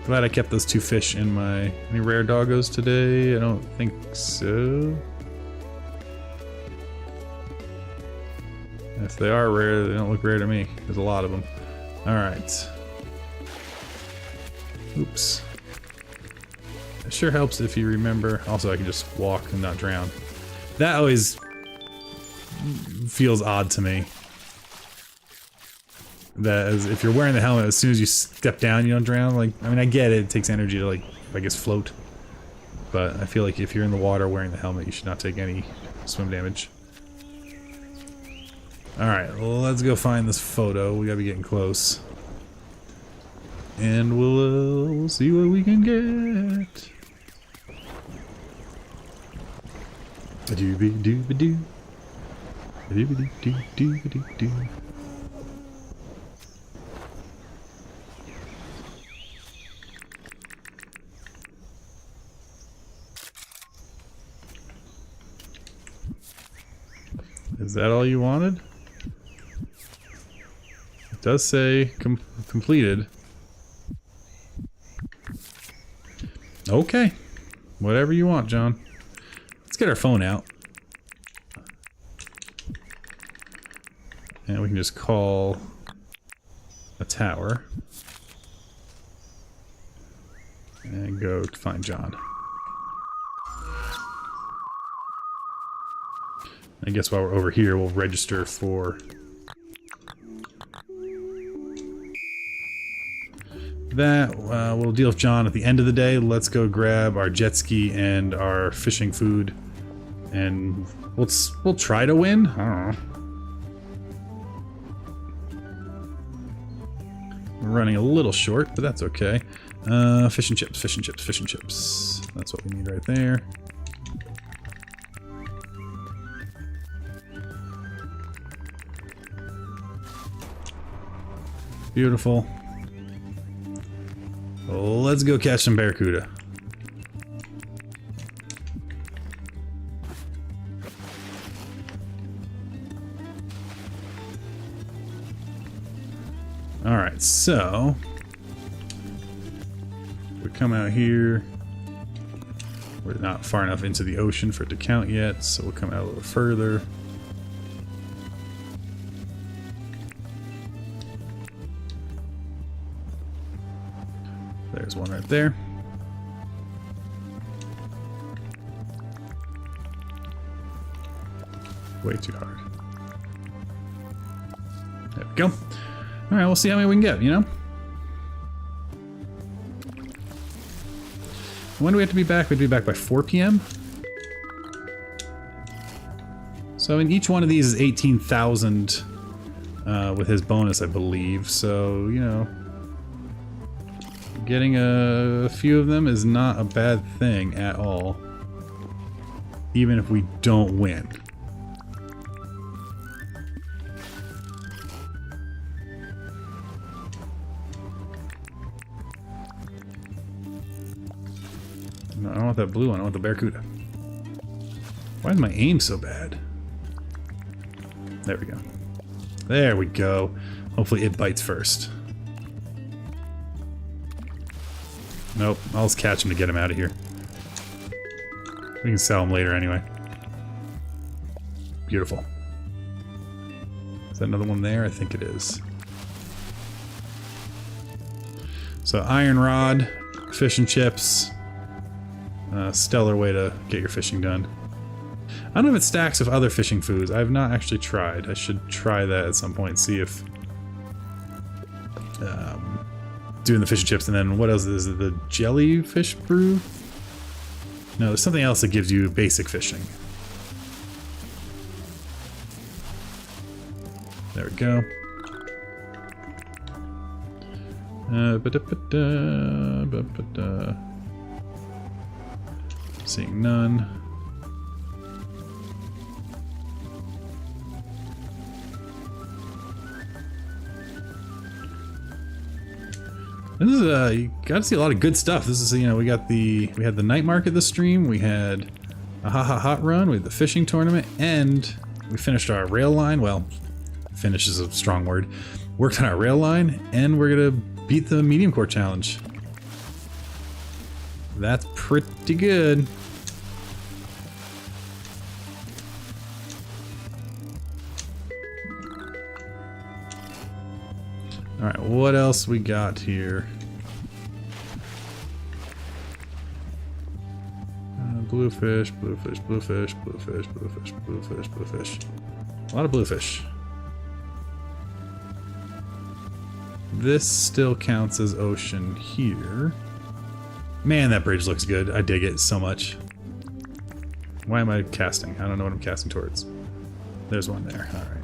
Glad I kept those 2 fish in my... Any rare doggos today? I don't think so. If they are rare, they don't look rare to me. There's a lot of them. Alright. Oops. It sure helps if you remember. Also, I can just walk and not drown. That always feels odd to me. That as if you're wearing the helmet, as soon as you step down, you don't drown. Like, I mean, I get it. It takes energy to, like, I guess, float. But I feel like if you're in the water wearing the helmet, you should not take any swim damage. Alright, well, let's go find this photo. We gotta be getting close. And we'll see what we can get. A-dooby-dooby-doo. A-dooby-doo-doo-doo-doo-doo. Is that all you wanted? It does say completed. Okay. Whatever you want, John. Let's get our phone out. And we can just call a tower. And go to find John. I guess while we're over here, we'll register for that. We'll deal with John at the end of the day. Let's go grab our jet ski and our fishing food, and we'll try to win. I don't know. We're running a little short, but that's okay. Fish and chips, fish and chips, fish and chips. That's what we need right there. Beautiful. Let's go catch some barracuda. Alright, so we come out here. We're not far enough into the ocean for it to count yet, so we'll come out a little further. There's one right there. Way too hard. There we go. Alright, we'll see how many we can get, you know? When do we have to be back? We have to be back by 4 p.m.? So, I mean, each one of these is 18,000 with his bonus, I believe. So, you know, getting a few of them is not a bad thing at all. Even if we don't win. No, I don't want that blue one, I want the barracuda. Why is my aim so bad? There we go. There we go. Hopefully it bites first. Nope, I'll just catch him to get him out of here. We can sell him later anyway. Beautiful. Is that another one there? I think it is. So iron rod, fish and chips. Stellar way to get your fishing done. I don't know if it stacks with other fishing foods. I have not actually tried. I should try that at some point and see if... doing the fish and chips, and then what else is it? The jellyfish brew? No, there's something else that gives you basic fishing. There we go. Seeing none. This is you gotta see a lot of good stuff. This is, you know, we had the night market this stream, we had a hot run, we had the fishing tournament, and we finished our rail line. Well, finish is a strong word. Worked on our rail line, and we're gonna beat the medium core challenge. That's pretty good. Alright, what else we got here? Bluefish, bluefish, bluefish, bluefish, bluefish, bluefish, bluefish. A lot of bluefish. This still counts as ocean here. Man, that bridge looks good. I dig it so much. Why am I casting? I don't know what I'm casting towards. There's one there. Alright.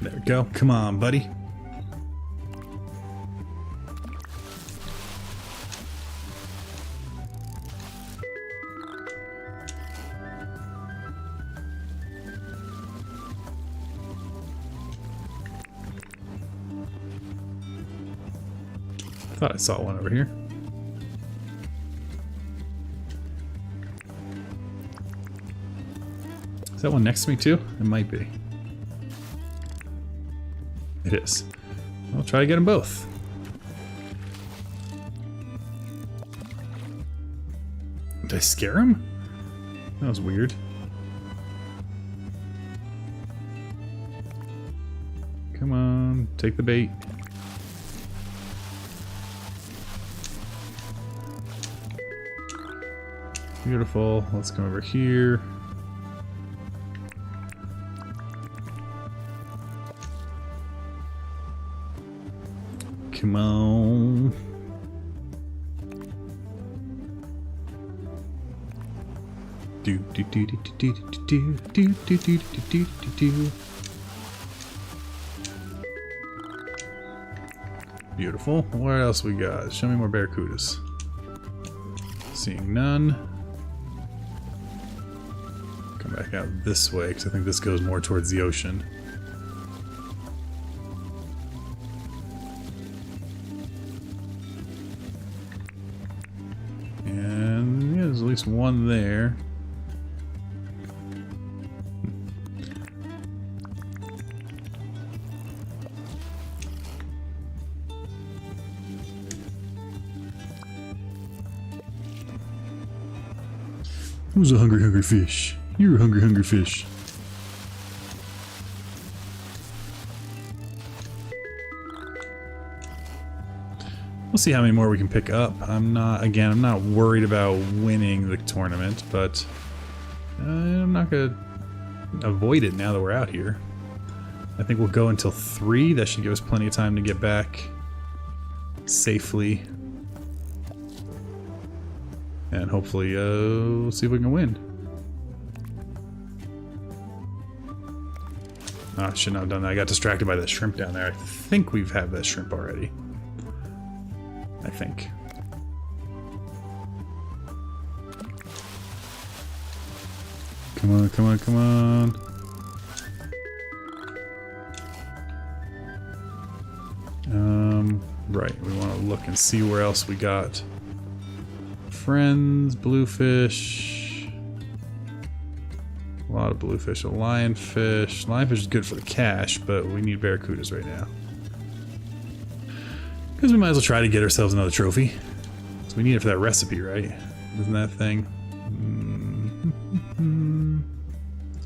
There we go. Come on, buddy. Thought I saw one over here. Is that one next to me too? It might be. It is. I'll try to get them both. Did I scare him? That was weird. Come on, take the bait. Beautiful. Let's come over here. Come on. Do do do do do do do do do do do do do. Beautiful. What else we got? Show me more barracudas. Seeing none. Come back out this way because I think this goes more towards the ocean. And yeah, there's at least one there. Who's a hungry, hungry fish? You're a hungry, hungry fish. We'll see how many more we can pick up. I'm not worried about winning the tournament, but I'm not gonna avoid it now that we're out here. I think we'll go until 3. That should give us plenty of time to get back safely. And hopefully, we'll see if we can win. Oh, I shouldn't have done that. I got distracted by that shrimp down there. I think we've had that shrimp already. I think. Come on, come on, come on. Right, we want to look and see where else we got. Friends, bluefish. A lot of bluefish. A lionfish. Lionfish is good for the cash, but we need barracudas right now. Because we might as well try to get ourselves another trophy. So we need it for that recipe, right? Isn't that thing?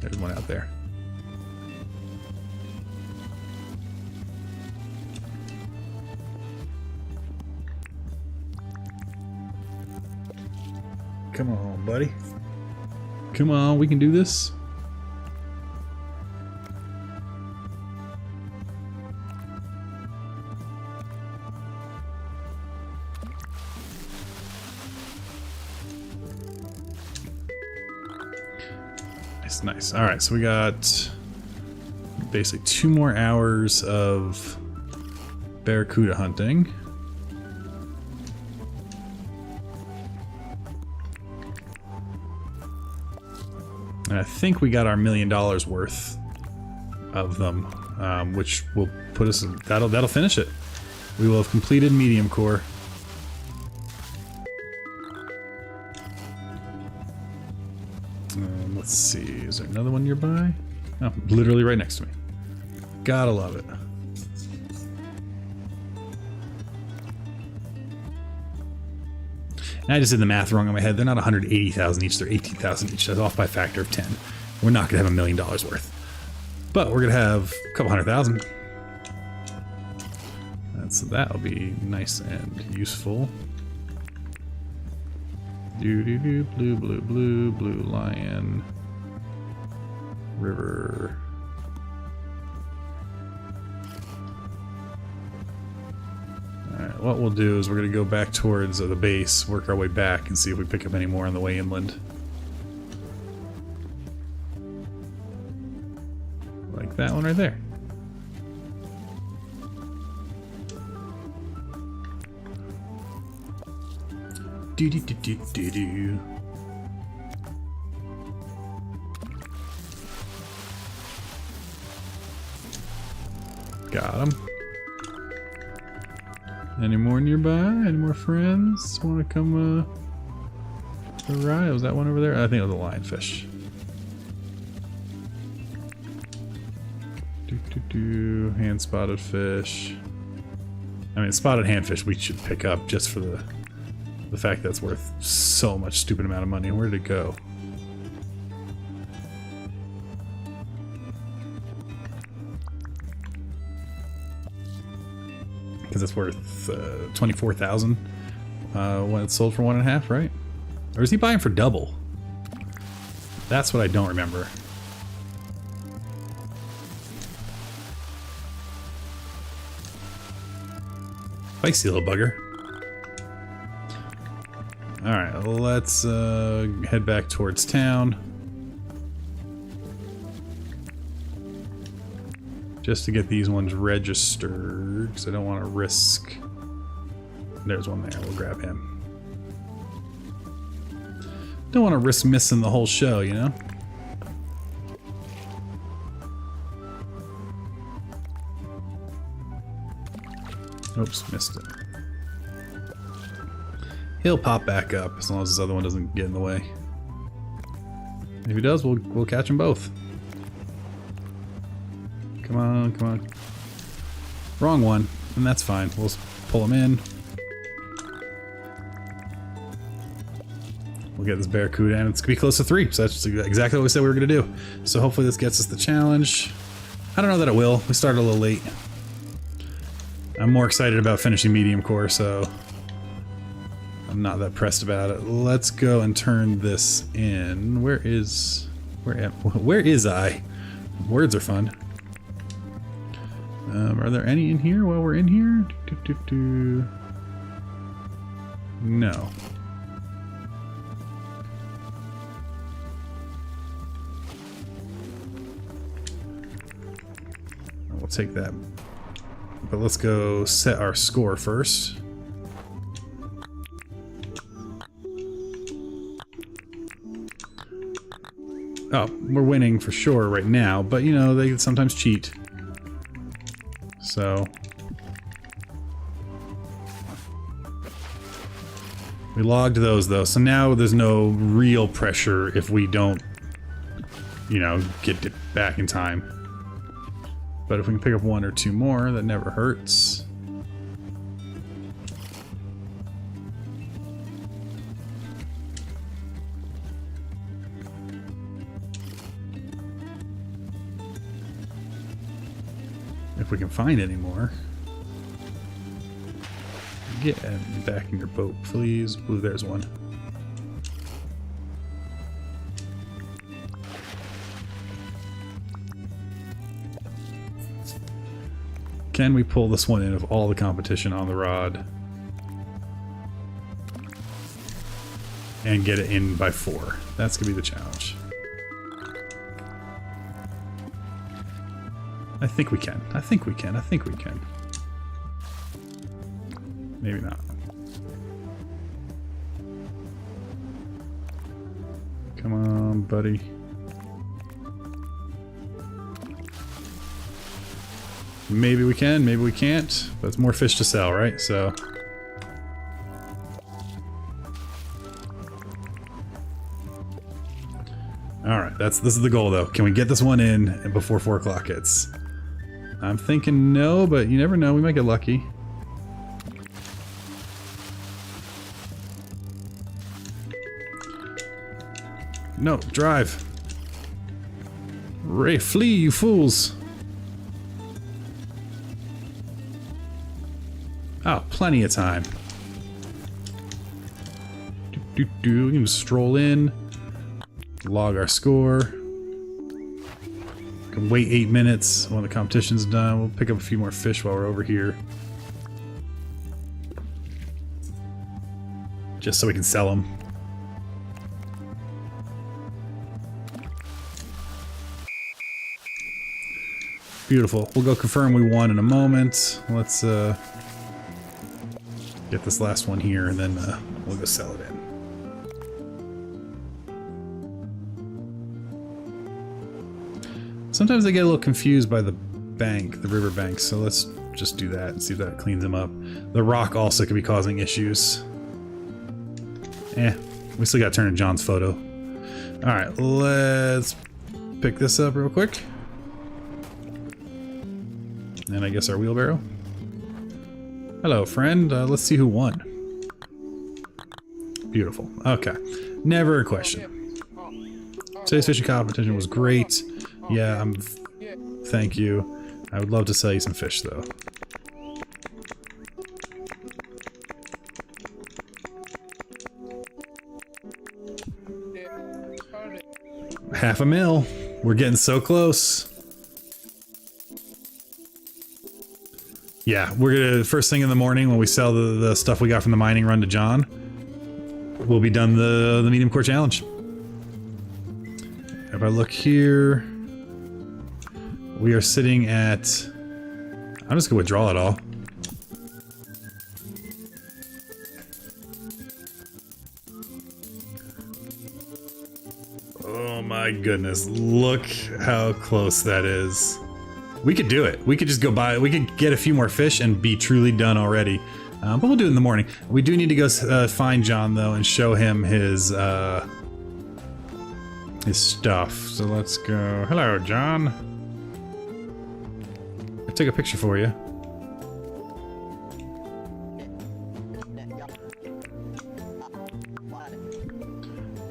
There's one out there. Come on, buddy. Come on, we can do this. Nice, nice. All right, so we got basically 2 more hours of barracuda hunting. And I think we got our $1 million worth of them, which will put us. That'll finish it. We will have completed medium core. Let's see. Is there another one nearby? Oh, literally right next to me. Gotta love it. And I just did the math wrong in my head. They're not 180,000 each, they're 18,000 each. That's off by a factor of 10. We're not gonna have $1 million worth. But we're gonna have a couple 100,000. So that'll be nice and useful. Blue, blue, blue, blue lion. River. Alright, what we'll do is we're going to go back towards the base, work our way back, and see if we pick up any more on the way inland. Like that one right there. Do-do-do-do-do-do. Got him. Any more nearby? Any more friends want to come for a ride? Was that one over there? I think it was a lionfish. Do-do-do. Hand spotted fish. I mean, spotted handfish we should pick up just for the fact that's worth so much stupid amount of money. Where did it go? Because it's worth 24,000 when it's sold for 1.5, right? Or is he buying for double? That's what I don't remember. Feisty little bugger. Alright, let's head back towards town. Just to get these ones registered, because I don't want to risk... There's one there, we'll grab him. Don't want to risk missing the whole show, you know? Oops, missed it. He'll pop back up as long as this other one doesn't get in the way. If he does, we'll catch them both. Come on, come on. Wrong one, and that's fine. We'll pull him in. We'll get this barracuda, and it's gonna be close to 3. So that's exactly what we said we were gonna do. So hopefully this gets us the challenge. I don't know that it will. We started a little late. I'm more excited about finishing medium core, so I'm not that pressed about it. Let's go and turn this in. Where is I? Words are fun. Are there any in here while we're in here? No. We'll take that. But let's go set our score first. Oh, we're winning for sure right now, but you know, they sometimes cheat. So we logged those though, so now there's no real pressure if we don't, you know, get it back in time. But if we can pick up 1 or 2 more, that never hurts. If we can find any more. Get back in your boat, please. Blue, there's one. Can we pull this one in of all the competition on the rod? And get it in by 4. That's gonna be the challenge. I think we can. I think we can. I think we can. Maybe not. Come on, buddy. Maybe we can, maybe we can't, but it's more fish to sell, right? So. Alright, this is the goal though. Can we get this one in before 4 o'clock hits? I'm thinking no, but you never know, we might get lucky. No, drive. Ray, flee, you fools. Oh, plenty of time. We can just stroll in, log our score. Can wait 8 minutes when the competition's done. We'll pick up a few more fish while we're over here. Just so we can sell them. Beautiful. We'll go confirm we won in a moment. Let's get this last one here, and then we'll go sell it in. Sometimes I get a little confused by the bank, the river bank, so let's just do that and see if that cleans them up. The rock also could be causing issues. We still got to turn in John's photo. Alright, let's pick this up real quick. And I guess our wheelbarrow. Hello, friend. Let's see who won. Beautiful. Okay. Never a question. Today's fishing competition was great. Yeah, thank you. I would love to sell you some fish, though. $500,000. We're getting so close. Yeah, we're gonna, first thing in the morning when we sell the stuff we got from the mining run to John, we'll be done the medium core challenge. If I look here, we are sitting at, I'm just gonna withdraw it all. Oh my goodness, look how close that is. We could do it. We could just go buy, we could get a few more fish and be truly done already. But we'll do it in the morning. We do need to go find John though and show him his stuff. So let's go. Hello, John. I took a picture for you.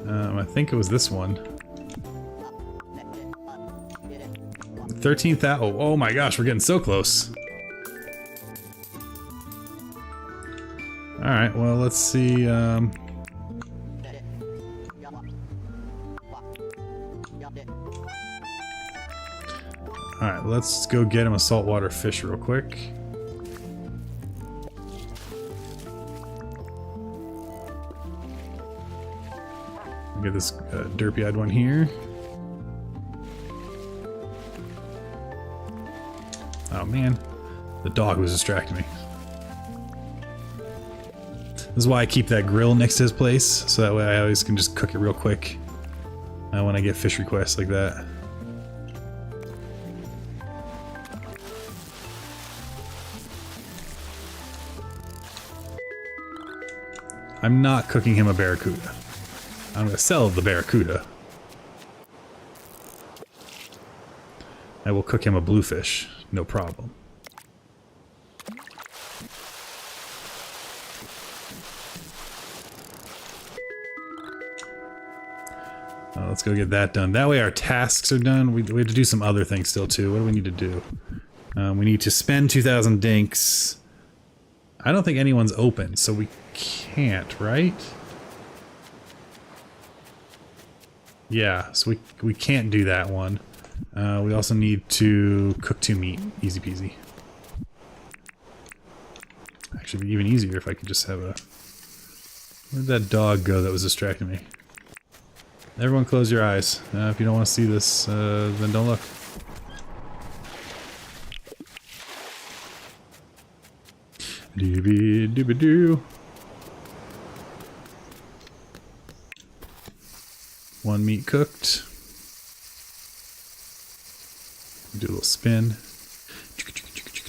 I think it was this one. 13,000. Oh my gosh, we're getting so close. Alright, well, let's see. Alright, let's go get him a saltwater fish real quick. I'll get this derpy-eyed one here. Oh man, the dog was distracting me. This is why I keep that grill next to his place, so that way I always can just cook it real quick when I get fish requests like that. I'm not cooking him a barracuda. I'm gonna sell the barracuda. I will cook him a bluefish, no problem. Let's go get that done. That way our tasks are done. We have to do some other things still too. What do we need to do? We need to spend 2,000 dinks. I don't think anyone's open, so we can't, right? Yeah, so we can't do that one. We also need to cook 2 meat. Easy peasy. Actually, it'd be even easier if I could just have a... Where'd that dog go that was distracting me? Everyone close your eyes. If you don't want to see this, then don't look. Doo-be-doo-be-doo. One meat cooked. Do a little spin.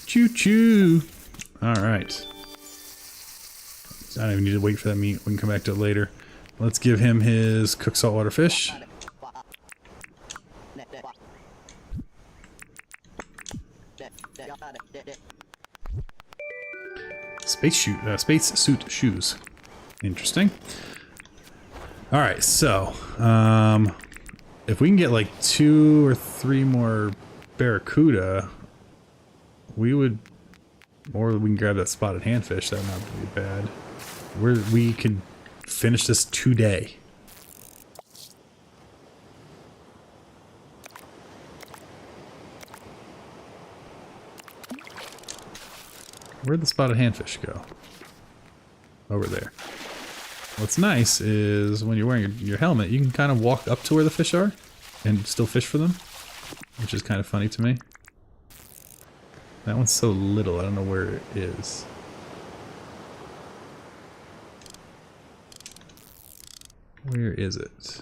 Choo-choo. Alright. I don't even need to wait for that meat. We can come back to it later. Let's give him his cooked saltwater fish. Space suit shoes. Interesting. Alright, so if we can get like 2 or 3 more barracuda, we would, or we can grab that spotted handfish. That would not be bad. We could finish this today. Where'd the spotted handfish go? Over there. What's nice is when you're wearing your helmet, you can kind of walk up to where the fish are and still fish for them, which is kind of funny to me. That one's so little, I don't know where it is. Where is it?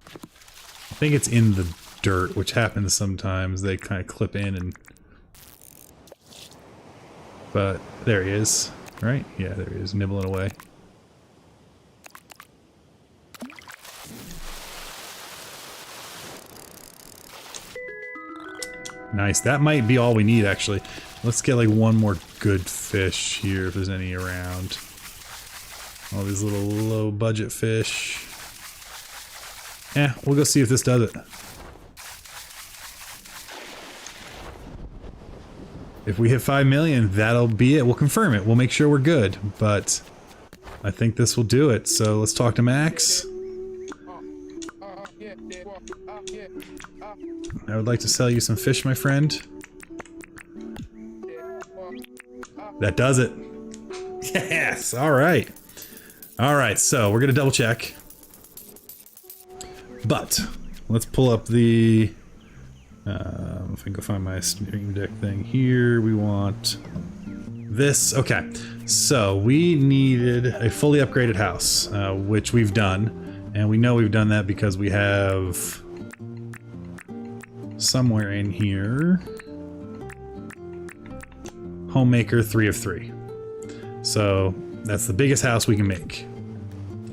I think it's in the dirt, which happens sometimes. They kind of clip in and... But there he is, right? Yeah, there he is, nibbling away. Nice, that might be all we need actually. Let's get like one more good fish here if there's any around. All these little low budget fish. Yeah, we'll go see if this does it. If we hit 5 million, that'll be it. We'll confirm it. We'll make sure we're good. But I think this will do it. So let's talk to Max. I would like to sell you some fish, my friend. That does it. Yes! Alright. Alright, so we're gonna double check. But let's pull up the... if I can go find my Stream Deck thing here, we want this. Okay, so we needed a fully upgraded house, which we've done, and we know we've done that because we have somewhere in here Homemaker 3 of 3. So that's the biggest house we can make,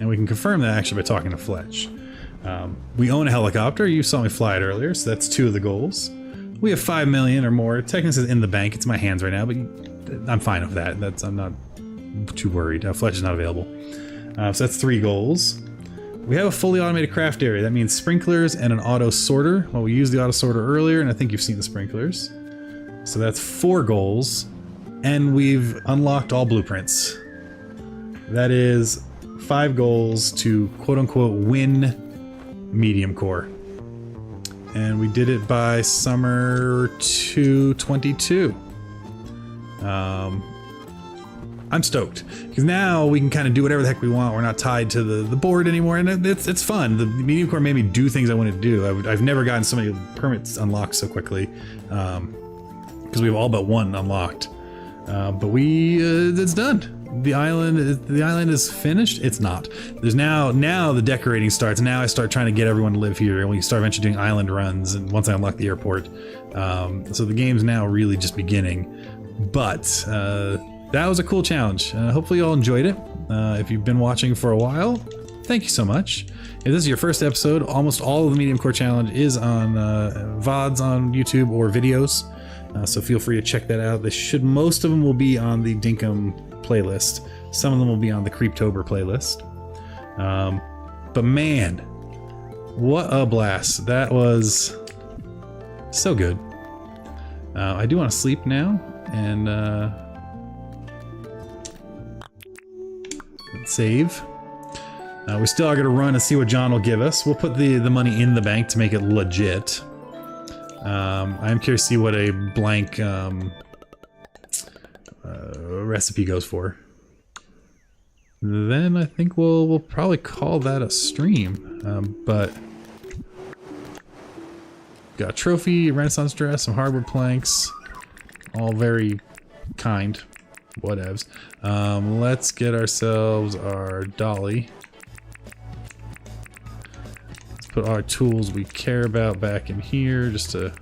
and we can confirm that actually by talking to Fletch. We own a helicopter. You saw me fly it earlier, so that's 2 of the goals. We have 5 million or more. Technically it's in the bank. It's in my hands right now, but I'm fine with that. I'm not too worried. Fletch is not available. So that's 3 goals. We have a fully automated craft area. That means sprinklers and an auto sorter. Well, we used the auto sorter earlier, and I think you've seen the sprinklers. So that's 4 goals, and we've unlocked all blueprints. That is 5 goals to quote-unquote win medium core. And we did it by summer 2022. I'm stoked because now we can kind of do whatever the heck we want. We're not tied to the board anymore, and it's fun. The medium core made me do things I wanted to do. I've never gotten so many permits unlocked so quickly because we have all but 1 unlocked. But it's done. The island is finished. It's not. There's now the decorating starts. Now I start trying to get everyone to live here, and we start eventually doing island runs. And once I unlock the airport, so the game's now really just beginning. But that was a cool challenge. Hopefully you all enjoyed it. If you've been watching for a while, thank you so much. If this is your first episode, almost all of the medium core challenge is on VODs on YouTube or videos. So feel free to check that out. Most of them will be on the Dinkum playlist. Some of them will be on the Creeptober playlist. But man, what a blast. That was so good. I do want to sleep now, and let's save. We still are going to run and see what John will give us. We'll put the money in the bank to make it legit. I'm curious to see what a blank recipe goes for. Then I think we'll probably call that a stream. But got a trophy, Renaissance dress, some hardwood planks, all very kind. Whatevs. Let's get ourselves our dolly. Let's put our tools we care about back in here just to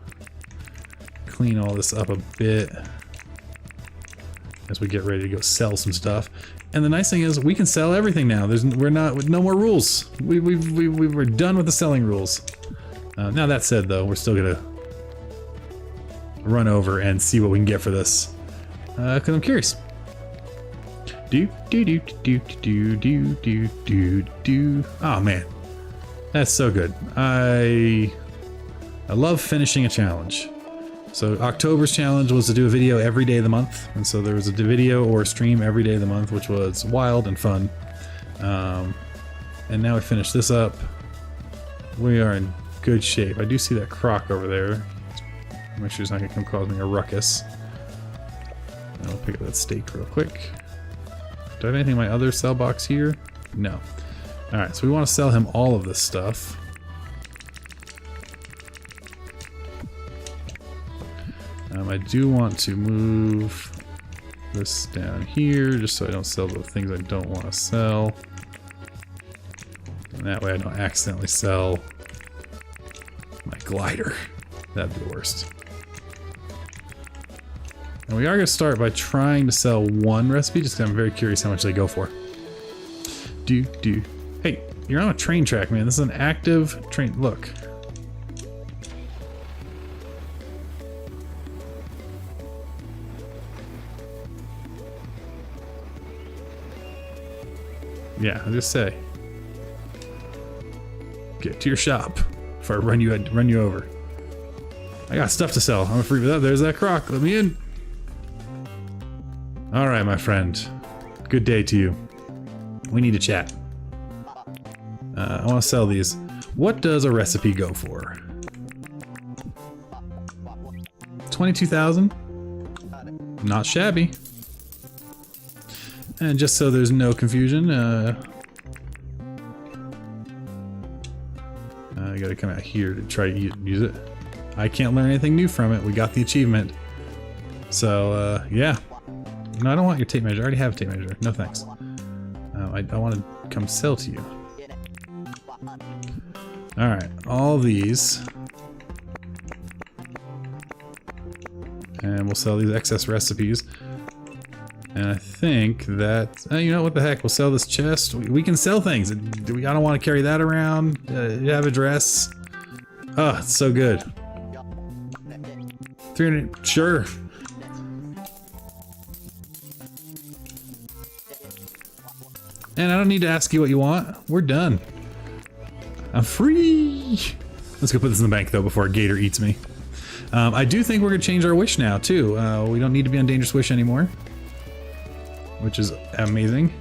clean all this up a bit as we get ready to go sell some stuff. And the nice thing is we can sell everything now. We're not with no more rules. We're done with the selling rules. Now that said, though, we're still gonna run over and see what we can get for this, because I'm curious. Oh man, that's so good. I love finishing a challenge. So October's challenge was to do a video every day of the month, and so there was a video or a stream every day of the month, which was wild and fun. And now we finished this up. We are in good shape. I do see that croc over there. Make sure it's not gonna come cause me a ruckus. And I'll pick up that steak real quick. Do I have anything in my other sell box here? No. Alright, so we want to sell him all of this stuff. I do want to move this down here just so I don't sell the things I don't want to sell. And that way I don't accidentally sell my glider. That'd be the worst. And we are going to start by trying to sell one recipe, just because I'm very curious how much they go for. Hey, you're on a train track, man. This is an active train. Look. Yeah, I'll just say. Get to your shop before I run you over. I got stuff to sell. I'm afraid of that. There's that croc. Let me in. All right, my friend. Good day to you. We need to chat. I want to sell these. What does a recipe go for? 22,000? Not shabby. And just so there's no confusion, I gotta come out here to try to use it. I can't learn anything new from it. We got the achievement. So, yeah. No, I don't want your tape measure. I already have a tape measure. No thanks. I want to come sell to you. Alright, all these. And we'll sell these excess recipes. And I think that, you know what the heck, we'll sell this chest. We can sell things. I don't want to carry that around. You have a dress. Oh, it's so good. 300, sure. And I don't need to ask you what you want. We're done. I'm free. Let's go put this in the bank though before a gator eats me. I do think we're gonna change our wish now too. We don't need to be on Dangerous Wish anymore, which is amazing.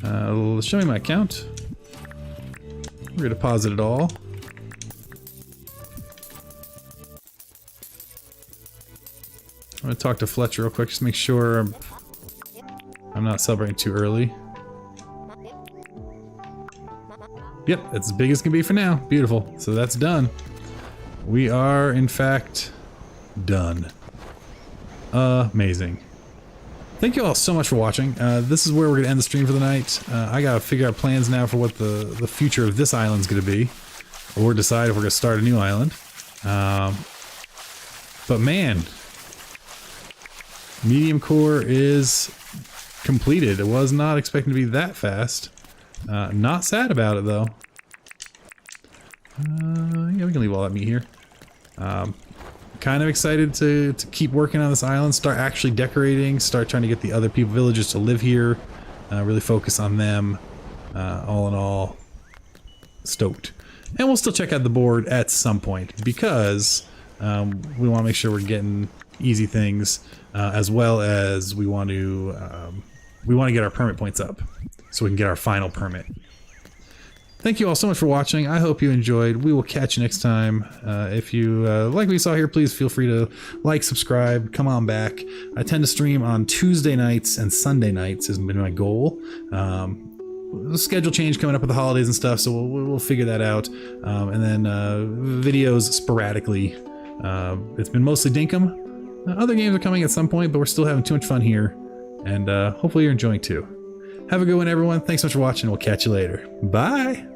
Show me my account. We're gonna deposit it all. I'm gonna talk to Fletcher real quick, just make sure I'm not celebrating too early. Yep, it's as big as can be for now. Beautiful. So that's done. We are, in fact, done. Amazing. Thank you all so much for watching. This is where we're going to end the stream for the night. I got to figure out plans now for what the future of this island's going to be. Or decide if we're going to start a new island. But man, medium core is completed. It was not expecting to be that fast. Not sad about it though. Yeah, we can leave all that meat here. Kind of excited to keep working on this island, start actually decorating, start trying to get the other villagers to live here, really focus on them. All in all, stoked. And we'll still check out the board at some point because we want to make sure we're getting easy things, as well as we want to get our permit points up so we can get our final permit. Thank you all so much for watching. I hope you enjoyed. We will catch you next time. If you like what you saw here, please feel free to like, subscribe, come on back. I tend to stream on Tuesday nights and Sunday nights has been my goal. The schedule change coming up with the holidays and stuff, so we'll figure that out. And then videos sporadically. It's been mostly Dinkum. Other games are coming at some point, but we're still having too much fun here. And hopefully you're enjoying too. Have a good one, everyone. Thanks so much for watching. We'll catch you later. Bye!